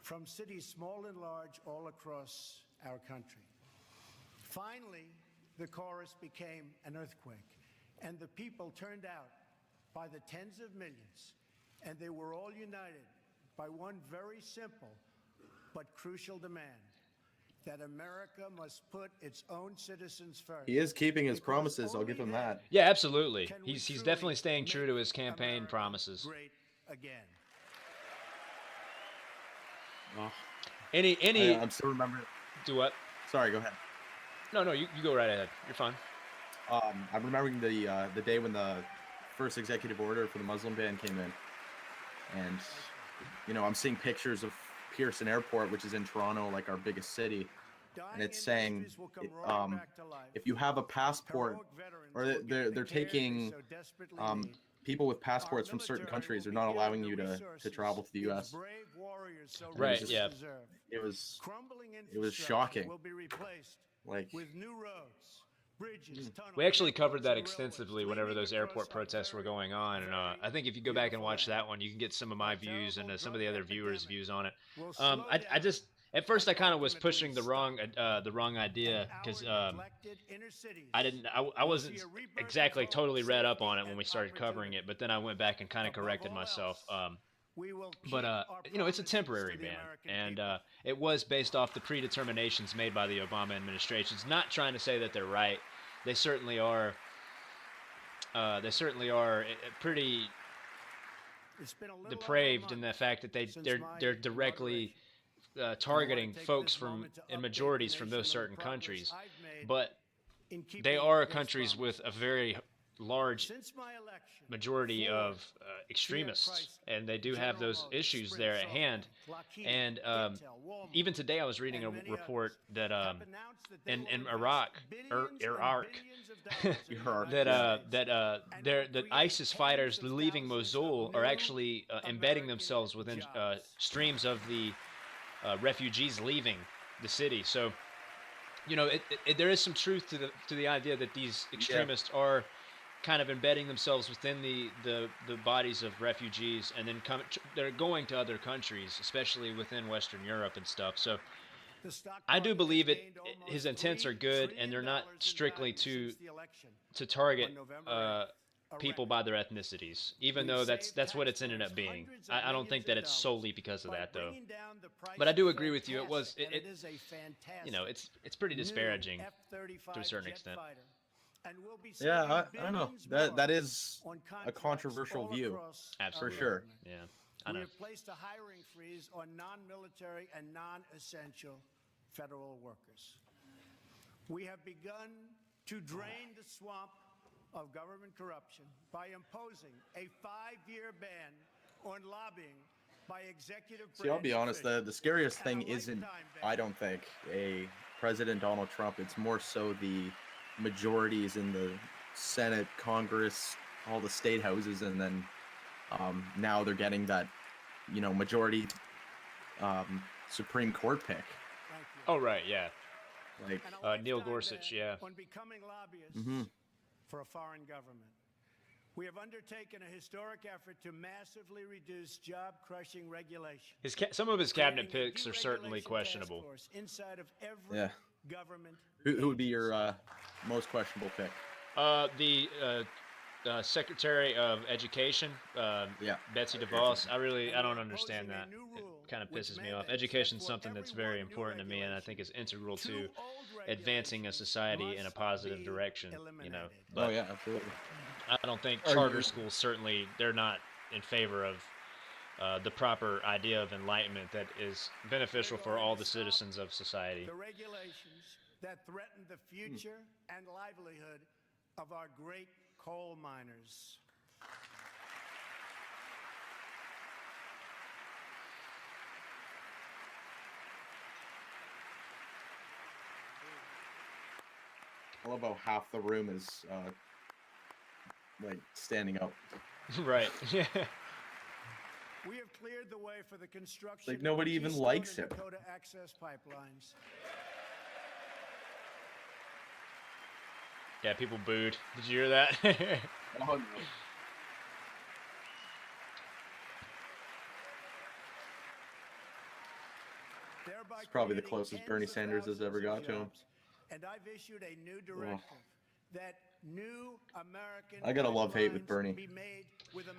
from cities small and large all across our country. Finally, the chorus became an earthquake, and the people turned out by the tens of millions, and they were all united by one very simple but crucial demand: that America must put its own citizens first. He is keeping his promises, I'll give him that. Yeah, absolutely. He's definitely staying true to his campaign promises. Great again. Oh, I'm still remembering. Do what? Sorry, go ahead. No, you go right ahead. You're fine. I'm remembering the day when the first executive order for the Muslim ban came in, and you know, I'm seeing pictures of Pearson Airport, which is in Toronto, like our biggest city, and it's saying if you have a passport, or they're taking people with passports from certain countries are not allowing you to travel to the U.S. Right, yeah. It was shocking. Like, We actually covered that extensively whenever those airport protests were going on, and I think if you go back and watch that one, you can get some of my views and some of the other viewers' views on it. I just at first I kind of was pushing the wrong idea because I wasn't exactly totally read up on it when we started covering it, but then I went back and kind of corrected myself. But you know, it's a temporary ban, and it was based off the predeterminations made by the Obama administration. It's not trying to say that they're right. They certainly are. Pretty depraved in the fact that they're directly targeting folks from and majorities from those certain countries, but they are countries with a very large majority of extremists, and they do have those issues there at hand. And even today, I was reading a report that in Iraq, that ISIS fighters leaving Mosul are actually embedding themselves within streams of the refugees leaving the city. So, you know, there is some truth to the idea that these extremists are kind of embedding themselves within the bodies of refugees, and then they're going to other countries, especially within Western Europe and stuff. So I do believe his intents are good, and they're not strictly to target people by their ethnicities, even though that's what it's ended up being. I don't think that it's solely because of that, though. But I do agree with you. You know, it's pretty disparaging to a certain extent. Yeah, I don't know. That is a controversial view. Absolutely. For sure. Yeah, I know. We have placed a hiring freeze on non-military and non-essential federal workers. We have begun to drain the swamp of government corruption by imposing a 5-year ban on lobbying by executive branch. See, I'll be honest, the scariest thing isn't, I don't think, a President Donald Trump. It's more so the majorities in the Senate, Congress, all the state houses, and then now they're getting that, you know, majority Supreme Court pick. Oh, right, yeah. Like Neil Gorsuch, yeah. On becoming lobbyists for a foreign government. We have undertaken a historic effort to massively reduce job-crushing regulation. Some of his cabinet picks are certainly questionable. Inside of every government. Who would be your most questionable pick? The Secretary of Education, Betsy DeVos. I don't understand that. It kind of pisses me off. Education's something that's very important to me, and I think is integral to advancing a society in a positive direction. You know. But yeah, absolutely. I don't think charter schools, certainly, they're not in favor of the proper idea of enlightenment that is beneficial for all the citizens of society. The regulations that threaten the future and livelihood of our great coal miners. I love how half the room is like standing up. Right. Yeah. We have cleared the way for the construction like nobody even likes him. Dakota access pipelines. Yeah, people booed. Did you hear that? Oh, no. It's probably the closest Bernie Sanders has ever got to him. And I've issued a new directive that new American I gotta love hate with Bernie.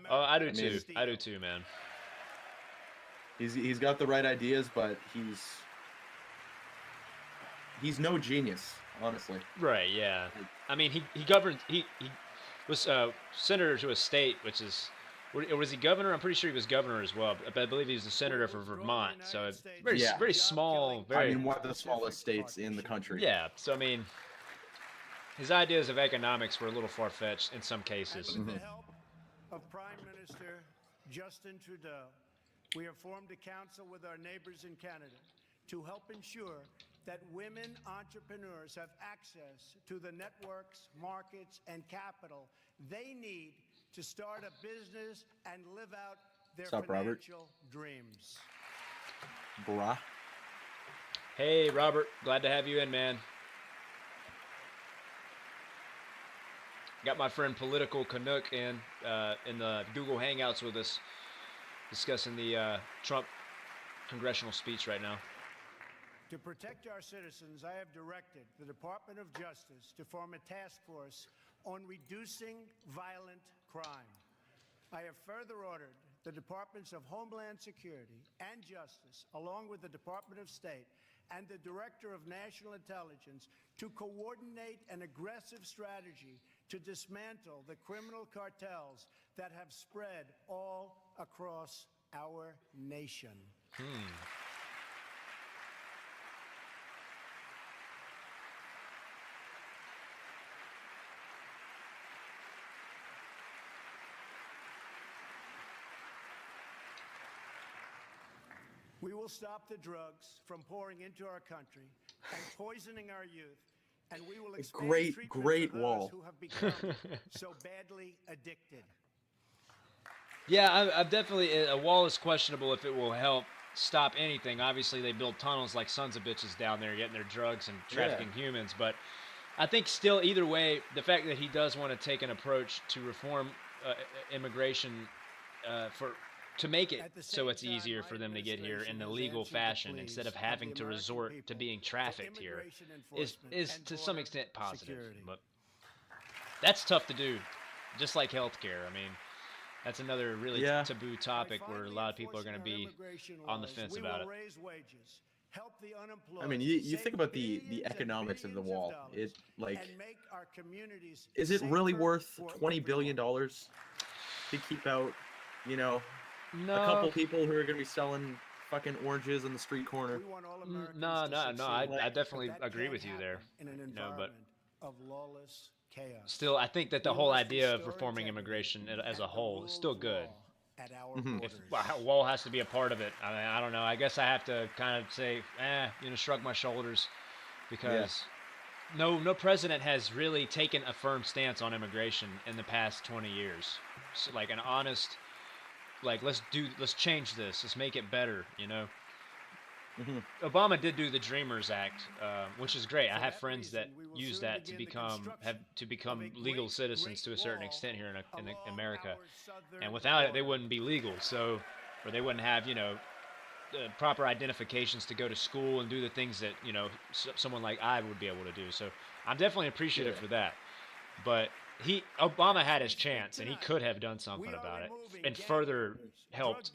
Oh, I do too. I do too, man. He's got the right ideas, but he's no genius, honestly. Right, yeah. I mean, he governed. He was senator to a state, which is, or was he governor? I'm pretty sure he was governor as well. But I believe he was a senator for Vermont. So very small. I mean, one of the smallest states in the country. Yeah. So I mean, his ideas of economics were a little far-fetched in some cases. And with the help of Prime Minister Justin Trudeau, we have formed a council with our neighbors in Canada to help ensure that women entrepreneurs have access to the networks, markets, and capital they need to start a business and live out their What's up, Robert? financial dreams. Bruh. Hey, Robert. Glad to have you in, man. Got my friend Political Canuck in the Google Hangouts with us, discussing the Trump congressional speech right now. To protect our citizens, I have directed the Department of Justice to form a task force on reducing violent crime. I have further ordered the Departments of Homeland Security and Justice, along with the Department of State and the Director of National Intelligence, to coordinate an aggressive strategy to dismantle the criminal cartels that have spread all across our nation. We will stop the drugs from pouring into our country and poisoning our youth, and we will expand treatment great for those wall. who have become so badly addicted. Yeah, I've definitely, a wall is questionable if it will help stop anything. Obviously, they build tunnels like sons of bitches down there, getting their drugs and trafficking humans. But I think still, either way, the fact that he does want to take an approach to reform immigration to make it so it's easier for them to get here in the legal fashion instead of having to resort to being trafficked here is to some extent positive. But that's tough to do, just like healthcare. I mean, that's another really taboo topic where a lot of people are going to be on the fence about it. I mean, you think about the economics of the wall. It is it really worth $20 billion to keep out, a couple people who are going to be selling fucking oranges on the street corner? No. I definitely agree with you there. No, but still, I think that the whole idea of reforming immigration as a whole is still good. If a wall has to be a part of it, I mean, I don't know. I guess I have to kind of say, shrug my shoulders, because no president has really taken a firm stance on immigration in the past 20 years. So, like an honest, like let's change this, let's make it better. Obama did do the Dreamers Act, which is great. I have friends that use that to become legal citizens to a certain extent here in America, and without it, they wouldn't be legal. So, or they wouldn't have proper identifications to go to school and do the things that someone like I would be able to do. So, I'm definitely appreciative for that. But Obama had his chance, and he could have done something about it and further helped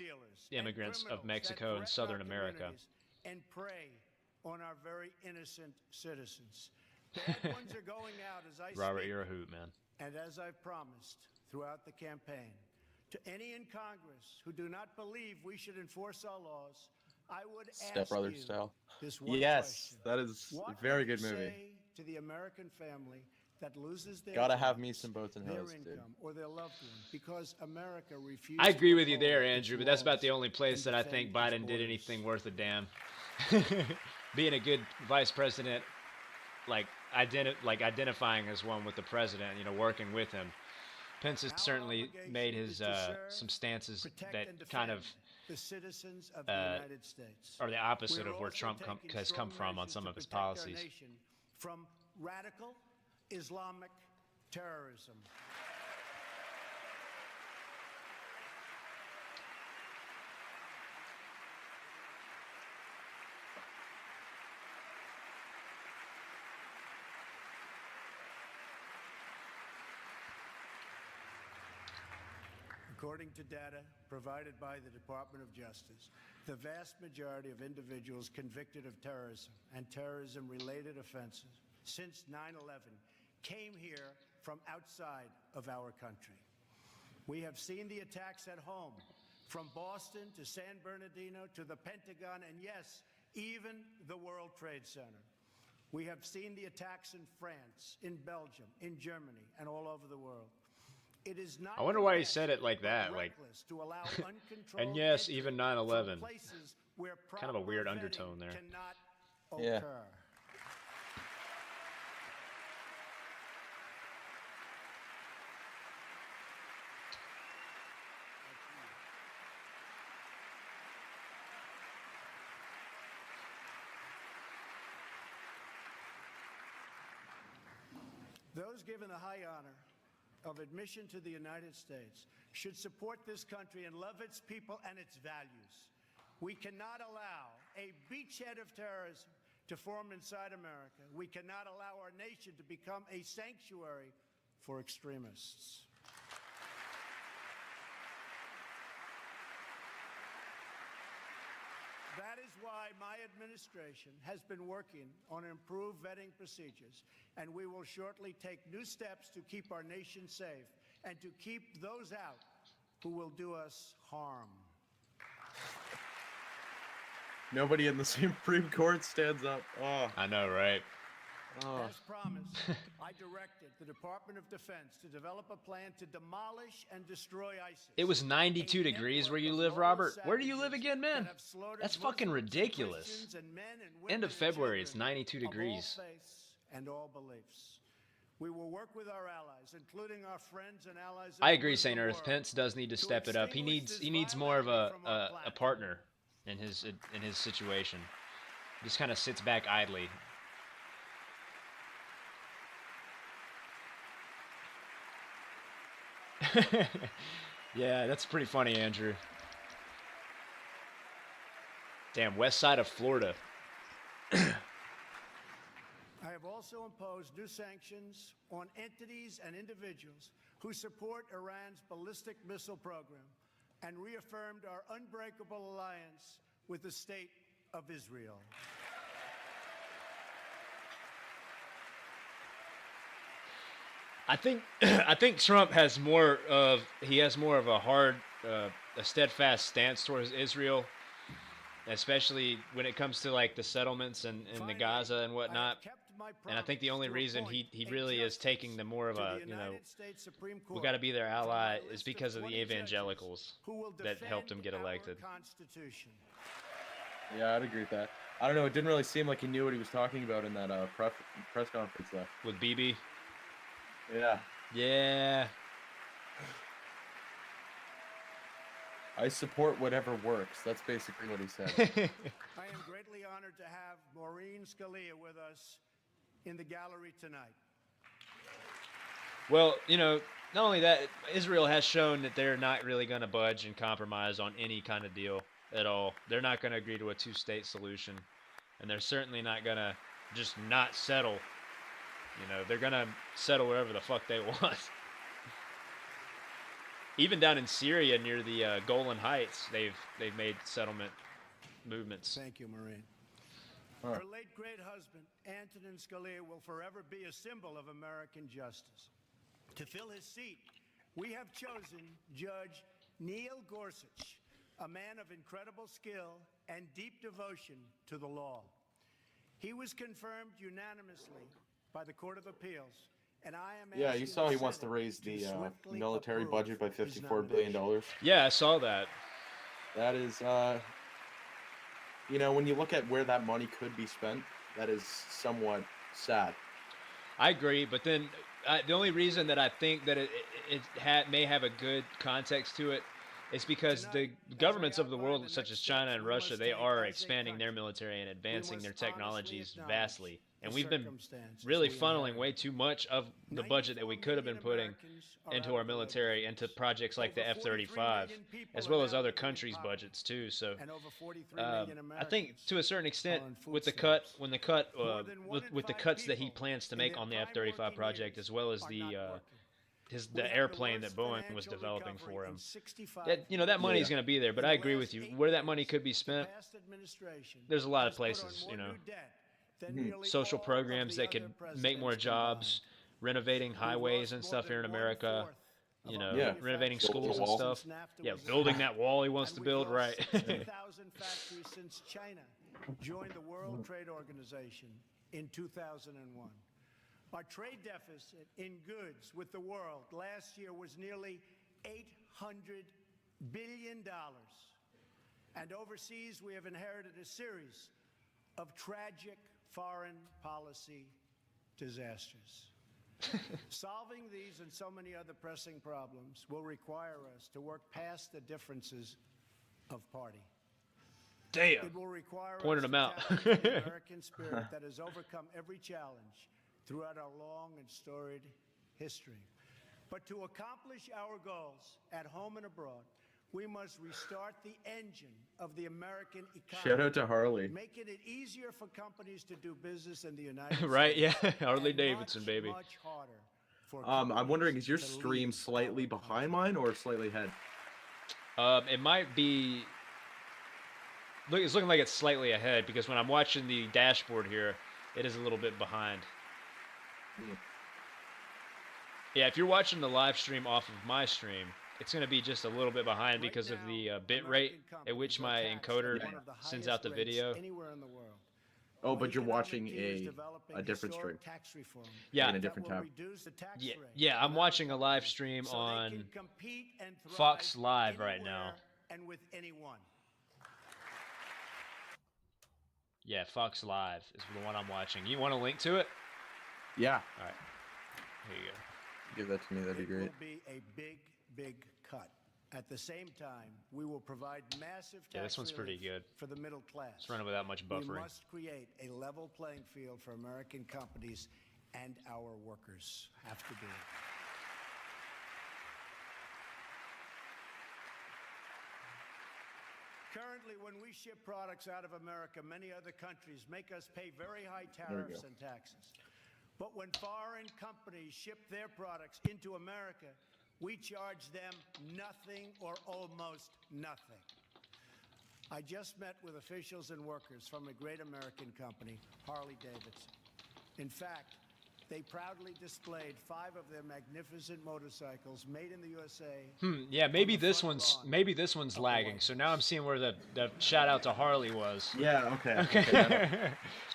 immigrants of Mexico and Southern America. And prey on our very innocent citizens. Bad ones are going out as I Robert, speak. you're a hoot, man. And as I've promised throughout the campaign, to any in Congress who do not believe we should enforce our laws, I would Step Brother ask you style. this one Yes, question. that is What a very would good you movie. say to the American family that loses their Gotta have jobs, me some boats and their hoes, dude. income, or their loved one because America refused I agree to with you there, uphold its Andrew, but that's about the laws only place and that I think defend its Biden did borders. anything worth a damn. Being a good vice president, identifying as one with the president, working with him. Pence has certainly made his some stances that kind of the citizens of the United States are the opposite We're of where also Trump taking has come strong from on measures some to of his protect our policies. nation from radical Islamic terrorism. According to data provided by the Department of Justice, the vast majority of individuals convicted of terrorism and terrorism-related offenses since 9/11 came here from outside of our country. We have seen the attacks at home, from Boston to San Bernardino to the Pentagon, and yes, even the World Trade Center. We have seen the attacks in France, in Belgium, in Germany, and all over the world. It is not I wonder why he said it like that, like, to allow and yes, entry even from 9/11. places where Kind of a weird proper undertone vetting there. cannot Yeah. occur. Those given the high honor of admission to the United States should support this country and love its people and its values. We cannot allow a beachhead of terrorism to form inside America. We cannot allow our nation to become a sanctuary for extremists. That is why my administration has been working on improved vetting procedures, and we will shortly take new steps to keep our nation safe and to keep those out who will do us harm. Nobody in the Supreme Court stands up. Oh, I know, right? oh. As promised, I directed the Department of Defense to develop a plan to demolish and destroy ISIS. It was 92 A degrees where network you of live, lawless Robert. Where do you live savages again, man? that have slaughtered That's fucking Muslims and ridiculous. Christians and men and End of women and February, it's children 92 of all degrees. faiths and all beliefs. We will work with our allies, including our friends and allies. I agree, St. Earth. Pence does need to step it up. He needs more of a partner in his situation. Just kind of sits back idly. Yeah, that's pretty funny, Andrew. Damn, west side of Florida. I have also imposed new sanctions on entities and individuals who support Iran's ballistic missile program and reaffirmed our unbreakable alliance with the State of Israel. I think Trump has more of a hard, a steadfast stance towards Israel, especially when it comes to like the settlements and the Gaza and whatnot. And I think the only reason he really is taking the more of a, you know, we got to be their ally is because of the evangelicals that helped him get elected. Yeah, I'd agree with that. I don't know. It didn't really seem like he knew what he was talking about in that press conference, though. With BB. Yeah. Yeah. I support whatever works. That's basically what he said. I am greatly honored to have Maureen Scalia with us in the gallery tonight. Well, you know, not only that, Israel has shown that they're not really going to budge and compromise on any kind of deal at all. They're not going to agree to a two-state solution, and they're certainly not going to just not settle. You know, they're going to settle wherever the fuck they want. Even down in Syria near the Golan Heights, they've made settlement movements. Thank you, Maureen. Huh. Her late great husband, Antonin Scalia, will forever be a symbol of American justice. To fill his seat, we have chosen Judge Neil Gorsuch, a man of incredible skill and deep devotion to the law. He was confirmed unanimously by the Court of Appeals, and I am Yeah, you asking saw the he wants to Senate raise the swiftly military approve budget by his $54 billion. Yeah, I saw that. That is, you know, when you look at where that money could be spent, that is somewhat sad. I agree, but then the only reason that I think that it may have a good context to it is because the governments of the world, such as China and Russia, they are expanding their military and advancing their technologies vastly. And we've been really funneling way too much of the budget that we could have been putting into our military, into projects like the F-35, as well as other countries' budgets too. So I think to a certain extent, with the cuts that he plans to make on the F-35 project, as well as the airplane that Boeing was developing for him, that money is going to be there. But I agree with you. Where that money could be spent, there's a lot of places, you know. Social programs that could make more jobs, renovating highways and stuff here in America, you know, renovating schools and stuff. Yeah, building that wall he wants to build, right? 2,000 factories since China joined the World Trade Organization in 2001. Our trade deficit in goods with the world last year was nearly $800 billion. And overseas, we have inherited a series of tragic foreign policy disasters. Solving these and so many other pressing problems will require us to work past the differences of party. Damn. It will require Pointed us them out. to tap into the American spirit that has overcome every challenge throughout our long and storied history. But to accomplish our goals at home and abroad, we must restart the engine of the American economy. Shout out to Harley. Making it easier for companies to do business in the United States. Right, yeah. Harley and Davidson, baby. Much harder for I'm wondering, is your companies to stream leave slightly our behind country. mine or slightly ahead? It might be. Look, it's looking like it's slightly ahead because when I'm watching the dashboard here, it is a little bit behind. Yeah, if you're watching the live stream off of my stream, it's going to be just a little bit behind because of the bit rate at which my encoder sends out the video. Oh, but you're watching a different stream. Yeah. In a different tab. Yeah, I'm watching a live stream on Fox Live right now. And with anyone. Yeah, Fox Live is the one I'm watching. You want a link to it? Yeah. All right. Here you go. Give that to me. That'd be great. It will be a big cut. At the same time, we will provide massive tax this one's pretty relief good. for the middle class. It's running without much We buffering. must create a level playing field for American companies, and our workers have to do it. Currently, when we ship products out of America, many other countries make us pay very high tariffs and taxes. But when foreign companies ship their products into America, we charge them nothing or almost nothing. I just met with officials and workers from a great American company, Harley Davidson. In fact, they proudly displayed 5 of their magnificent motorcycles made in the USA. Yeah, maybe this one's lagging. So now I'm seeing where the shout out to Harley was. Yeah, okay.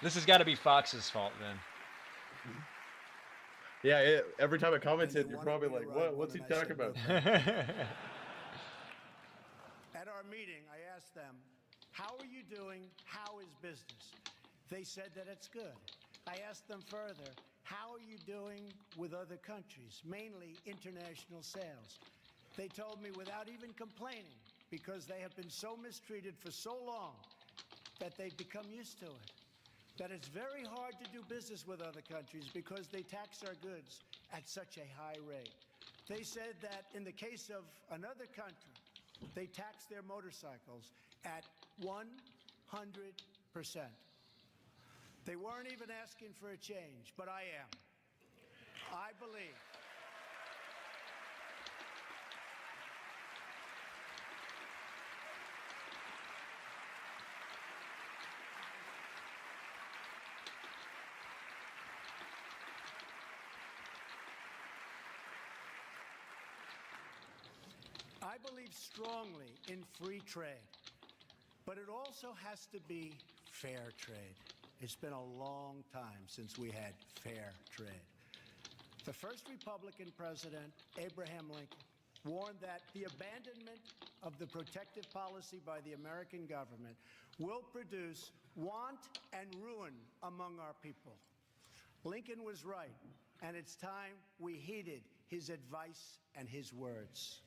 This has got to be Fox's fault then. Yeah, every time it comments it, you're probably like, what's he talking about? At our meeting, I asked them, how are you doing? How is business? They said that it's good. I asked them further, how are you doing with other countries, mainly international sales? They told me without even complaining, because they have been so mistreated for so long that they've become used to it, that it's very hard to do business with other countries because they tax our goods at such a high rate. They said that in the case of another country, they tax their motorcycles at 100%. They weren't even asking for a change, but I am. I believe. I believe strongly in free trade, but it also has to be fair trade. It's been a long time since we had fair trade. The first Republican president, Abraham Lincoln, warned that the abandonment of the protective policy by the American government will produce want and ruin among our people. Lincoln was right, and it's time we heeded his advice and his words.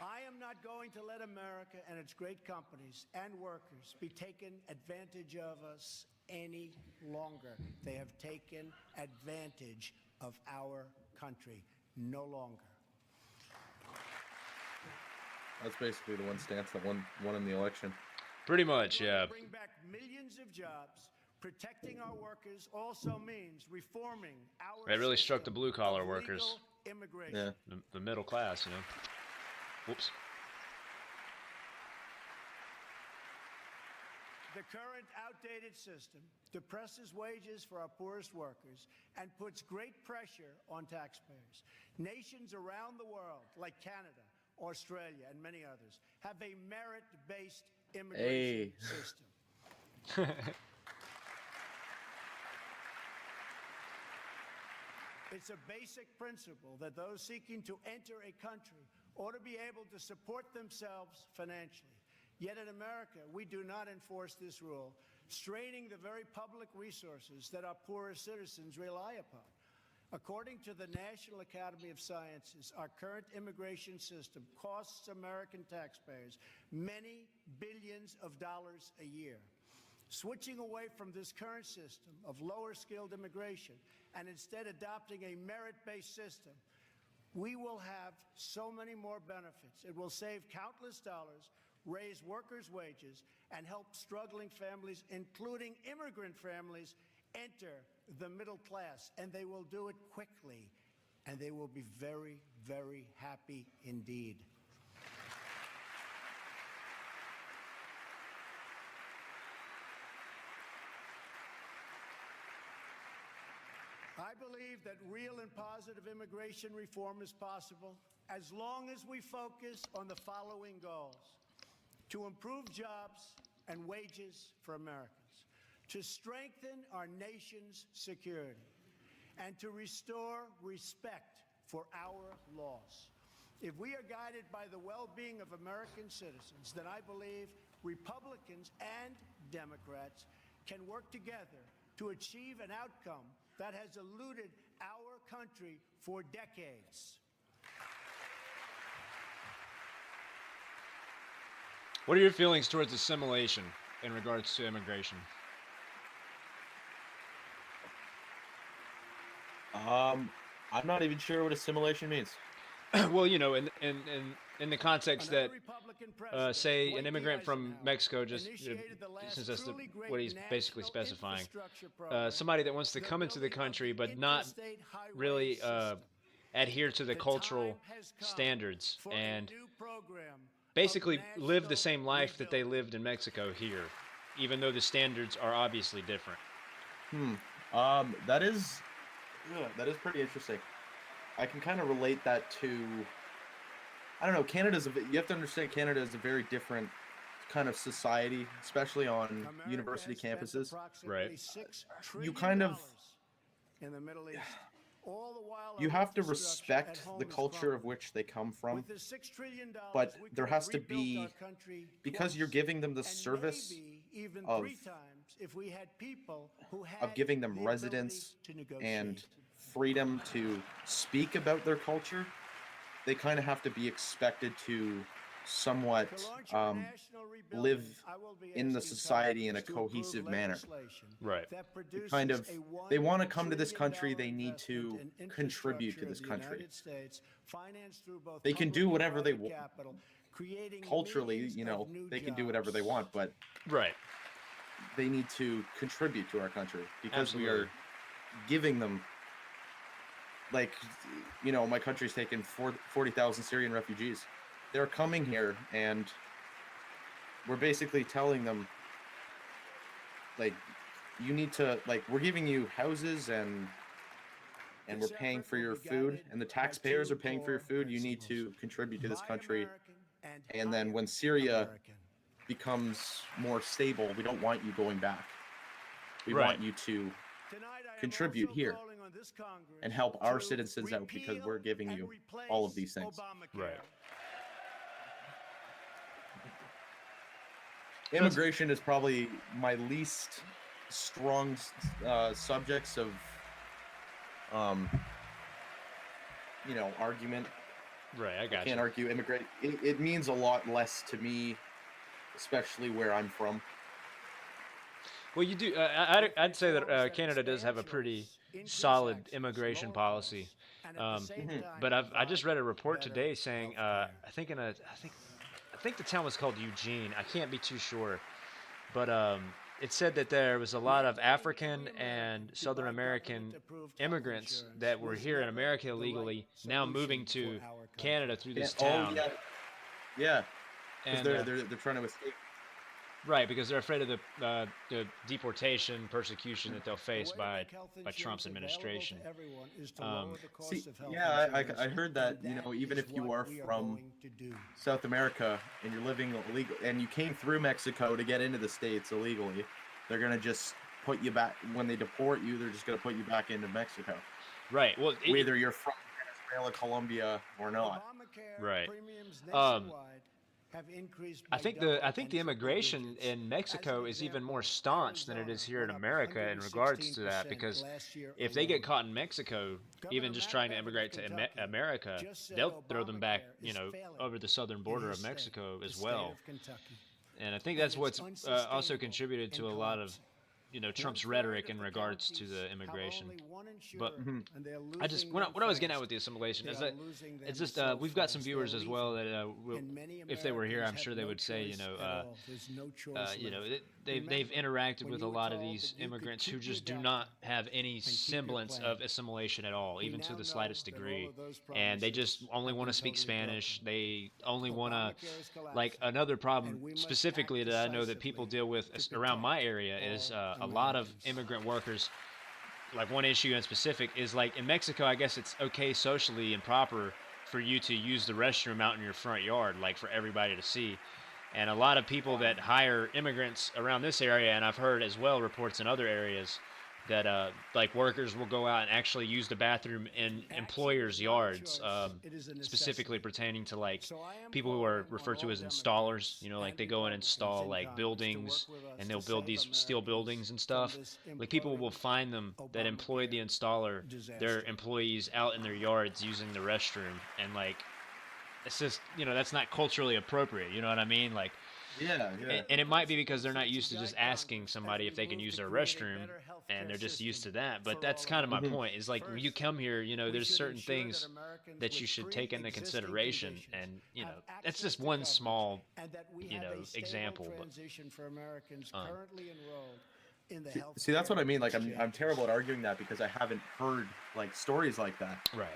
I am not going to let America and its great companies and workers be taken advantage of us any longer. They have taken advantage of our country no longer. That's basically the one stance that won in the election. Pretty much, yeah. Bring back millions of jobs. Protecting our workers also means reforming our It really struck the system blue-collar of workers. legal immigration. Yeah. The middle class, you know. Whoops. The current outdated system depresses wages for our poorest workers and puts great pressure on taxpayers. Nations around the world, like Canada, Australia, and many others, have a merit-based immigration system. It's a basic principle that those seeking to enter a country ought to be able to support themselves financially. Yet in America, we do not enforce this rule, straining the very public resources that our poorest citizens rely upon. According to the National Academy of Sciences, our current immigration system costs American taxpayers many billions of dollars a year. Switching away from this current system of lower skilled immigration and instead adopting a merit-based system, we will have so many more benefits. It will save countless dollars, raise workers' wages, and help struggling families, including immigrant families, enter the middle class. And they will do it quickly, and they will be very, very happy indeed. I believe that real and positive immigration reform is possible as long as we focus on the following goals: to improve jobs and wages for Americans, to strengthen our nation's security, and to restore respect for our laws. If we are guided by the well-being of American citizens, then I believe Republicans and Democrats can work together to achieve an outcome that has eluded our country for decades. What are your feelings towards assimilation in regards to immigration? I'm not even sure what assimilation means. Well, you know, in the context that, say, an immigrant from Mexico, just since that's what he's basically specifying, somebody that wants to come into the country but not really adhere to the cultural standards and basically live the same life that they lived in Mexico here, even though the standards are obviously different. That is pretty interesting. I can kind of relate that to, I don't know, you have to understand Canada is a very different kind of society, especially on university campuses. Right. You kind of, in the Middle East. All the while you have to respect the culture of which they come from, but there has to be, because you're giving them the service of giving them residence and freedom to speak about their culture, they kind of have to be expected to somewhat live in the society in a cohesive manner. Right. They want to come to this country, they need to contribute to this country. They can do whatever they want. Culturally, you know, they can do whatever they want, but right, they need to contribute to our country because Absolutely. we are giving them, like, you know, my country's taken 40,000 Syrian refugees. They're coming here, and we're basically telling them, like, you need to, like, we're giving you houses and we're paying for your food, and the taxpayers are paying for your food. You need to contribute to this country. And then when Syria becomes more stable, we don't want you going back. We want you to contribute here and help our citizens out because we're giving you all of these things. Right. Immigration is probably my least strong subjects of, you know, argument. Right, I got Can't argue immigrant. It means a lot less to me, especially where I'm from. Well, you do. I'd say that Canada does have a pretty solid immigration policy, but I just read a report today saying I think the town was called Eugene. I can't be too sure, but it said that there was a lot of African and Southern American immigrants that were here in America illegally, now moving to Canada through this town. Oh, yeah. And they're trying to escape. Right, because they're afraid of the deportation, persecution that they'll face by Trump's administration. I heard that, you know, even if you are from South America and you're living illegal and you came through Mexico to get into the States illegally, they're going to just put you back. When they deport you, they're just going to put you back into Mexico. Right. Well, whether you're from Venezuela, Colombia, or not. Right. I think the immigration in Mexico is even more staunch than it is here in America in regards to that, because if they get caught in Mexico, even just trying to immigrate to America, they'll throw them back, you know, over the southern border of Mexico as well. And I think that's what's also contributed to a lot of, Trump's rhetoric in regards to the immigration. But I just what I was getting at with the assimilation is that it's just we've got some viewers as well that if they were here, I'm sure they would say, they've interacted with a lot of these immigrants who just do not have any semblance of assimilation at all, even to the slightest degree, and they just only want to speak Spanish. They only want to, like, another problem specifically that I know that people deal with around my area is a lot of immigrant workers. Like, one issue in specific is, like, in Mexico, I guess it's okay socially and proper for you to use the restroom out in your front yard, like, for everybody to see. And a lot of people that hire immigrants around this area, and I've heard as well reports in other areas, that like, workers will go out and actually use the bathroom in employers' yards, specifically pertaining to, like, people who are referred to as installers. Like, they go and install, like, buildings, and they'll build these steel buildings and stuff. Like, people will find them that employed the installer, their employees, out in their yards using the restroom, and, like, it's just, that's not culturally appropriate. You know what I mean? Like, Yeah. and it might be because they're not used to just asking somebody if they can use their restroom, and they're just used to that. But that's kind of my point, is, like, when you come here, there's certain things that you should take into consideration, and, that's just one small, example. See, that's what I mean. Like, I'm terrible at arguing that because I haven't heard, like, stories like that. Right.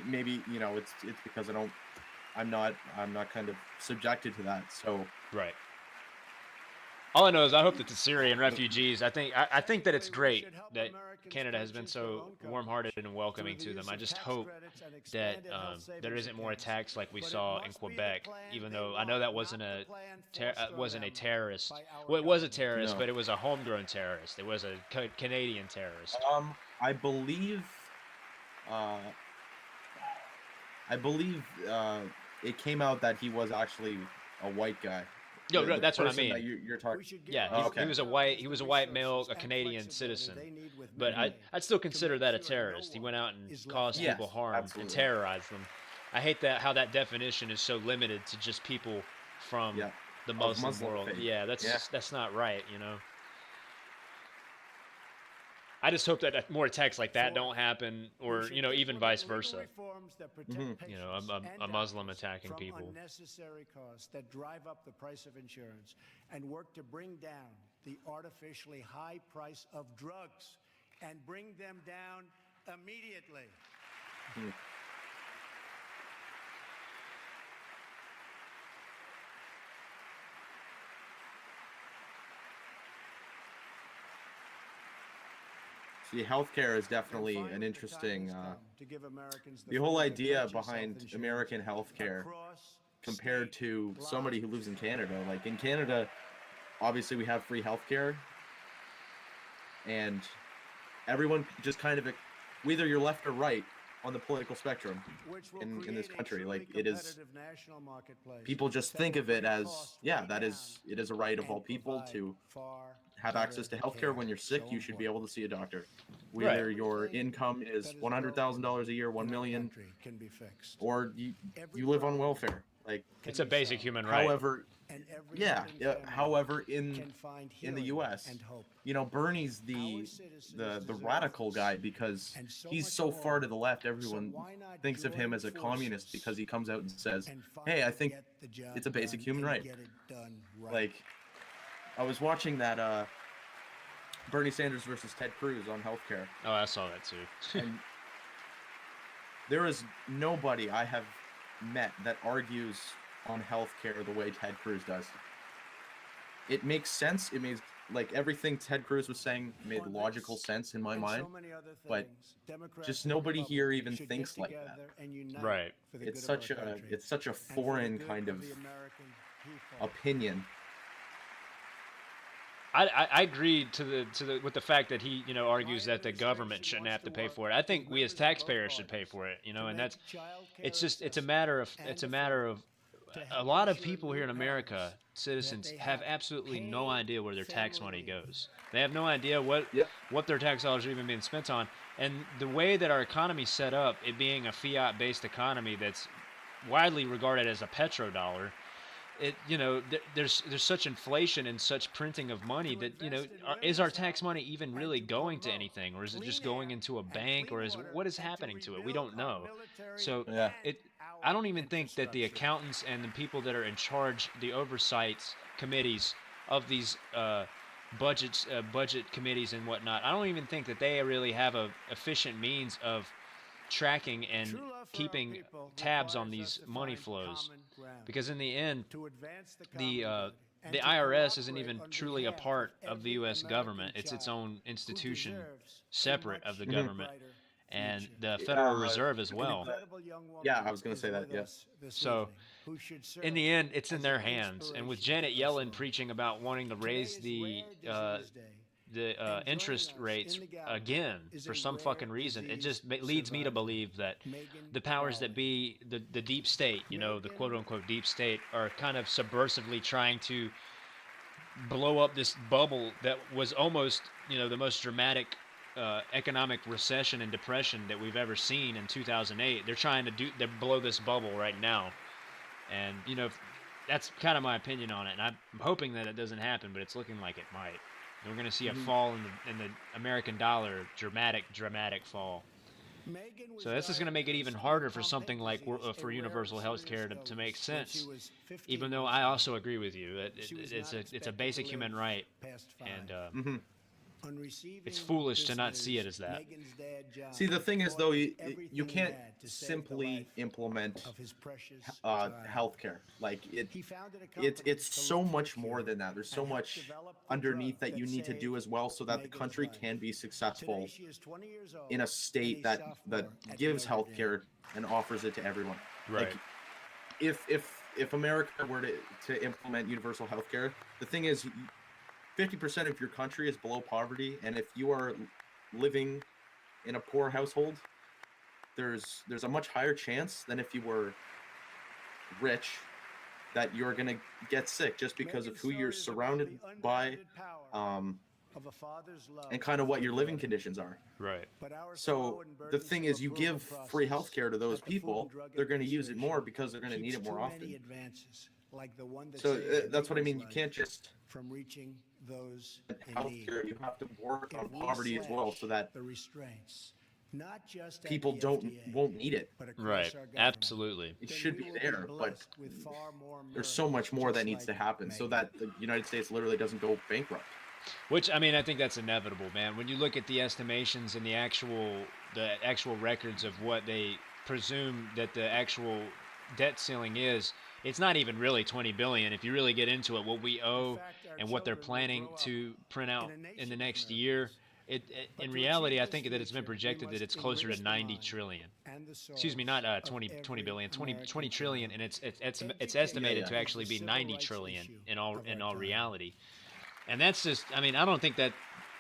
Maybe, it's because I'm not kind of subjected to that. So right. All I know is I hope that the Syrian refugees, I think that it's great that Canada has been so warm-hearted and welcoming to them. I just hope that there isn't more attacks like we saw in Quebec, even though I know that wasn't a terrorist. Well, it was a terrorist, No. but it was a homegrown terrorist. It was a Canadian terrorist. I believe it came out that he was actually a white guy. No, The that's what I person mean. that you're talking. Yeah, Oh, okay. he was a white male, a Canadian citizen, but I'd still consider that a terrorist. He went out and caused Yes, people harm absolutely. and terrorized them. I hate how that definition is so limited to just people from the Muslim world. faith. Yeah, that's not right. I just hope that more attacks like that don't happen, or even vice versa. A Muslim attacking people. Unnecessary costs that drive up the price of insurance and work to bring down the artificially high price of drugs and bring them down immediately. See, healthcare is definitely an interesting. The whole idea behind American healthcare compared to somebody who lives in Canada. Like, in Canada, obviously we have free healthcare, and everyone just kind of, whether you're left or right on the political spectrum in this country, like, it is, people just think of it as, it is a right of all people to have access to healthcare. When you're sick, you should be able to see a doctor. Whether your income is $100,000 a year, $1 million, or you live on welfare. Like, it's a basic human right. However, however, in the U.S., Bernie's the radical guy because he's so far to the left. Everyone thinks of him as a communist because he comes out and says, "Hey, I think it's a basic human right." Like, I was watching that Bernie Sanders versus Ted Cruz on healthcare. Oh, I saw that too. And there is nobody I have met that argues on healthcare the way Ted Cruz does. It makes sense. It makes, like, everything Ted Cruz was saying made logical sense in my mind, but just nobody here even thinks like that. Right. It's such a foreign kind of opinion. I agree with the fact that he argues that the government shouldn't have to pay for it. I think we as taxpayers should pay for it, and it's a matter of a lot of people here in America, citizens, have absolutely no idea where their tax money goes. They have no idea what their tax dollars are even being spent on, and the way that our economy's set up, it being a fiat-based economy that's widely regarded as a petrodollar, there's such inflation and such printing of money that is our tax money even really going to anything, or is it just going into a bank, or what is happening to it? We don't know. So Yeah. I don't even think that the accountants and the people that are in charge, the oversight committees of these budget committees and whatnot, I don't even think that they really have a efficient means of tracking and keeping tabs on these money flows, because in the end, the IRS isn't even truly a part of the U.S. government. It's its own institution, separate of the government, and the Federal Reserve as well. Yeah, I was going to say that. Yes. So, in the end, it's in their hands. And with Janet Yellen preaching about wanting to raise the interest rates again for some fucking reason, it just leads me to believe that the powers that be, the deep state, the quote-unquote deep state, are kind of subversively trying to blow up this bubble that was almost, the most dramatic economic recession and depression that we've ever seen in 2008. They're trying to blow this bubble right now. And, that's kind of my opinion on it. And I'm hoping that it doesn't happen, but it's looking like it might. We're going to see a fall in the American dollar, dramatic fall. So this is going to make it even harder for something like for universal health care to make sense, even though I also agree with you that it's a basic human right, and it's foolish to not see it as that. See, the thing is, though, you can't simply implement healthcare. Like it's so much more than that. There's so much underneath that you need to do as well, so that the country can be successful in a state that gives healthcare and offers it to everyone. Right. Like, if America were to implement universal healthcare, the thing is, 50% of your country is below poverty, and if you are living in a poor household, there's a much higher chance than if you were rich that you're gonna get sick, just because of who you're surrounded by, and kind of what your living conditions are. Right. So the thing is, you give free healthcare to those people, they're going to use it more because they're going to need it more often. So that's what I mean. You can't just healthcare. You have to work on poverty as well, so that people won't need it. Right. Absolutely. It should be there, but there's so much more that needs to happen so that the United States literally doesn't go bankrupt. Which, I mean, I think that's inevitable, man. When you look at the estimations and the actual records of what they presume that the actual debt ceiling is, it's not even really 20 billion. If you really get into it, what we owe and what they're planning to print out in the next year, in reality, I think that it's been projected that it's closer to 90 trillion. Excuse me, not 20 billion, 20 trillion, and it's estimated to actually be 90 trillion in all reality. And that's just, I mean, I don't think that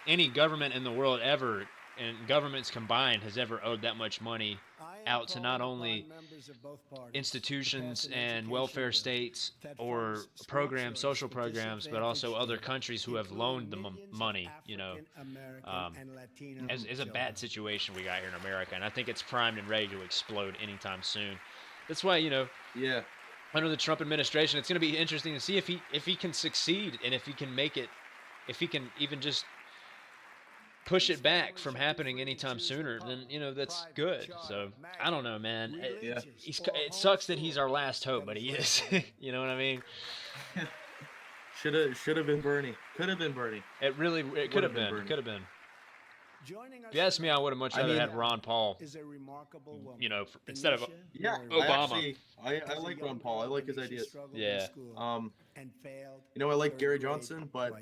any government in the world ever, and governments combined, has ever owed that much money out to not only institutions and welfare states or social programs, but also other countries who have loaned them money, It's a bad situation we got here in America, and I think it's primed and ready to explode anytime soon. That's why, Yeah. under the Trump administration, it's going to be interesting to see if he can succeed, and if he can make it, if he can even just push it back from happening anytime sooner, then that's good. So I don't know, man. It sucks that he's our last hope, but he is. You know what I mean? Should have been Bernie. Could have been Bernie. It could have been. Could have been. If you ask me, I would have much rather had Ron Paul. Instead of Obama. I like Ron Paul. I like his ideas. Yeah. I like Gary Johnson, but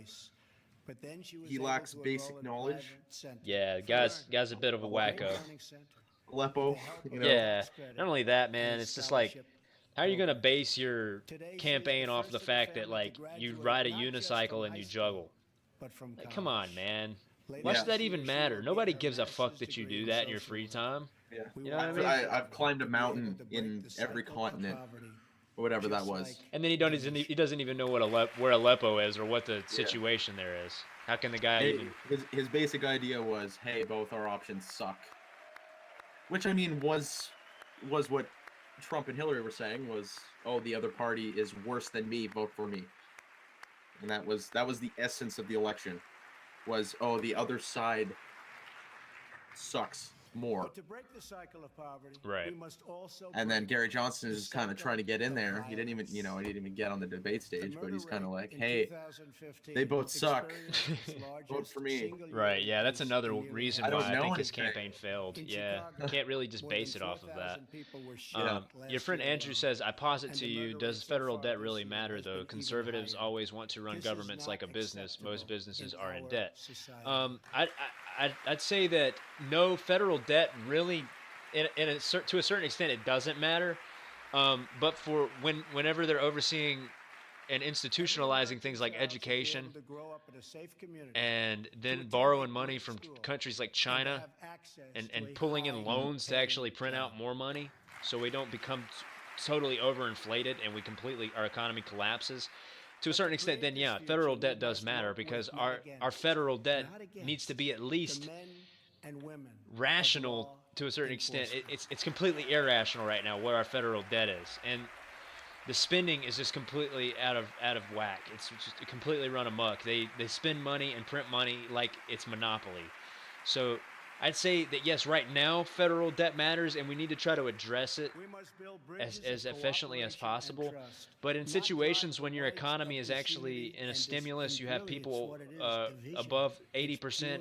he lacks basic knowledge. Yeah, guy's a bit of a wacko. Aleppo. Yeah. Not only that, man. It's just like, how are you gonna base your campaign off the fact that you ride a unicycle and you juggle? Come on, man. Why should that even matter? Nobody gives a fuck that you do that in your free time. Yeah. You know what I mean? I've climbed a mountain in every continent, or whatever that was. And then he doesn't even know where Aleppo is or what the situation there is. How can the guy even? His basic idea was, hey, both our options suck. Which, I mean, was what Trump and Hillary were saying was, "Oh, the other party is worse than me. Vote for me." And that was the essence of the election. Was, oh, the other side sucks more. But to break the cycle of poverty, Right. we must also And then break Gary Johnson the is kind of cycle trying to get in of there. He didn't even, violence. he didn't even get on the debate The stage, but murder he's kind of rate like, in hey, 2015 they both suck. experienced its largest Vote for me. single year Right, yeah, that's increase another in nearly reason I half. don't why I know think his anything. campaign failed. In Yeah, Chicago, you can't really just more base than it off of that. 4,000 people were shot last Your friend year Andrew alone. says, I posit And to the you, murder does rate so federal far debt this really year matter, has been though? even Conservatives higher. always want to run This is governments like a not business. Most acceptable businesses in are in our debt. society. I'd say that no, federal debt really, to a certain extent, it doesn't matter. But for whenever they're overseeing and institutionalizing things like education and then borrowing money from countries like China and pulling in loans to actually print out more money so we don't become totally overinflated and our economy collapses to a certain extent, then yeah, federal debt does matter because our federal debt needs to be at least rational to a certain extent. It's completely irrational right now where our federal debt is, and the spending is just completely out of whack. It's just completely run amok. They spend money and print money like it's monopoly. So I'd say that yes, right now federal debt matters, and we need to try to address it as efficiently as possible. But in situations when your economy is actually in a stimulus, you have people above 80%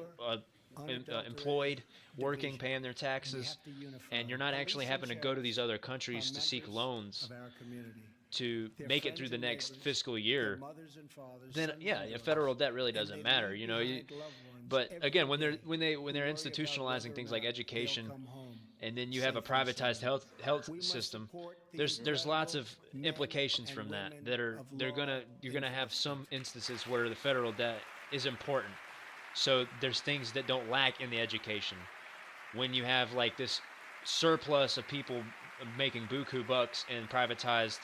employed, working, paying their taxes, and you're not actually having to go to these other countries to seek loans to make it through the next fiscal year, then yeah, federal debt really doesn't matter, but again, when they're institutionalizing things like education, and then you have a privatized health system, there's lots of implications from that you're gonna have some instances where the federal debt is important. So there's things that don't lack in the education. When you have like this surplus of people making buku bucks in privatized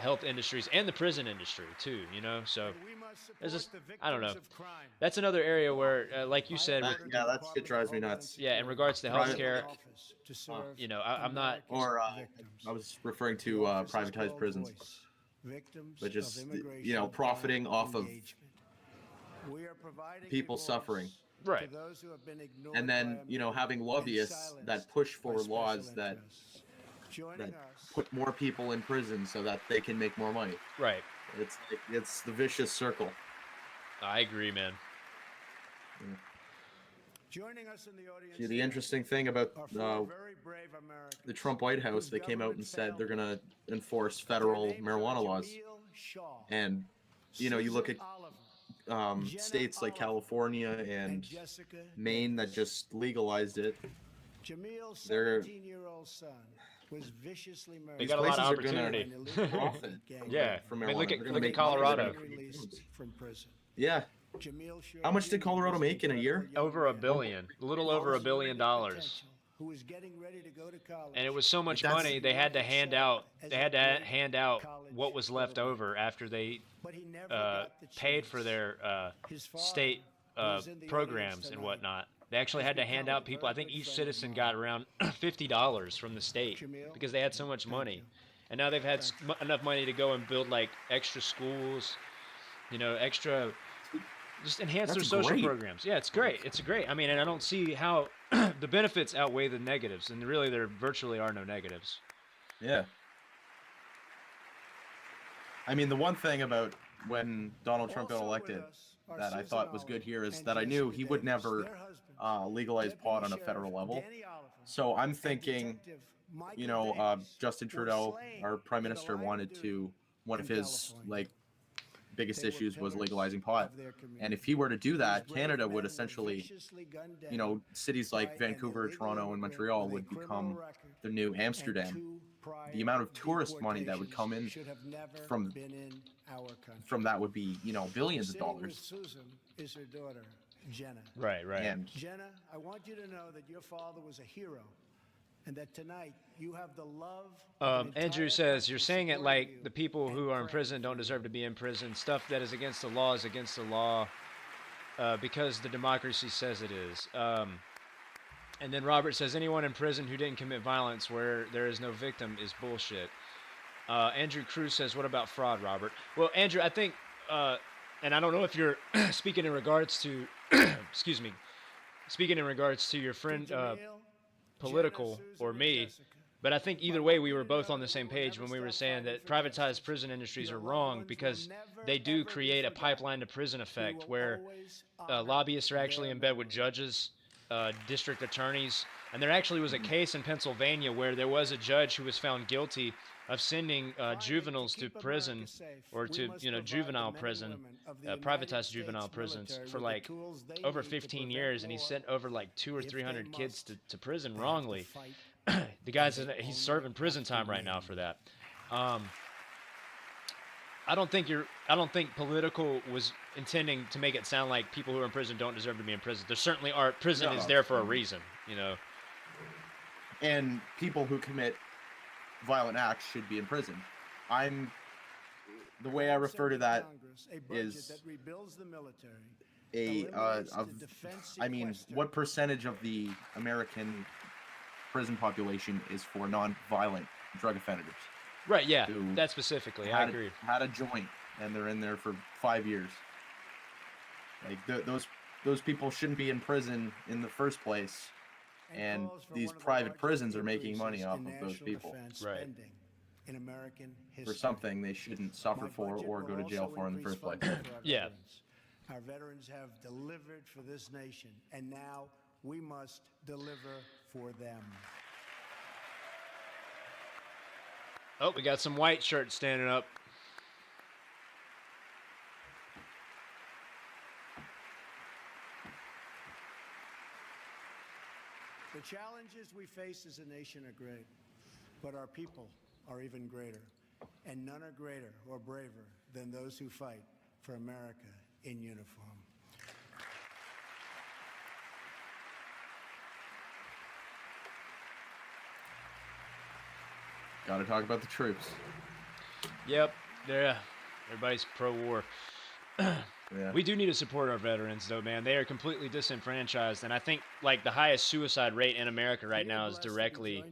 health industries and the prison industry too, so there's just, I don't know. That's another area where, like you said, that shit drives me nuts. yeah, in regards to healthcare, I'm not. Or I was referring to privatized prisons, but just profiting off of people suffering. Right. And then, having lobbyists that push for laws that put more people in prison so that they can make more money. Right. It's the vicious circle. I agree, man. Yeah. Joining us in the audience. See, the interesting thing about the Trump White House, they came out and said they're going to enforce federal marijuana laws. And, you look at states like California and Maine that just legalized it. Jamil's They're 17-year-old son was viciously murdered. They got a lot of opportunity. Yeah. From I mean, look marijuana. at Colorado. From prison. Yeah. How much did Colorado make in a year? Over $1 billion, a little over $1 billion. Who was getting ready to go to college. And it was so much money they had to hand out. They had to hand out what was left over after they paid for their state programs and whatnot. They actually had to hand out people. I think each citizen got around $50 from the state because they had so much money. And now they've had enough money to go and build like extra schools, extra. Just enhance their social programs. Yeah, it's great. It's great. I mean, and I don't see how the benefits outweigh the negatives, and really there virtually are no negatives. Yeah. I mean, the one thing about when Donald Trump got elected that I thought was good here is that I knew he would never legalize pot on a federal level. So I'm thinking, Justin Trudeau, our prime minister, wanted to, one of his biggest issues was legalizing pot. And if he were to do that, Canada would essentially, cities like Vancouver, Toronto, and Montreal would become the new Amsterdam. The amount of tourist money that would come in from that would be, billions of dollars. Susan is her daughter, Jenna. Right. And Jenna, I want you to know that your father was a hero, and that tonight you have the love. Andrew says, you're saying it like the people who are in prison don't deserve to be in prison. Stuff that is against the law is against the law because the democracy says it is. And then Robert says, anyone in prison who didn't commit violence where there is no victim is bullshit. Andrew Cruz says, what about fraud, Robert? Well, Andrew, I think, and I don't know if you're speaking in regards to, excuse me, speaking in regards to your friend Political or me, but I think either way we were both on the same page when we were saying that privatized prison industries are wrong because they do create a pipeline to prison effect where lobbyists are actually in bed with judges, district attorneys, and there actually was a case in Pennsylvania where there was a judge who was found guilty of sending juveniles to prison or to juvenile prison, privatized juvenile prisons for like over 15 years, and he sent over like 200 or 300 kids to prison wrongly. The guy's he's serving prison time right now for that. I don't think Political was intending to make it sound like people who are in prison don't deserve to be in prison. There certainly are. Prison is there for a reason, And people who commit violent acts should be in prison. The way I refer to that is what percentage of the American prison population is for non-violent drug offenders? Right, yeah, that specifically, I agree. Had a joint, and they're in there for 5 years. Like, those people shouldn't be in prison in the first place, and these private prisons are making money off of those people. Right. In American history. For something they shouldn't suffer for or go to jail for in the first place. Yeah. Our veterans have delivered for this nation, and now we must deliver for them. Oh, we got some white shirts standing up. The challenges we face as a nation are great, but our people are even greater, and none are greater or braver than those who fight for America in uniform. Got to talk about the troops. Yep, yeah. Everybody's pro-war. Yeah. We do need to support our veterans, though, man. They are completely disenfranchised, and I think like the highest suicide rate in America right now is directly,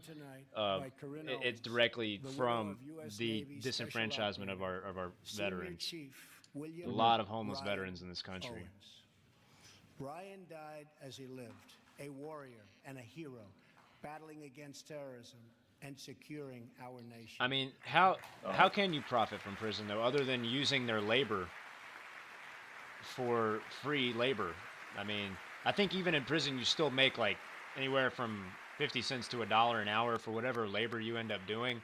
it's directly from the disenfranchisement of our veterans. A lot of homeless veterans in this country. Brian died as he lived, a warrior and a hero, battling against terrorism and securing our nation. I mean, how can you profit from prison, though, other than using their labor for free labor? I mean, I think even in prison you still make like anywhere from 50 cents to $1 an hour for whatever labor you end up doing.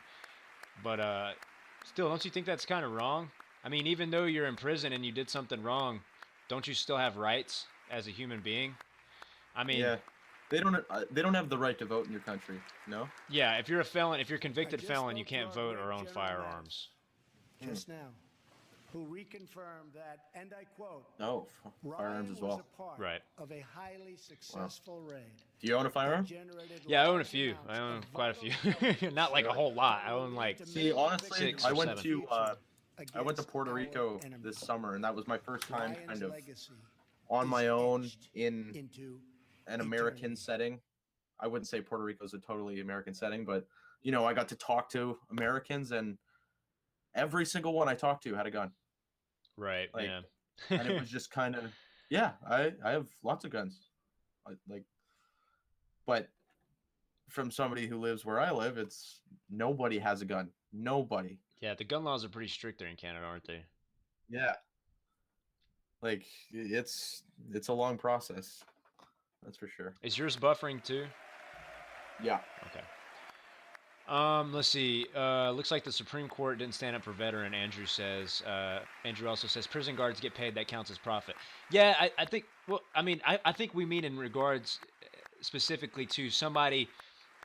But still, don't you think that's kind of wrong? I mean, even though you're in prison and you did something wrong, don't you still have rights as a human being? I mean, yeah. They don't have the right to vote in your country, no? Yeah, if you're a felon, if you're a convicted felon, you can't vote or own firearms. Just now, who reconfirmed that, and I quote, No, firearms as well. Right. Of a highly successful raid. Do you own a firearm? Yeah, I own a few. I own quite a few. Not like a whole lot. I own like See, honestly, 6 I or went 7. to Puerto Rico this summer, and that was my first time kind of on my own in an American setting. I wouldn't say Puerto Rico is a totally American setting, but I got to talk to Americans, and every single one I talked to had a gun. Right. Like, yeah. And it was just kind of, yeah, I have lots of guns. But from somebody who lives where I live, it's nobody has a gun. Nobody. Yeah, the gun laws are pretty strict there in Canada, aren't they? Yeah. Like, it's a long process. That's for sure. Is yours buffering too? Yeah. Okay. Let's see. Looks like the Supreme Court didn't stand up for veteran. Andrew says. Andrew also says prison guards get paid. That counts as profit. Yeah, I think. Well, I mean, I think we mean in regards specifically to somebody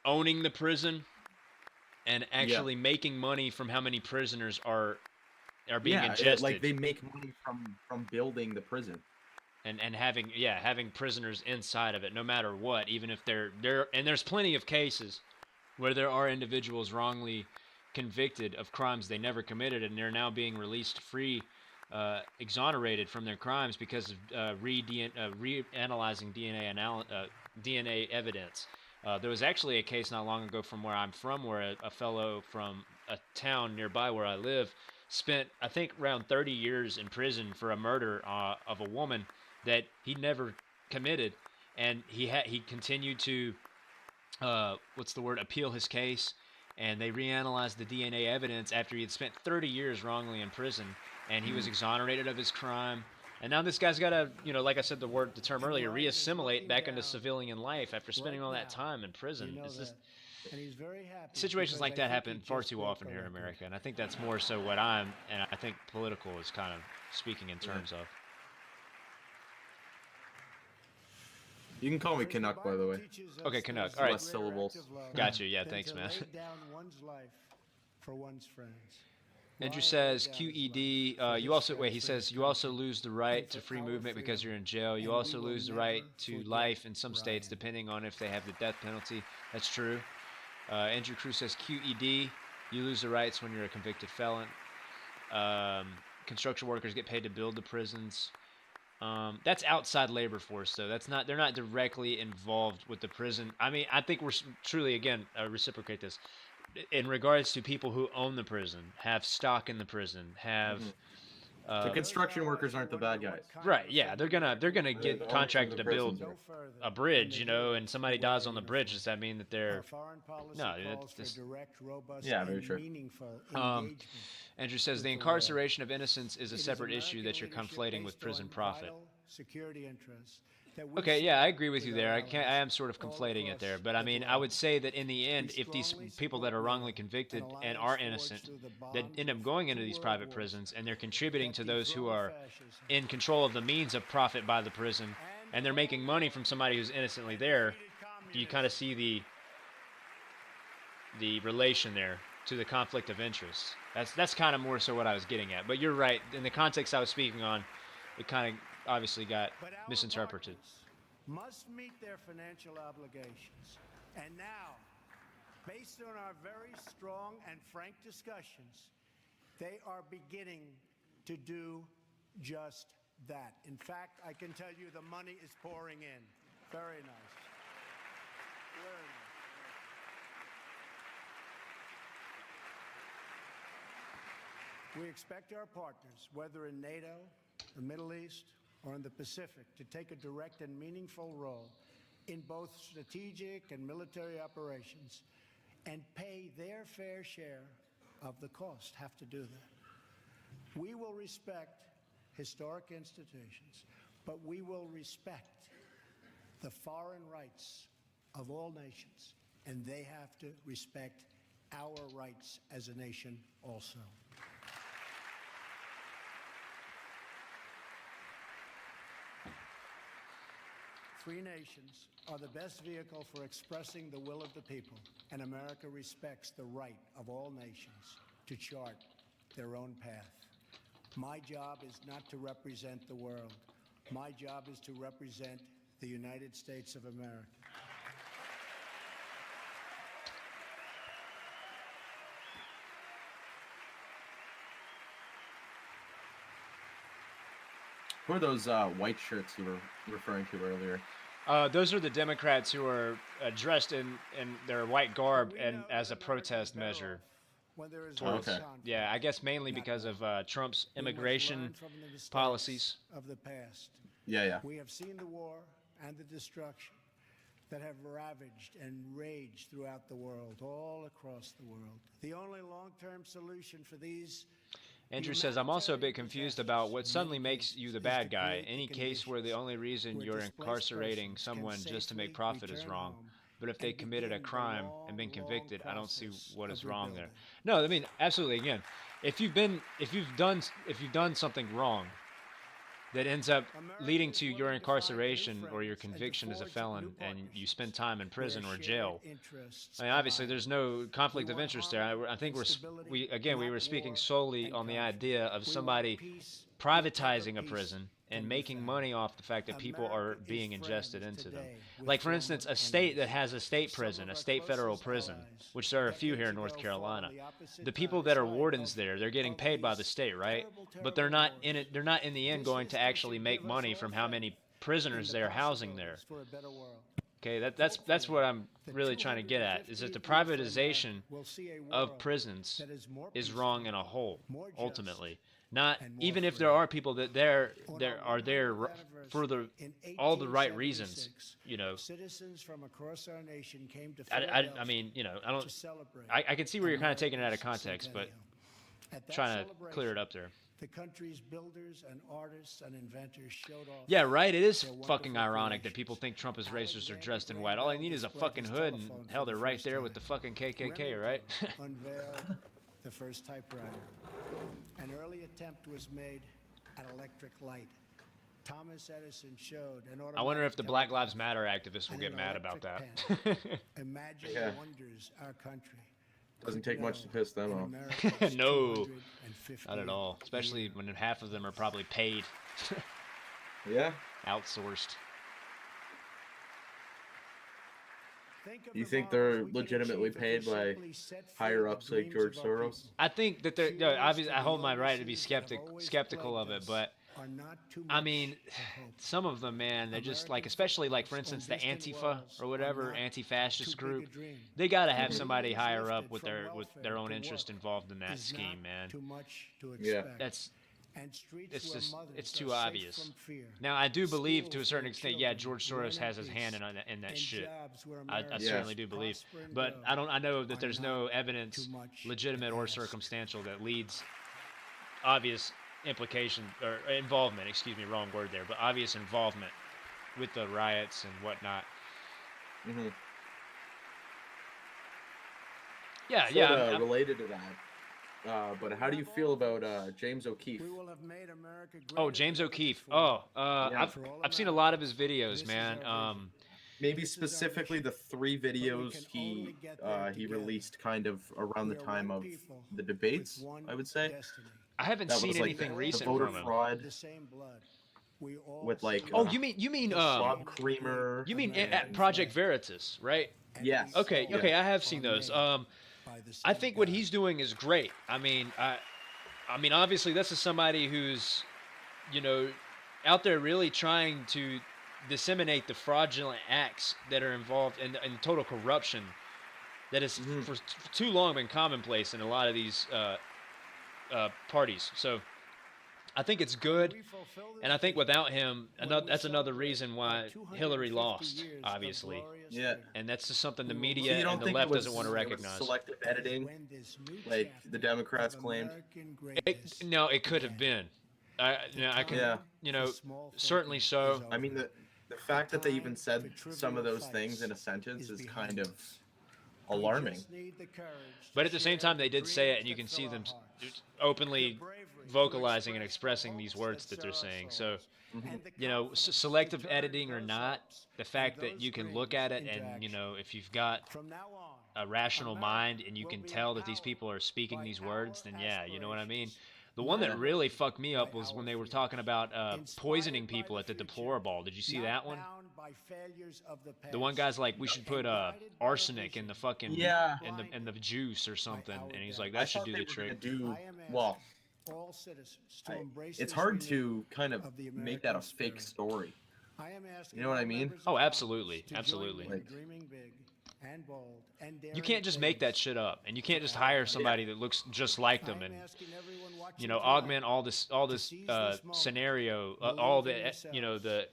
owning the prison and actually making money from how many prisoners are being ingested. Like they make money from building the prison. And having prisoners inside of it, no matter what, even if they're and there's plenty of cases where there are individuals wrongly convicted of crimes they never committed, and they're now being released free exonerated from their crimes because of reanalyzing DNA evidence. There was actually a case not long ago from where I'm from, where a fellow from a town nearby where I live spent, I think, around 30 years in prison for a murder of a woman that he never committed, and he continued to appeal his case, and they reanalyzed the DNA evidence after he had spent 30 years wrongly in prison, and he was exonerated of his crime. And now this guy's got to, like I said, the term earlier, reassimilate back into civilian life after spending all that time in prison. It's just, situations like that happen far too often here in America, and I think that's more so what I think political is kind of speaking in terms of. You can call me Canuck, by the way. Okay, Canuck. All right. Less syllables. Gotcha. Yeah, thanks, man. For one's friends. Andrew says QED. He says you also lose the right to free movement because you're in jail. You also lose the right to life in some states, depending on if they have the death penalty. That's true. Andrew Cruz says QED. You lose the rights when you're a convicted felon. Construction workers get paid to build the prisons. That's outside labor force, though. They're not directly involved with the prison. I mean, I think we're truly, again, reciprocate this. In regards to people who own the prison, have stock in the prison, have the construction workers aren't the bad guys. Right, yeah, they're gonna get contracted to build a bridge, and somebody dies on the bridge. Does that mean that they're yeah, very true. Andrew says the incarceration of innocents is a separate issue that you're conflating with prison profit. Okay, yeah, I agree with you there. I am sort of conflating it there, but I mean, I would say that in the end, if these people that are wrongly convicted and are innocent, that end up going into these private prisons, and they're contributing to those who are in control of the means of profit by the prison, and they're making money from somebody who's innocently there, do you kind of see the relation there to the conflict of interest? That's kind of more so what I was getting at. But you're right. In the context I was speaking on, it kind of obviously got misinterpreted. Must meet their financial obligations. And now, based on our very strong and frank discussions, they are beginning to do just that. In fact, I can tell you the money is pouring in. Very nice. Very nice. We expect our partners, whether in NATO, the Middle East, or in the Pacific, to take a direct and meaningful role in both strategic and military operations and pay their fair share of the cost, have to do that. We will respect historic institutions, but we will respect the foreign rights of all nations, and they have to respect our rights as a nation also. Free nations are the best vehicle for expressing the will of the people, and America respects the right of all nations to chart their own path. My job is not to represent the world. My job is to represent the United States of America. Who are those white shirts you were referring to earlier? Those are the Democrats who are dressed in their white garb and as a protest measure. Towards, yeah, I guess mainly because of Trump's immigration policies. Of the past. Yeah. We have seen the war and the destruction that have ravaged and raged throughout the world, all across the world. The only long-term solution for these... Andrew says, I'm also a bit confused about what suddenly makes you the bad guy. Any case where the only reason you're incarcerating someone just to make profit is wrong. But if they committed a crime and been convicted, I don't see what is wrong there. No, I mean, absolutely. Again, if you've done something wrong that ends up leading to your incarceration or your conviction as a felon, and you spend time in prison or jail, I mean, obviously there's no conflict of interest there. I think we were speaking solely on the idea of somebody privatizing a prison and making money off the fact that people are being ingested into them. Like, for instance, a state that has a state prison, a state federal prison, which there are a few here in North Carolina. The people that are wardens there, they're getting paid by the state, right? But they're not in it. They're not in the end going to actually make money from how many prisoners they're housing there. Okay, that's what I'm really trying to get at, is that the privatization of prisons is wrong in a whole, ultimately. Not even if there are people that are there for all the right reasons, you know. Citizens from across our nation came to I mean, you know, I can see where you're kind of taking it out of context, but trying to clear it up there. The country's builders and artists and inventors showed off. Yeah, right. It is fucking ironic that people think Trump is racist or dressed in white. All they need is a fucking hood, and hell, they're right there with the fucking KKK, right? Unveiled the first typewriter. An early attempt was made at electric light. Thomas Edison showed an I wonder if the Black Lives Matter activists will get mad about that. Imagine the wonders our country. Doesn't take much to piss them off. No, not at all. Especially when half of them are probably paid. Yeah. Outsourced. You think they're legitimately paid by higher ups like George Soros? I think that they're. Obviously, I hold my right to be skeptical of it, but I mean, some of them, man, they're just like, especially like, for instance, the Antifa or whatever, anti-fascist group. They got to have somebody higher up with their own interest involved in that scheme, man. Yeah, it's too obvious. Now, I do believe to a certain extent, yeah, George Soros has his hand in that shit. I certainly do believe, but I know that there's no evidence, legitimate or circumstantial, that leads obvious implication or involvement, excuse me, wrong word there, but obvious involvement with the riots and whatnot. Mm-hmm. Yeah, related to that. But how do you feel about James O'Keefe? Oh, James O'Keefe. Oh, I've seen a lot of his videos, man. Maybe specifically the 3 videos he released kind of around the time of the debates, I would say. I haven't seen anything recent the voter from him. fraud with like oh, you mean Bob Creamer. You mean at Project Veritas, right? Yes. Okay, I have seen those. I think what he's doing is great. I mean, obviously this is somebody who's, you know, out there really trying to disseminate the fraudulent acts that are involved in total corruption that has for too long been commonplace in a lot of these parties. So I think it's good, and I think without him, that's another reason why Hillary lost, obviously. Yeah. And that's just something the media and the left doesn't want to recognize. Selective editing, like the Democrats claimed. No, it could have been. I can, you know, certainly so. I mean, the fact that they even said some of those things in a sentence is kind of alarming. But at the same time, they did say it, and you can see them openly vocalizing and expressing these words that they're saying. So, you know, selective editing or not, the fact that you can look at it and, you know, if you've got a rational mind and you can tell that these people are speaking these words, then yeah, you know what I mean? The one that really fucked me up was when they were talking about poisoning people at the Deplorable. Did you see that one? The one guy's like, we should put arsenic in the fucking in the juice or something, and he's like, that should do the trick. Well, it's hard to kind of make that a fake story. You know what I mean? Oh, absolutely, absolutely. Like, you can't just make that shit up, and you can't just hire somebody that looks just like them and, you know, augment all this scenario, all the, you know, the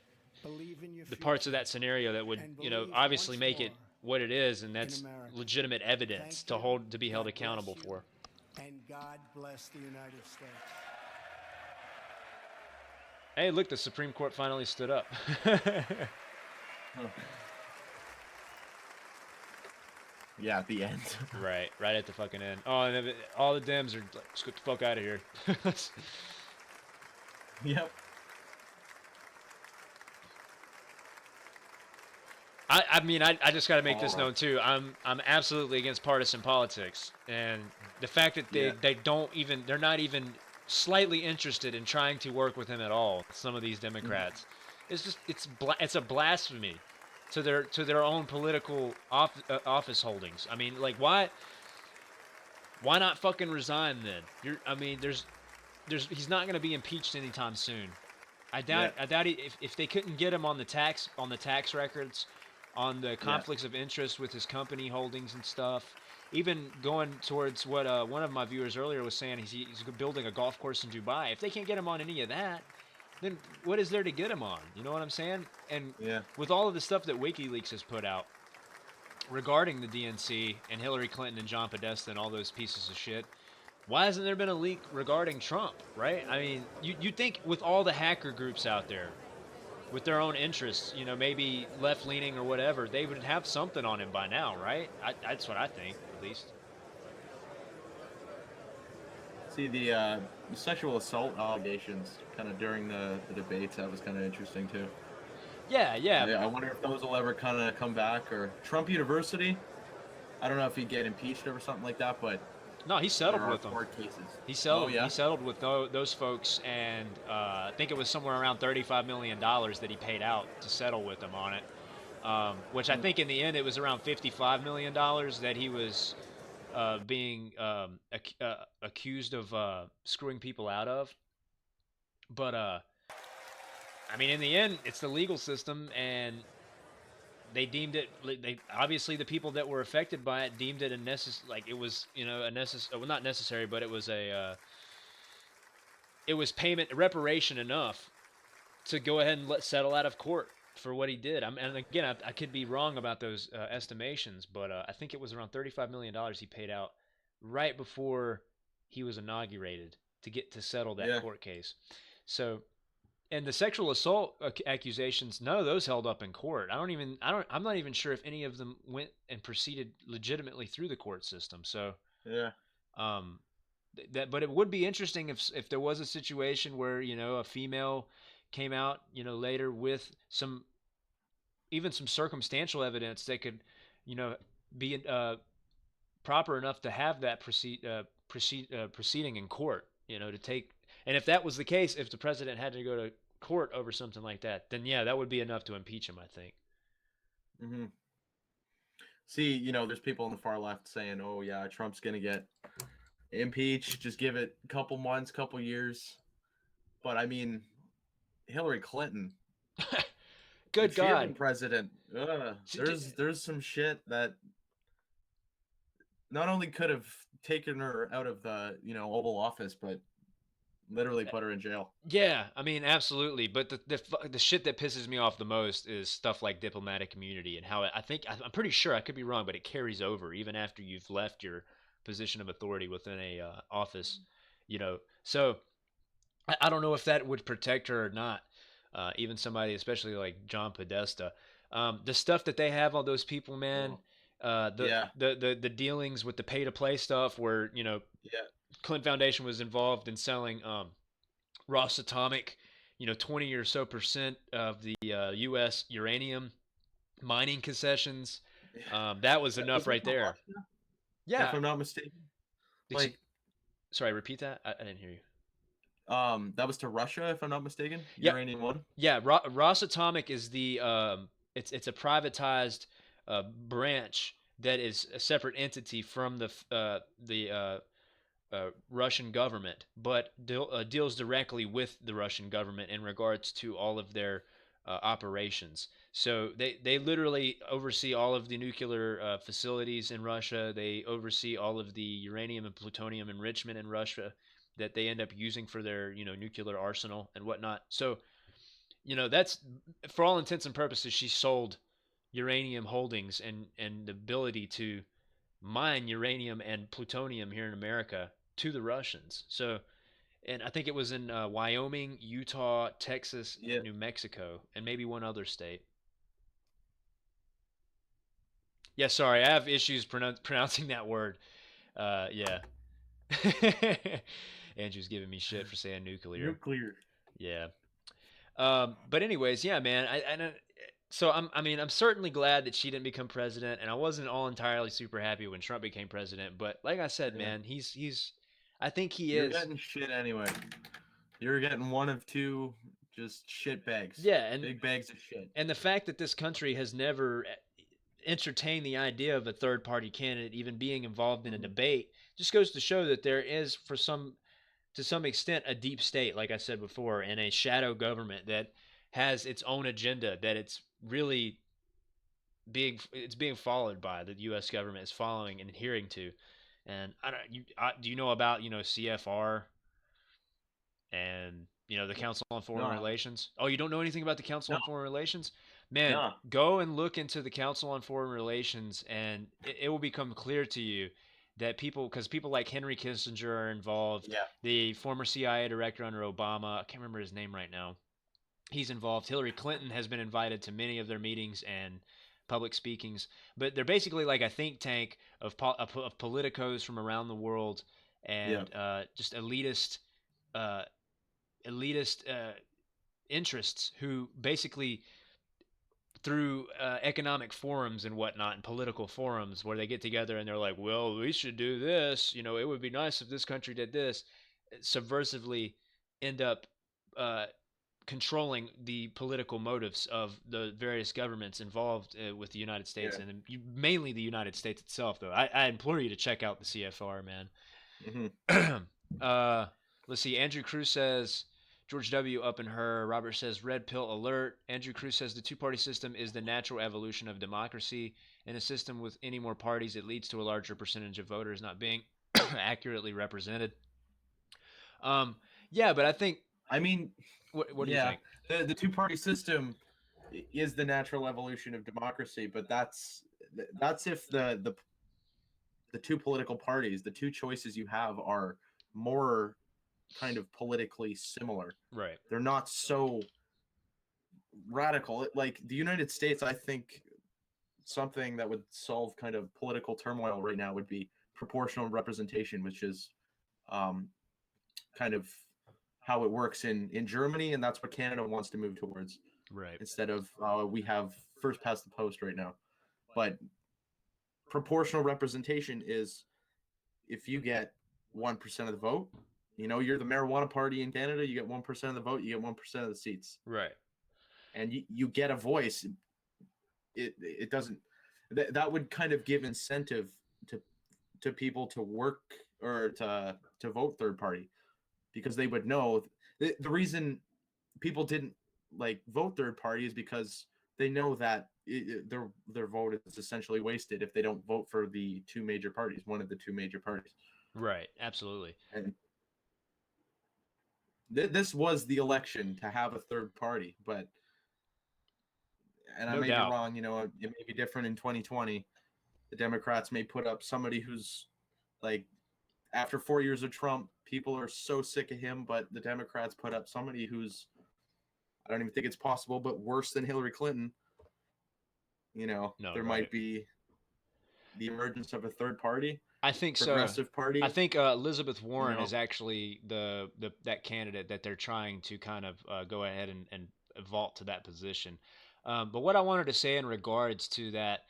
parts of that scenario that would, you know, obviously make it what it is, and that's legitimate evidence to be held accountable for. And God bless the United States. Hey, look, the Supreme Court finally stood up. Yeah, at the end. Right at the fucking end. Oh, and all the Dems are like, let's get the fuck out of here. Yep. I mean, I just got to make this known too. I'm absolutely against partisan politics, and the fact that they're not even slightly interested in trying to work with him at all. Some of these Democrats, it's just it's a blasphemy to their own political office holdings. I mean, like why not fucking resign then? I mean, he's not going to be impeached anytime soon. I doubt if they couldn't get him on the tax records, on the conflicts of interest with his company holdings and stuff. Even going towards what one of my viewers earlier was saying, he's building a golf course in Dubai. If they can't get him on any of that, then what is there to get him on? You know what I'm saying? And with all of the stuff that WikiLeaks has put out regarding the DNC and Hillary Clinton and John Podesta and all those pieces of shit, why hasn't there been a leak regarding Trump, right? I mean, you think with all the hacker groups out there, with their own interests, you know, maybe left-leaning or whatever, they would have something on him by now, right? That's what I think, at least. See, the sexual assault allegations kind of during the debates, that was kind of interesting, too. Yeah. I wonder if those will ever kind of come back. Or Trump University, I don't know if he'd get impeached or something like that, but... No, he settled with them. Court cases. He settled with those folks, and I think it was somewhere around $35 million that he paid out to settle with them on it. Which I think in the end it was around $55 million that he was being accused of screwing people out of. But I mean, in the end, it's the legal system, and they deemed it. They obviously, the people that were affected by it deemed it it was, you know, well, not necessary, but it was it was reparation enough to go ahead and settle out of court for what he did. And again, I could be wrong about those estimations, but I think it was around $35 million he paid out right before he was inaugurated to settle that court case. So. And the sexual assault accusations, none of those held up in court. I'm not even sure if any of them went and proceeded legitimately through the court system. So, but it would be interesting if there was a situation where, you know, a female came out, you know, later with even some circumstantial evidence that could, you know, be proper enough to have that proceeding in court, you know, to take. And if that was the case, if the president had to go to court over something like that, then that would be enough to impeach him, I think. Mm-hmm. See, you know, there's people on the far left saying, "Oh yeah, Trump's gonna get impeached. Just give it a couple months, couple years." But I mean, Hillary Clinton, good God, president. There's some shit that not only could have taken her out of the, you know, Oval Office, but literally put her in jail. Yeah, I mean, absolutely. But the shit that pisses me off the most is stuff like diplomatic immunity and how I'm pretty sure, I could be wrong, but it carries over even after you've left your position of authority within a office, you know. So I don't know if that would protect her or not. Even somebody, especially like John Podesta, the stuff that they have on those people, man. The dealings with the pay to play stuff, where, you know, Clinton Foundation was involved in selling Ross Atomic, you know, 20 or so % of the U.S. uranium mining concessions. That was enough right there. Russia? Yeah, if I'm not mistaken. Sorry, repeat that. I didn't hear you. That was to Russia, if I'm not mistaken. Yep. Uranium one. Yeah, Ross Atomic is the it's a privatized branch that is a separate entity from the Russian government, but deals directly with the Russian government in regards to all of their operations. So they literally oversee all of the nuclear facilities in Russia. They oversee all of the uranium and plutonium enrichment in Russia that they end up using for their, you know, nuclear arsenal and whatnot. So, you know, that's, for all intents and purposes, she sold uranium holdings and the ability to mine uranium and plutonium here in America to the Russians. So, and I think it was in Wyoming, Utah, Texas, New Mexico, and maybe one other state. Yeah, sorry, I have issues pronouncing that word. Yeah. Andrew's giving me shit for saying nuclear. Nuclear. Yeah. But anyways, yeah, man. So I'm certainly glad that she didn't become president, and I wasn't all entirely super happy when Trump became president. But like I said, man, he's I think he You're is. getting shit anyway. You're getting one of two just shit bags. Yeah, and big bags of shit. And the fact that this country has never entertained the idea of a third party candidate even being involved in a debate just goes to show that there is, to some extent, a deep state, like I said before, and a shadow government that has its own agenda that it's really being followed by, that the U.S. government is following and adhering to. And do you know about CFR and the Council on Foreign No. Relations? Oh, you don't know anything about the Council No. on Foreign Relations? Man, No. go and look into the Council on Foreign Relations, and it will become clear to you that because people like Henry Kissinger are involved. Yeah. The former CIA director under Obama, I can't remember his name right now, he's involved. Hillary Clinton has been invited to many of their meetings and public speakings. But they're basically like a think tank of politicos from around the world, and just elitist interests who basically, through economic forums and whatnot, and political forums where they get together and they're like, well, we should do this, it would be nice if this country did this, subversively end up controlling the political motives of the various governments involved with the United States, and mainly the United States itself, though. I implore you to check out the CFR, man. Mm-hmm. Let's see. Andrew Cruz says, George W. up in her. Robert says, red pill alert. Andrew Cruz says, the two-party system is the natural evolution of democracy. In a system with any more parties, it leads to a larger percentage of voters not being accurately represented. Yeah, but I think... I mean... What do you think? The two-party system is the natural evolution of democracy, but that's if the two political parties, the two choices you have, are more kind of politically similar. Right. They're not so radical. Like the United States, I think something that would solve kind of political turmoil right now would be proportional representation, which is kind of how it works in Germany, and that's what Canada wants to move towards. Right. Instead of we have first past the post right now. But proportional representation is if you get 1% of the vote, you're the marijuana party in Canada, you get 1% of the vote, you get 1% of the seats. Right. And you get a voice. It doesn't that would kind of give incentive to people to work or to vote third party, because they would know the reason people didn't vote third party is because they know that their vote is essentially wasted if they don't vote for the two major parties, one of the two major parties. Right. Absolutely. And this was the election to have a third party, but I may be wrong. It may be different in 2020. The Democrats may put up somebody who's after 4 years of Trump, people are so sick of him, but the Democrats put up somebody who's, I don't even think it's possible, but worse than Hillary Clinton. There might be the emergence of a third party. I think progressive party. I think Elizabeth Warren is actually that candidate that they're trying to kind of go ahead and vault to that position. But what I wanted to say in regards to that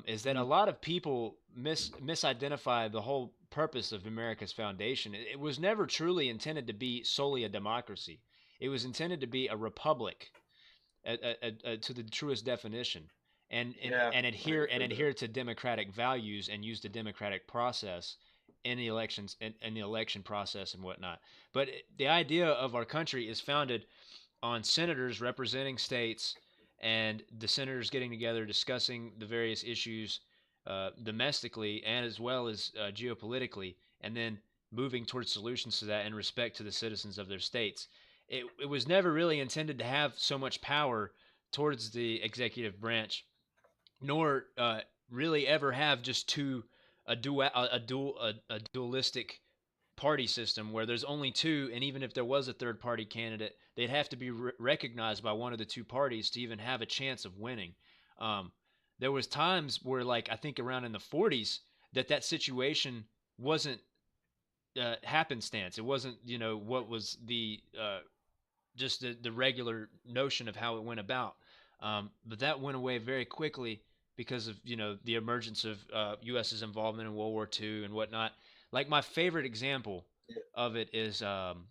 is that a lot of people misidentify the whole purpose of America's foundation. It was never truly intended to be solely a democracy. It was intended to be a republic, to the truest definition, and adhere to democratic values and use the democratic process in the elections and the election process and whatnot. But the idea of our country is founded on senators representing states, and the senators getting together, discussing the various issues domestically and as well as geopolitically, and then moving towards solutions to that in respect to the citizens of their states. It was never really intended to have so much power towards the executive branch, nor really ever have just a dualistic party system where there's only two, and even if there was a third party candidate, they'd have to be recognized by one of the two parties to even have a chance of winning. There was times where, I think around in the 40s, that situation wasn't happenstance. It wasn't, what was the just the regular notion of how it went about. But that went away very quickly because of, the emergence of U.S.'s involvement in World War II and whatnot. My favorite example of it is, and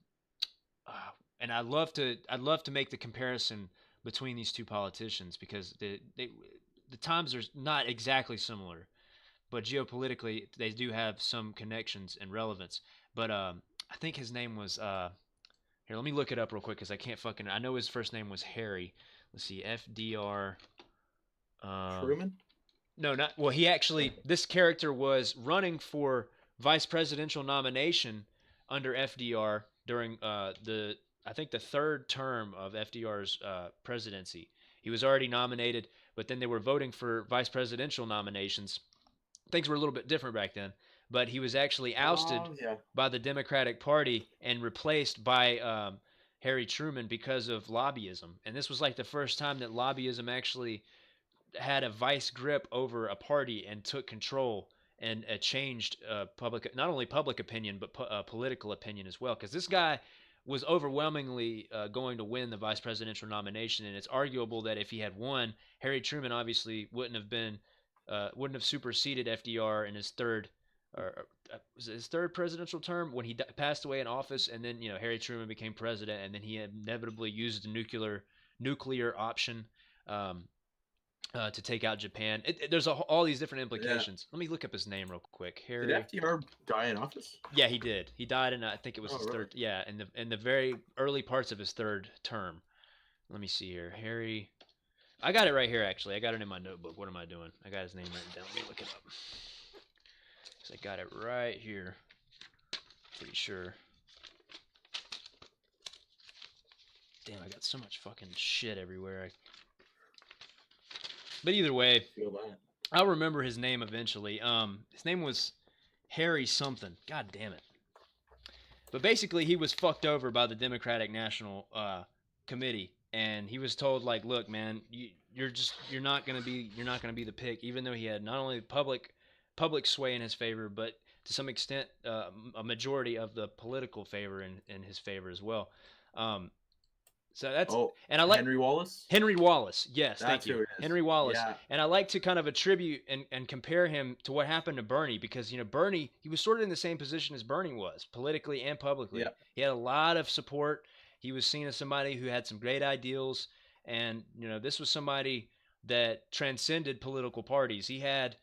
I'd love to make the comparison between these two politicians because the times are not exactly similar, but geopolitically they do have some connections and relevance. But I think his name was here. Let me look it up real quick because I can't fucking. I know his first name was Harry. Let's see, FDR. Truman? No, not well. He actually, this character was running for vice presidential nomination under FDR during the, I think the third term of FDR's presidency. He was already nominated, but then they were voting for vice presidential nominations. Things were a little bit different back then, but he was actually ousted Oh, yeah. by the Democratic Party and replaced by Harry Truman because of lobbyism. And this was like the first time that lobbyism actually had a vice grip over a party and took control and changed public, not only public opinion but political opinion as well. Because this guy was overwhelmingly going to win the vice presidential nomination, and it's arguable that if he had won, Harry Truman obviously wouldn't have superseded FDR in his third. Was it his third presidential term when he passed away in office, and then Harry Truman became president, and then he inevitably used the nuclear option to take out Japan. There's all these different implications. Let me look up his name real quick. Harry. Did FDR die in office? Yeah, he did. He died in I think it was his third. Yeah, in the very early parts of his third term. Let me see here. Harry. I got it right here. Actually, I got it in my notebook. What am I doing? I got his name written down. Let me look it up. 'Cause I got it right here. Pretty sure. Damn, I got so much fucking shit everywhere. But either way, I'll remember his name eventually. His name was Harry something. God damn it. But basically, he was fucked over by the Democratic National Committee, and he was told, like, look, man, you're not gonna be the pick, even though he had not only public sway in his favor, but to some extent a majority of the political favor in his favor as well. So that's and I like Henry Wallace. Henry Wallace, yes, That's thank you, who it is. Henry Wallace. Yeah. And I like to kind of attribute and compare him to what happened to Bernie because Bernie, he was sort of in the same position as Bernie was politically and publicly. Yeah. He had a lot of support. He was seen as somebody who had some great ideals, and this was somebody that transcended political parties. He had,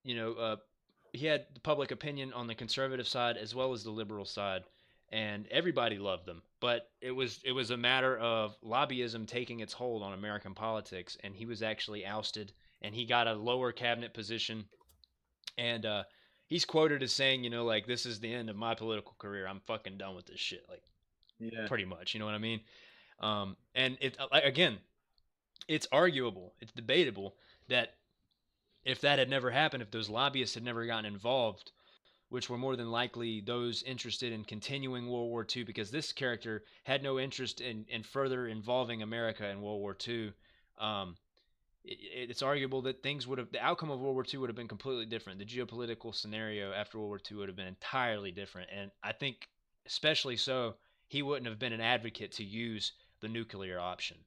he had the public opinion on the conservative side as well as the liberal side, and everybody loved them. But it was a matter of lobbyism taking its hold on American politics, and he was actually ousted, and he got a lower cabinet position. And he's quoted as saying, like, this is the end of my political career. I'm fucking done with this shit. Like, yeah, pretty much. You know what I mean? And again, it's arguable, it's debatable that if that had never happened, if those lobbyists had never gotten involved, which were more than likely those interested in continuing World War II, because this character had no interest in further involving America in World War II. It's arguable that the outcome of World War II would have been completely different. The geopolitical scenario after World War II would have been entirely different. And I think, especially so, he wouldn't have been an advocate to use the nuclear option.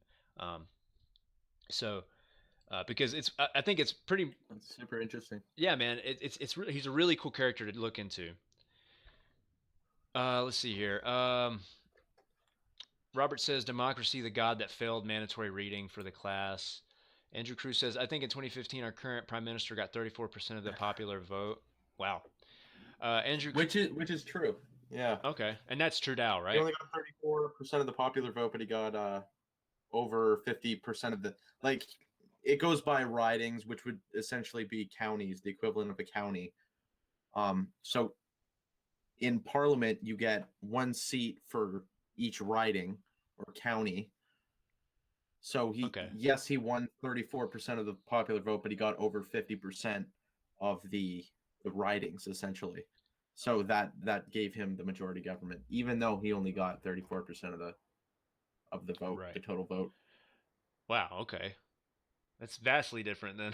Because I think it's pretty. That's super interesting. Yeah, man, he's a really cool character to look into. Let's see here. Robert says, "Democracy, the God that failed." Mandatory reading for the class. Andrew Cruz says, "I think in 2015 our current prime minister got 34% of the popular vote." Wow. Andrew, which is true. Yeah. Okay, and that's Trudeau, right? He only got 34% of the popular vote, but he got over 50% of the It goes by ridings, which would essentially be counties, the equivalent of a county. So in Parliament, you get one seat for each riding or county. So he won 34% of the popular vote, but he got over 50% of the ridings, essentially. So that gave him the majority government, even though he only got 34% of the vote, right. The total vote. Wow. Okay. That's vastly different then.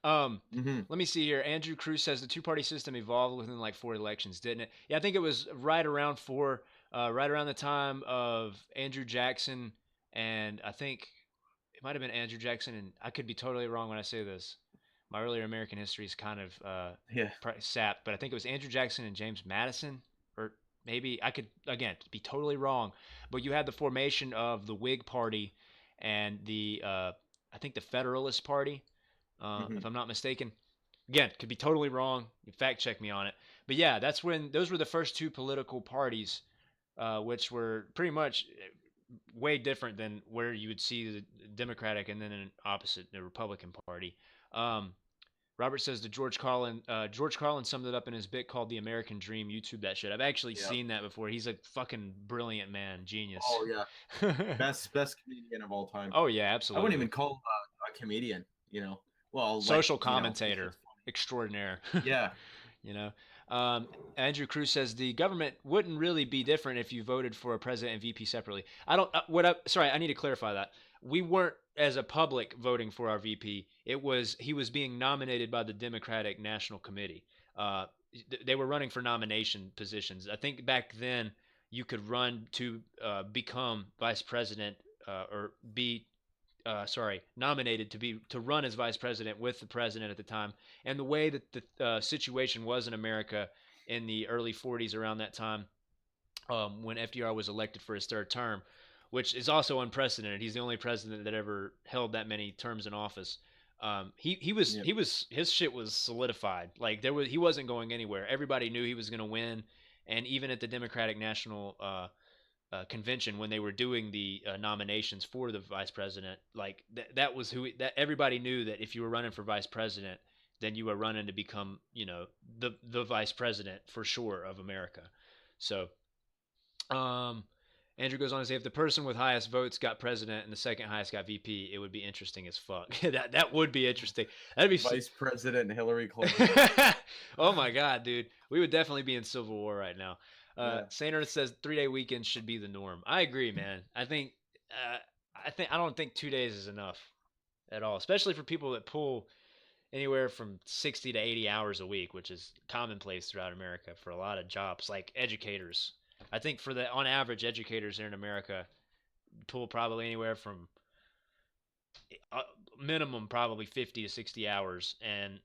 Let me see here. Andrew Cruz says the two-party system evolved within like 4 elections, didn't it? Yeah, I think it was right around the time of Andrew Jackson, and I think it might have been Andrew Jackson, and I could be totally wrong when I say this. My earlier American history is kind of sapped, but I think it was Andrew Jackson and James Madison, or maybe I could again be totally wrong, but you had the formation of the Whig Party and the I think the Federalist Party, if I'm not mistaken. Again, could be totally wrong. You fact check me on it. But yeah, that's when those were the first two political parties, which were pretty much way different than where you would see the Democratic and then an opposite, the Republican Party. Um, Robert says the George Carlin summed it up in his bit called "The American Dream." YouTube that shit. I've actually seen that before. He's a fucking brilliant man, genius. Oh yeah, best comedian of all time. Oh yeah, absolutely. I wouldn't even call him a comedian. You know, well, social commentator extraordinaire. Yeah. You know, Andrew Cruz says the government wouldn't really be different if you voted for a president and VP separately. I don't. Sorry, I need to clarify that. We weren't, as a public, voting for our VP. He was being nominated by the Democratic National Committee. They were running for nomination positions. I think back then you could run to become vice president or be nominated to run as vice president with the president at the time. And the way that the situation was in America in the early 40s around that time, when FDR was elected for his third term, which is also unprecedented. He's the only president that ever held that many terms in office. His shit was solidified. Like he wasn't going anywhere. Everybody knew he was going to win. And even at the Democratic National convention, when they were doing the nominations for the vice president, like that was that everybody knew that if you were running for vice president, then you were running to become, the vice president for sure of America. So, Andrew goes on to say, if the person with highest votes got president and the second highest got VP, it would be interesting as fuck. that would be interesting. That'd be Vice President Hillary Clinton. Oh my God, dude. We would definitely be in civil war right now. Saint Ernest says 3-day weekends should be the norm. I agree, man. I don't think 2 days is enough at all, especially for people that pull anywhere from 60 to 80 hours a week, which is commonplace throughout America for a lot of jobs, like educators. I think on average, educators here in America pull probably anywhere from minimum probably 50 to 60 hours and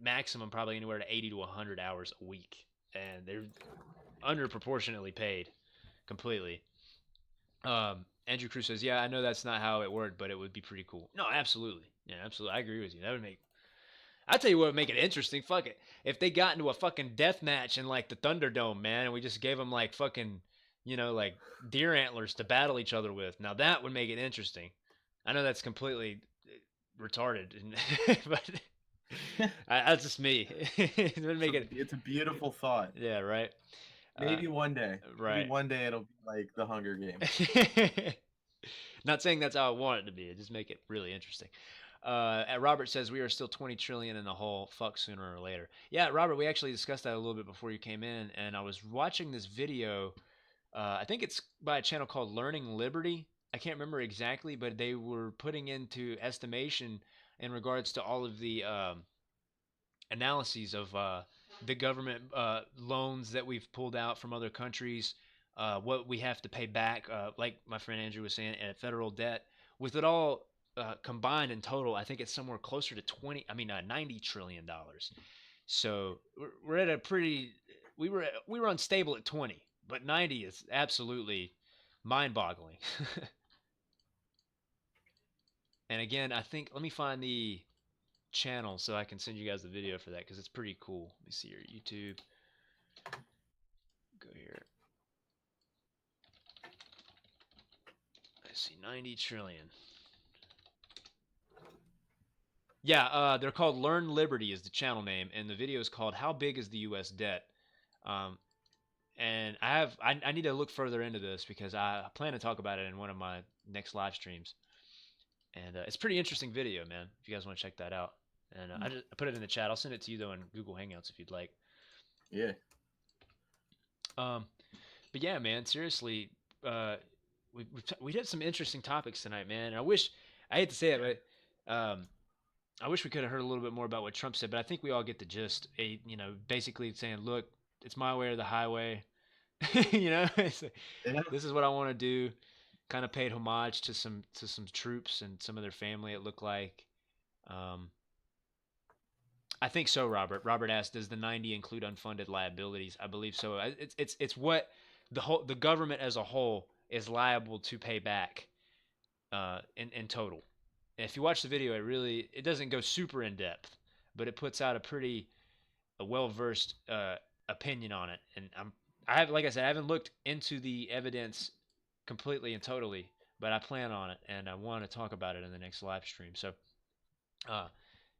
maximum probably anywhere to 80 to 100 hours a week. And they're underproportionately paid completely. Andrew Cruz says, yeah, I know that's not how it worked, but it would be pretty cool. No, absolutely. Yeah, absolutely. I agree with you. That would I'll tell you what would make it interesting. Fuck it. If they got into a fucking death match in like the Thunderdome, man, and we just gave them like fucking, like deer antlers to battle each other with. Now that would make it interesting. I know that's completely retarded, but that's just me. It's a beautiful thought. Yeah, right. Maybe one day. Right. Maybe one day it'll be like the Hunger Games. Not saying that's how I want it to be. Just make it really interesting. Robert says we are still 20 trillion in the hole. Fuck sooner or later. Yeah, Robert, we actually discussed that a little bit before you came in, and I was watching this video. I think it's by a channel called Learning Liberty. I can't remember exactly, but they were putting into estimation in regards to all of the analyses of the government loans that we've pulled out from other countries, what we have to pay back, like my friend Andrew was saying, and federal debt. With it all combined in total, I think it's somewhere closer to $90 trillion. So we're at a pretty, we were unstable at 20, but 90 is absolutely mind-boggling. And again, I think, let me find the channel so I can send you guys the video for that, because it's pretty cool. Let me see your YouTube. Go here. I see 90 trillion. Yeah, they're called Learn Liberty is the channel name, and the video is called How Big is the U.S. Debt? And I need to look further into this because I plan to talk about it in one of my next live streams. And it's a pretty interesting video, man, if you guys want to check that out. And I put it in the chat. I'll send it to you, though, in Google Hangouts if you'd like. Yeah. But yeah, man, seriously, we had some interesting topics tonight, man. And I hate to say it, but I wish we could have heard a little bit more about what Trump said, but I think we all get the gist. Basically saying, look, it's my way or the highway. This is what I want to do. Kind of paid homage to some troops and some of their family, it looked like. I think so, Robert. Robert asked, "Does the 90 include unfunded liabilities?" I believe so. It's what the government as a whole is liable to pay back in total. And if you watch the video, it doesn't go super in depth, but it puts out a pretty well versed opinion on it. And I have, like I said, I haven't looked into the evidence completely and totally, but I plan on it, and I want to talk about it in the next live stream. So,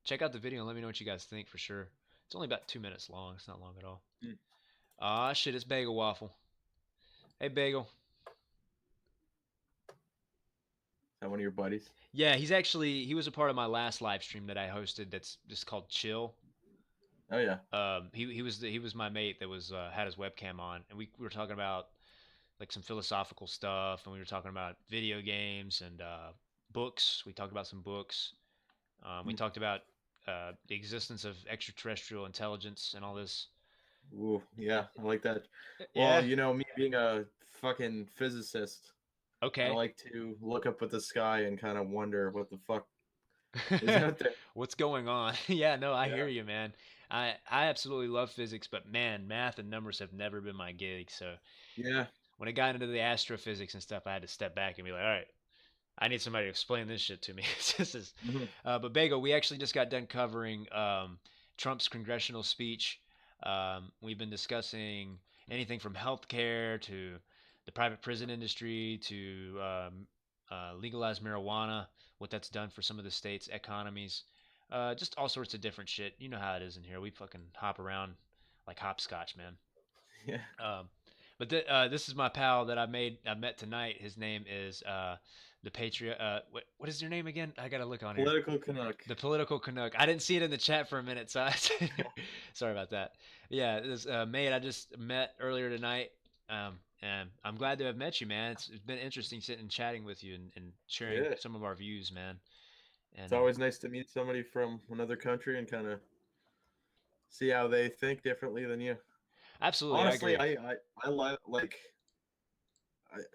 check out the video and let me know what you guys think for sure. It's only about 2 minutes long. It's not long at all. Ah, shit, it's Bagel Waffle. Hey, Bagel. Is that one of your buddies? Yeah, he was a part of my last live stream that I hosted. That's just called Chill. Oh yeah. He was my mate that was had his webcam on, and we were talking about like some philosophical stuff, and we were talking about video games and books. We talked about some books. We talked about the existence of extraterrestrial intelligence and all this. Ooh, yeah, I like that. Yeah. Well, you know, me being a fucking physicist, Okay. I like to look up at the sky and kind of wonder what the fuck is out there. What's going on? Yeah, no, I hear you, man. I absolutely love physics, but man, math and numbers have never been my gig. So Yeah. when I got into the astrophysics and stuff, I had to step back and be like, all right, I need somebody to explain this shit to me. This is, but Bagel, we actually just got done covering Trump's congressional speech. We've been discussing anything from healthcare to the private prison industry to legalized marijuana, what that's done for some of the states' economies, just all sorts of different shit. You know how it is in here. We fucking hop around like hopscotch, man. Yeah. But this is my pal that I met tonight. His name is the Patriot. What is your name again? I gotta look on here. Political Canuck. The Political Canuck. I didn't see it in the chat for a minute, so sorry about that. Yeah, this mate I just met earlier tonight. And I'm glad to have met you, man. It's been interesting sitting and chatting with you and sharing some of our views, man. And, it's always nice to meet somebody from another country and kind of see how they think differently than you. Absolutely. Honestly, I like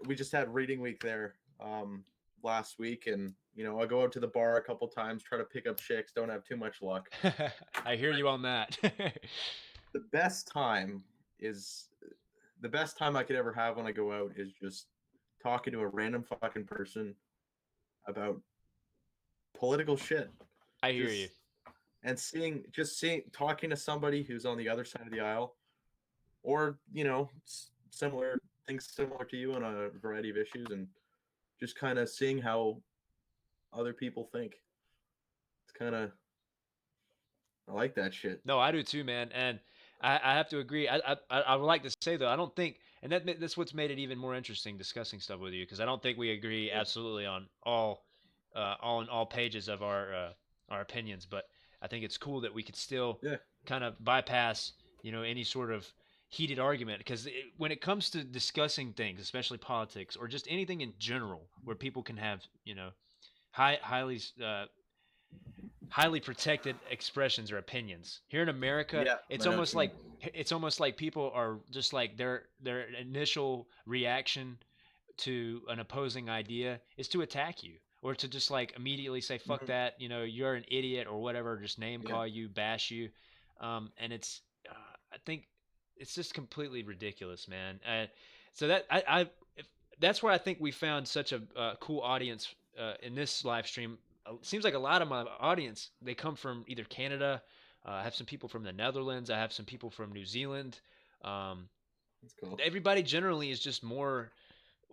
we just had reading week there last week, and you know, I go out to the bar a couple times, try to pick up chicks, don't have too much luck. I hear you on that. The best time I could ever have when I go out is just talking to a random fucking person about political shit. I hear you. And talking to somebody who's on the other side of the aisle, or you know, similar to you on a variety of issues, and just kind of seeing how other people think. It's kind of, I like that shit. No, I do too, man. And I have to agree. I would like to say though, I don't think, and that's what's made it even more interesting discussing stuff with you, because I don't think we agree absolutely on all pages of our opinions. But I think it's cool that we could still kind of bypass, you know, any sort of heated argument, because when it comes to discussing things, especially politics or just anything in general, where people can have, you know, highly protected expressions or opinions. Here in America, it's almost like people are just like their initial reaction to an opposing idea is to attack you, or to just like immediately say fuck that, you know, you're an idiot or whatever, just name call you, bash you, and it's I think it's just completely ridiculous, man. So that that's where I think we found such a cool audience in this live stream. It seems like a lot of my audience, they come from either Canada. I have some people from the Netherlands. I have some people from New Zealand. That's cool. Everybody generally is just more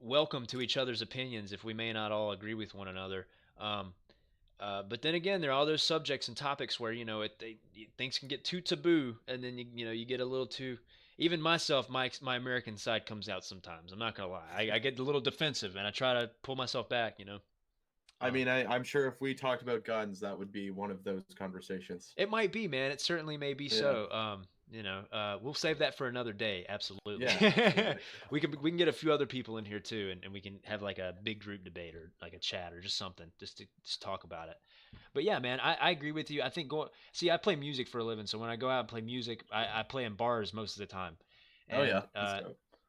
welcome to each other's opinions, if we may not all agree with one another. But then again, there are all those subjects and topics where, you know, things can get too taboo, and then you get a little too. Even myself, my American side comes out sometimes. I'm not gonna lie. I get a little defensive, and I try to pull myself back. You know. I mean, I'm sure if we talked about guns, that would be one of those conversations. It might be, man. It certainly may be so. You know, we'll save that for another day. Absolutely. Yeah. we can get a few other people in here too, and we can have like a big group debate or like a chat or just something just to talk about it. But yeah, man, I agree with you. I think I play music for a living, so when I go out and play music, I play in bars most of the time. And,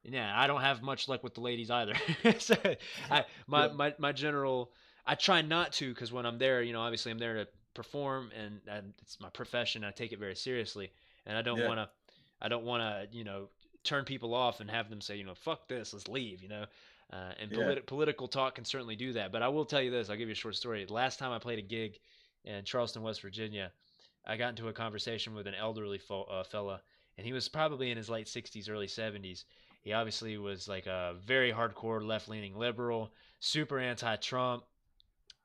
yeah, I don't have much luck with the ladies either. So my general, I try not to, because when I'm there, you know, obviously I'm there to perform, and it's my profession. I take it very seriously, and I don't Yeah. want to, turn people off and have them say, fuck this, let's leave, and Yeah. political talk can certainly do that. But I will tell you this, I'll give you a short story. Last time I played a gig in Charleston, West Virginia, I got into a conversation with an elderly fella, and he was probably in his late 60s, early 70s. He obviously was like a very hardcore left-leaning liberal, super anti-Trump.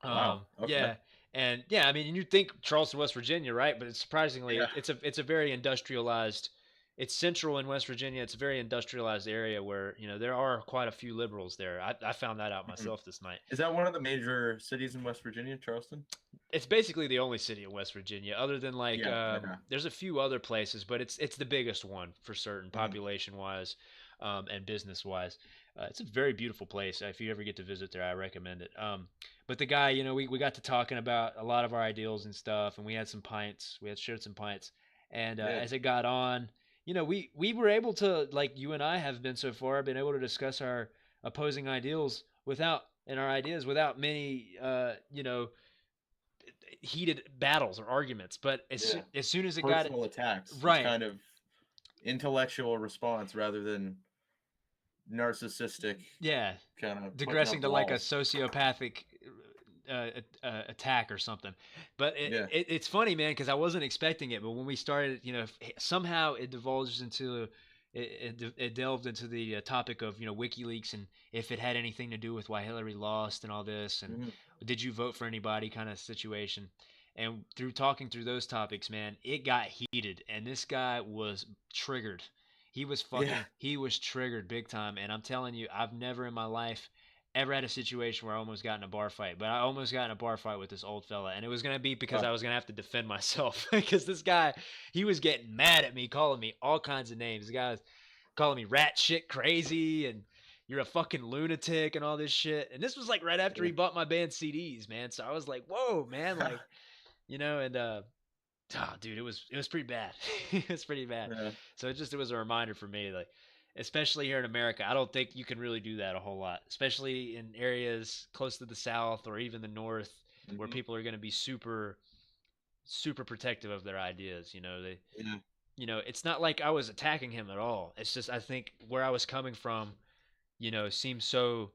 Wow. Okay. Yeah, and yeah, I mean, you think Charleston, West Virginia, right? But it's surprisingly, Yeah. it's a very industrialized. It's central in West Virginia. It's a very industrialized area where there are quite a few liberals there. I found that out Mhm. myself this night. Is that one of the major cities in West Virginia, Charleston? It's basically the only city in West Virginia, other than like Yeah. Okay. there's a few other places, but it's the biggest one for certain, Mhm. population wise, and business wise. It's a very beautiful place. If you ever get to visit there, I recommend it. But the guy, we got to talking about a lot of our ideals and stuff, and we had some pints. We had shared some pints, and Yeah. as it got on, we were able to, like you and I have been so far, been able to discuss our opposing ideals and our ideas without many, heated battles or arguments. But Yeah. as soon as it Personal attacks. It's right, kind of intellectual response rather than narcissistic yeah, kind of digressing to like a sociopathic attack or something. But Yeah. it's funny, man, because I wasn't expecting it. But when we started, somehow it divulged into it delved into the topic of WikiLeaks, and if it had anything to do with why Hillary lost and all this, and Mhm. did you vote for anybody kind of situation. And through talking through those topics, man, it got heated, and this guy was triggered. He was Yeah. he was triggered big time. And I'm telling you, I've never in my life ever had a situation where I almost got in a bar fight. But I almost got in a bar fight with this old fella, and it was gonna be because Wow. I was gonna have to defend myself because this guy, he was getting mad at me, calling me all kinds of names. The guy was calling me rat shit crazy and you're a fucking lunatic and all this shit. And this was like right after he bought my band CDs, man. So I was like, whoa, man, like, and dude, it was pretty bad. It was pretty bad. Yeah. So it was a reminder for me, like, especially here in America, I don't think you can really do that a whole lot, especially in areas close to the South or even the North, where Mhm. people are going to be super, super protective of their ideas. Yeah. It's not like I was attacking him at all. It's just I think where I was coming from, seems so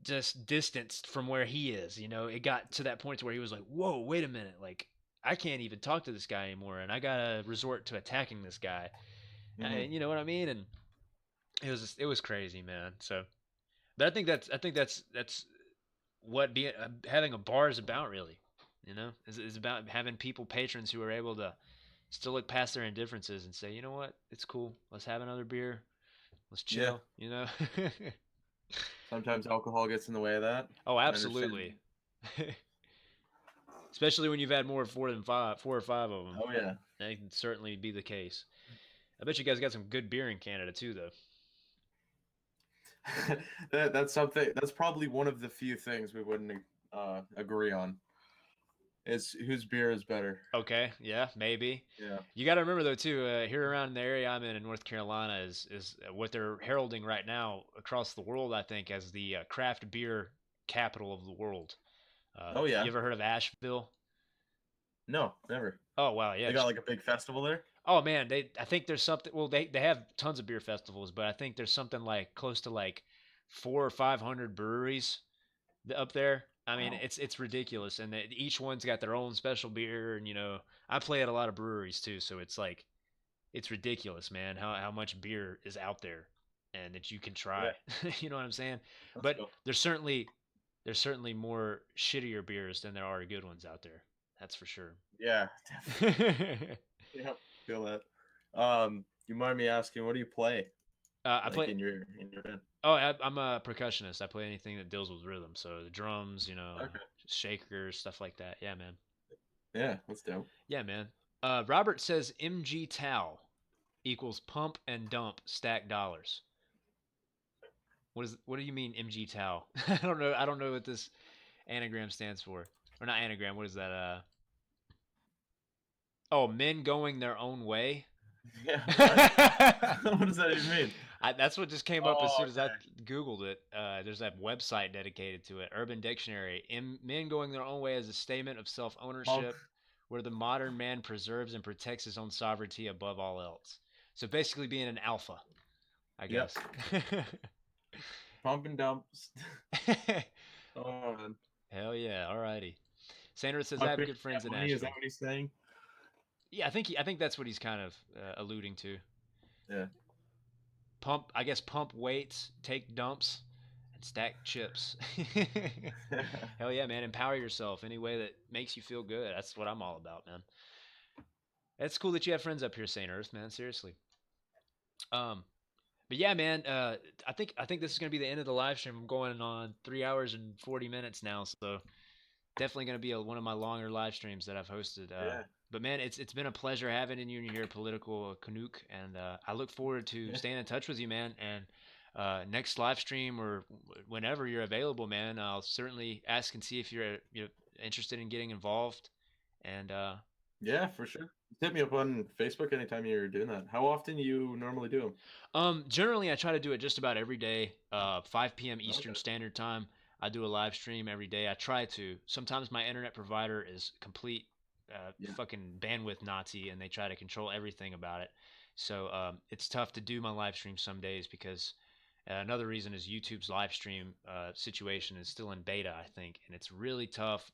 just distanced from where he is. It got to that point to where he was like, "Whoa, wait a minute! Like, I can't even talk to this guy anymore, and I gotta resort to attacking this guy." Mhm. You know what I mean? And it was crazy, man. So, but I think that's what being having a bar is about, really. Is about having patrons who are able to still look past their indifferences and say, you know what, it's cool. Let's have another beer. Let's Yeah. chill. Sometimes alcohol gets in the way of that. Oh, I understand. absolutely. Especially when you've had four or five of them. Oh yeah. That can certainly be the case. I bet you guys got some good beer in Canada too, though. That's something. That's probably one of the few things we wouldn't agree on. Is whose beer is better? Okay, yeah, maybe. Yeah. You got to remember though too, here around the area I'm in North Carolina is what they're heralding right now across the world, I think, as the craft beer capital of the world. Oh yeah. You ever heard of Asheville? No, never. Oh wow, yeah. They got like a big festival there. Oh man, I think there's something. Well, they have tons of beer festivals, but I think there's something like close to like 400 or 500 breweries up there. I mean, Wow. it's ridiculous, and each one's got their own special beer. And I play at a lot of breweries too, so it's like it's ridiculous, man, how much beer is out there and that you can try. Yeah. You know what I'm saying? That's But cool. there's certainly more shittier beers than there are good ones out there. That's for sure. Yeah. Definitely. Yeah. Feel that. You mind me asking, what do you play? I Like play. in your band? Oh, I'm a percussionist. I play anything that deals with rhythm. So the drums, Okay. shakers, stuff like that. Yeah, man. Yeah, that's dope. Yeah, man. Robert says MG Tau equals pump and dump stack dollars. What do you mean MG Tau? I don't know. I don't know what this anagram stands for. Or not anagram. What is that? Oh, men going their own way. Yeah. What does that even mean? That's what just came up as Oh, soon as I okay. Googled it. There's that website dedicated to it, Urban Dictionary. Men going their own way as a statement of self Punk. ownership, where the modern man preserves and protects his own sovereignty above all else. So basically, being an alpha, I Yep. guess. Pump and dumps. Oh man. Hell yeah! Alrighty. Sandra says I Fuck have bitches good friends get in money. Is that Nashville. what he's saying? Yeah, I think that's what he's kind of alluding to. Yeah. Pump, I guess, pump weights, take dumps, and stack chips. Hell yeah, man! Empower yourself any way that makes you feel good. That's what I'm all about, man. It's cool that you have friends up here, Saint Earth, man. Seriously. Um, but yeah, man. I think this is gonna be the end of the live stream. I'm going on 3 hours and 40 minutes now, so definitely gonna be one of my longer live streams that I've hosted. Yeah. But man, it's been a pleasure having you here, Political Canuck, and I look forward to Yeah. staying in touch with you, man. And next live stream or whenever you're available, man, I'll certainly ask and see if you're interested in getting involved. And Yeah, for sure. Hit me up on Facebook anytime you're doing that. How often you normally do them? generally, I try to do it just about every day, 5 p.m. Eastern Okay. Standard Time. I do a live stream every day. I try to. Sometimes my internet provider is complete Yeah. fucking bandwidth Nazi, and they try to control everything about it. So it's tough to do my live stream some days because another reason is YouTube's live stream situation is still in beta, I think, and it's really tough.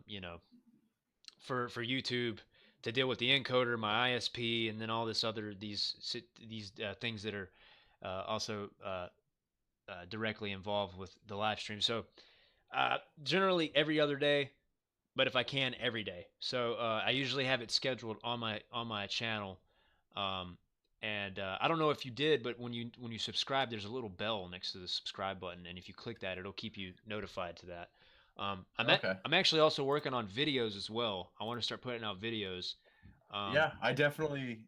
You know, for YouTube to deal with the encoder, my ISP, and then all this other these things that are also directly involved with the live stream. So generally every other day, but if I can, every day. So I usually have it scheduled on my channel. Um, and I don't know if you did, but when you subscribe, there's a little bell next to the subscribe button, and if you click that, it'll keep you notified to that. Okay. I'm actually also working on videos as well. I want to start putting out videos. Yeah, I definitely.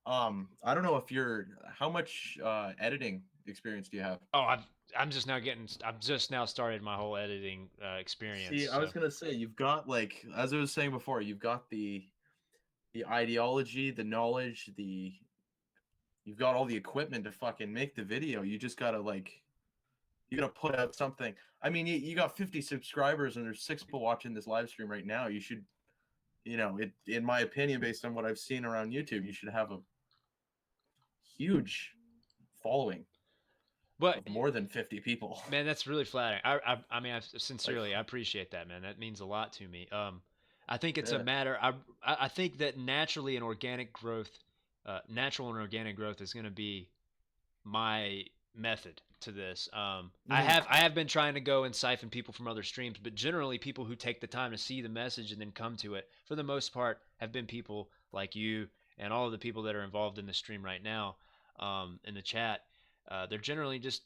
I don't know if you're. How much editing experience do you have? Oh, I'm just now started my whole editing experience. See, I was So. gonna say you've got like, as I was saying before, you've got the ideology, the knowledge, you've got all the equipment to fucking make the video. You just gotta like, you gotta put out something. I mean, you got 50 subscribers and there's 6 people watching this live stream right now. You should, in my opinion, based on what I've seen around YouTube, you should have a huge following But of more than 50 people. man, that's really flattering. I mean, Like, sincerely, I appreciate that, man. That means a lot to me. I think it's a yeah, matter. I think that naturally and organic growth, natural and organic growth is going to be my method to this. Mhm. I have been trying to go and siphon people from other streams, but generally, people who take the time to see the message and then come to it, for the most part, have been people like you and all of the people that are involved in the stream right now, in the chat. They're generally just,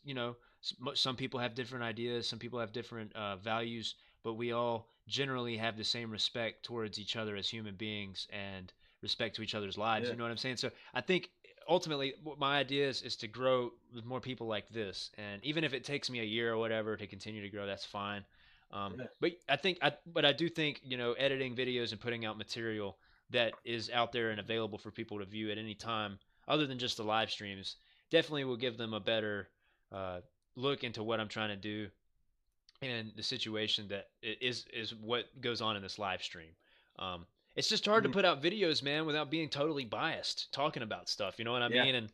some people have different ideas, some people have different values, but we all generally have the same respect towards each other as human beings and respect to each other's lives. yeah, You know what I'm saying? So I think ultimately my idea is to grow with more people like this, and even if it takes me a year or whatever to continue to grow, that's fine. yeah, But I do think, editing videos and putting out material that is out there and available for people to view at any time, other than just the live streams, definitely will give them a better uh, look into what I'm trying to do and the situation that is what goes on in this live stream. It's just hard to mhm, put out videos, man, without being totally biased talking about stuff. You know what I yeah, mean? And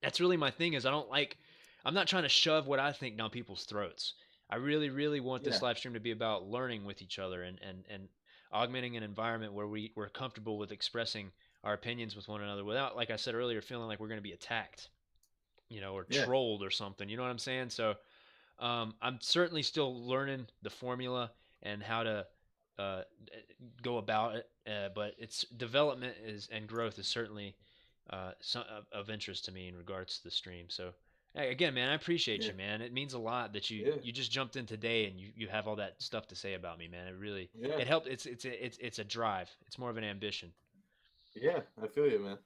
that's really my thing. Is I don't like. I'm not trying to shove what I think down people's throats. I really, really want yeah, this live stream to be about learning with each other and augmenting an environment where we're comfortable with expressing our opinions with one another without, like I said earlier, feeling like we're going to be attacked, or yeah, trolled or something. You know what I'm saying? So I'm certainly still learning the formula and how to uh, go about it, but its development and growth is certainly of interest to me in regards to the stream. So hey, again, man, I appreciate yeah, you, man. It means a lot that you yeah, you just jumped in today and you have all that stuff to say about me, man. It really yeah, it helped. It's a drive. It's more of an ambition. yeah. I feel you, man.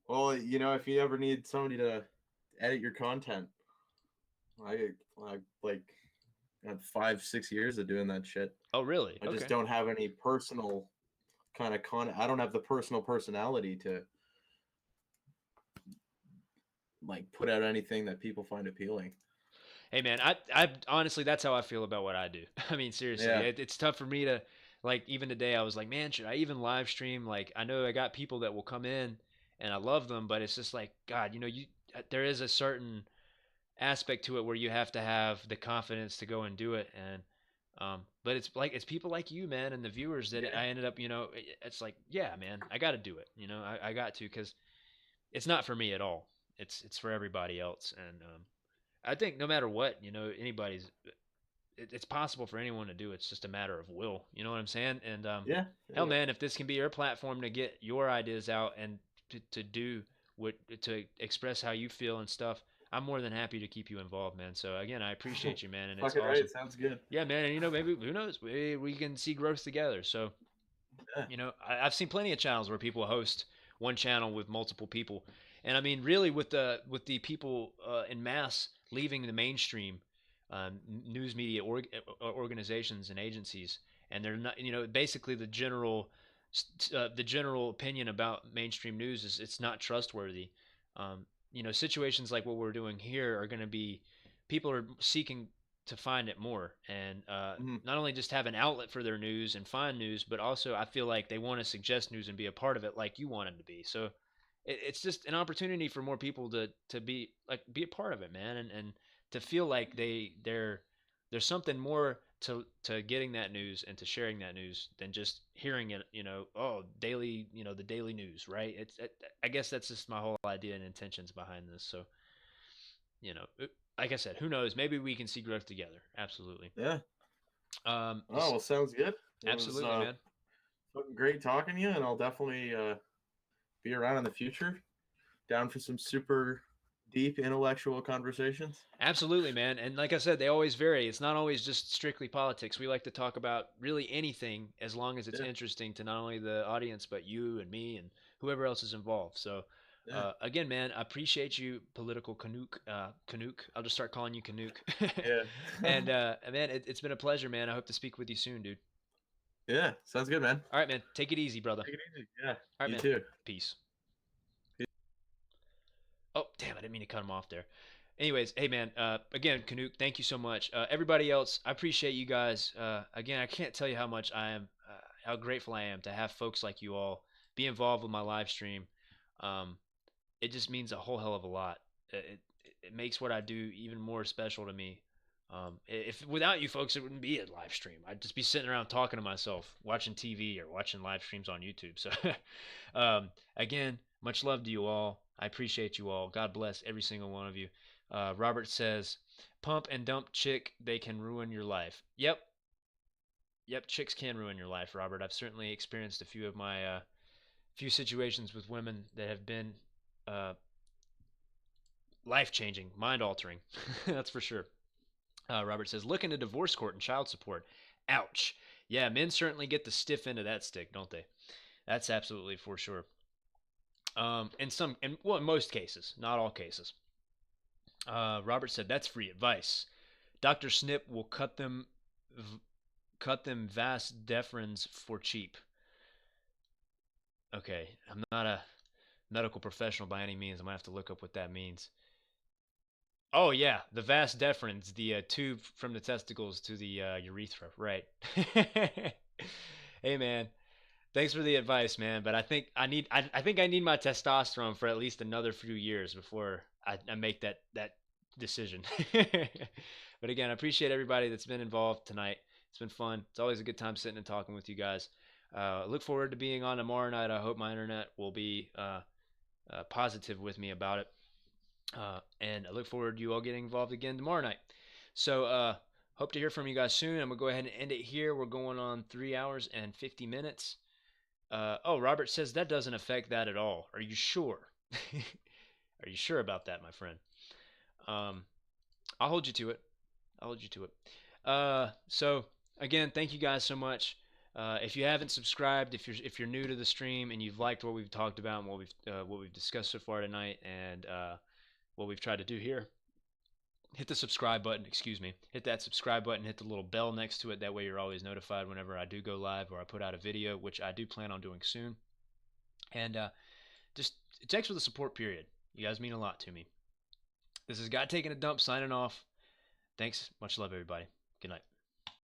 Well, if you ever need somebody to edit your content, I like had 5, 6 years of doing that shit. Oh, really? I just Okay. don't have any personal kind of I don't have the personal personality to like put out anything that people find appealing. Hey man, I honestly, that's how I feel about what I do. I mean, seriously, Yeah. it's tough for me to, like, even today I was like, man, should I even live stream? Like, I know I got people that will come in and I love them, but it's just like, God, there is a certain aspect to it where you have to have the confidence to go and do it. And but it's people like you, man, and the viewers that Yeah. I ended up, it's like, yeah, man, I got to do it. I got to, because it's not for me at all. It's for everybody else. And I think no matter what, it's possible for anyone to do. It's just a matter of will. You know what I'm saying? And Yeah. hell, Yeah. man, if this can be your platform to get your ideas out and to do to express how you feel and stuff, I'm more than happy to keep you involved, man. So again, I appreciate you, man, and it's Fucking awesome. right. Sounds good. Yeah, man, and maybe who knows, we can see growth together. So Yeah. I've seen plenty of channels where people host one channel with multiple people, and I mean, really, with the people in mass leaving the mainstream news media organizations and agencies, and they're not, basically the general opinion about mainstream news is it's not trustworthy. Situations like what we're doing here are going to be, people are seeking to find it more, and Mhm. not only just have an outlet for their news and find news, but also I feel like they want to suggest news and be a part of it, like you wanted to be. So it's just an opportunity for more people to be a part of it, man, and to feel like there's something more to getting that news and to sharing that news than just hearing it. Oh, daily, the daily news, right? I guess that's just my whole idea and intentions behind this. So like I said, who knows? Maybe we can see growth together. Absolutely. Yeah. Um, Oh, well, sounds good. It was absolutely, man. fucking great talking to you, and I'll definitely be around in the future. Down for some super deep intellectual conversations. Absolutely, man. And like I said, they always vary. It's not always just strictly politics. We like to talk about really anything as long as it's Yeah. interesting to not only the audience, but you and me and whoever else is involved. So, Yeah. again, man, I appreciate you, political Canuck. Canuck. I'll just start calling you Canuck. Yeah. And man, it's been a pleasure, man. I hope to speak with you soon, dude. Yeah. Sounds good, man. All right, man. Take it easy, brother. Take it easy. Yeah. All right, You man. too. Peace. Oh, damn, I didn't mean to cut him off there. Anyways, hey, man, again, Canuck, thank you so much. Everybody else, I appreciate you guys. Again, I can't tell you how much how grateful I am to have folks like you all be involved with my live stream. Um, it just means a whole hell of a lot. It makes what I do even more special to me. If without you folks, it wouldn't be a live stream. I'd just be sitting around talking to myself, watching TV or watching live streams on YouTube. So, again, much love to you all. I appreciate you all. God bless every single one of you. Robert says, "Pump and dump chick, they can ruin your life." Yep, yep, chicks can ruin your life, Robert. I've certainly experienced a few of my few situations with women that have been uh, life changing, mind altering. That's for sure. Robert says, look into divorce court and child support. Ouch. Yeah, men certainly get the stiff end of that stick, don't they? That's absolutely for sure. In most cases, not all cases. Robert said, that's free advice. Dr. Snip will cut them vast deferens for cheap. Okay, I'm not a medical professional by any means. I'm gonna have to look up what that means. Oh yeah, the vas deferens, the tube from the testicles to the urethra, right? Hey man, thanks for the advice, man. But I think I need my testosterone for at least another few years before I make that decision. But again, I appreciate everybody that's been involved tonight. It's been fun. It's always a good time sitting and talking with you guys. Look forward to being on tomorrow night. I hope my internet will be positive with me about it. And I look forward to you all getting involved again tomorrow night. So, hope to hear from you guys soon. I'm going to go ahead and end it here. We're going on 3 hours and 50 minutes. Oh, Robert says that doesn't affect that at all. Are you sure? Are you sure about that, my friend? I'll hold you to it. I'll hold you to it. So, again, thank you guys so much. If you haven't subscribed, if you're new to the stream and you've liked what we've talked about and what we've discussed so far tonight, and what we've tried to do here, hit the subscribe button. Excuse me. Hit that subscribe button. Hit the little bell next to it. That way you're always notified whenever I do go live or I put out a video, which I do plan on doing soon. And just thanks for the support. Period. You guys mean a lot to me. This is Guy Taking a Dump signing off. Thanks. Much love, everybody. Good night.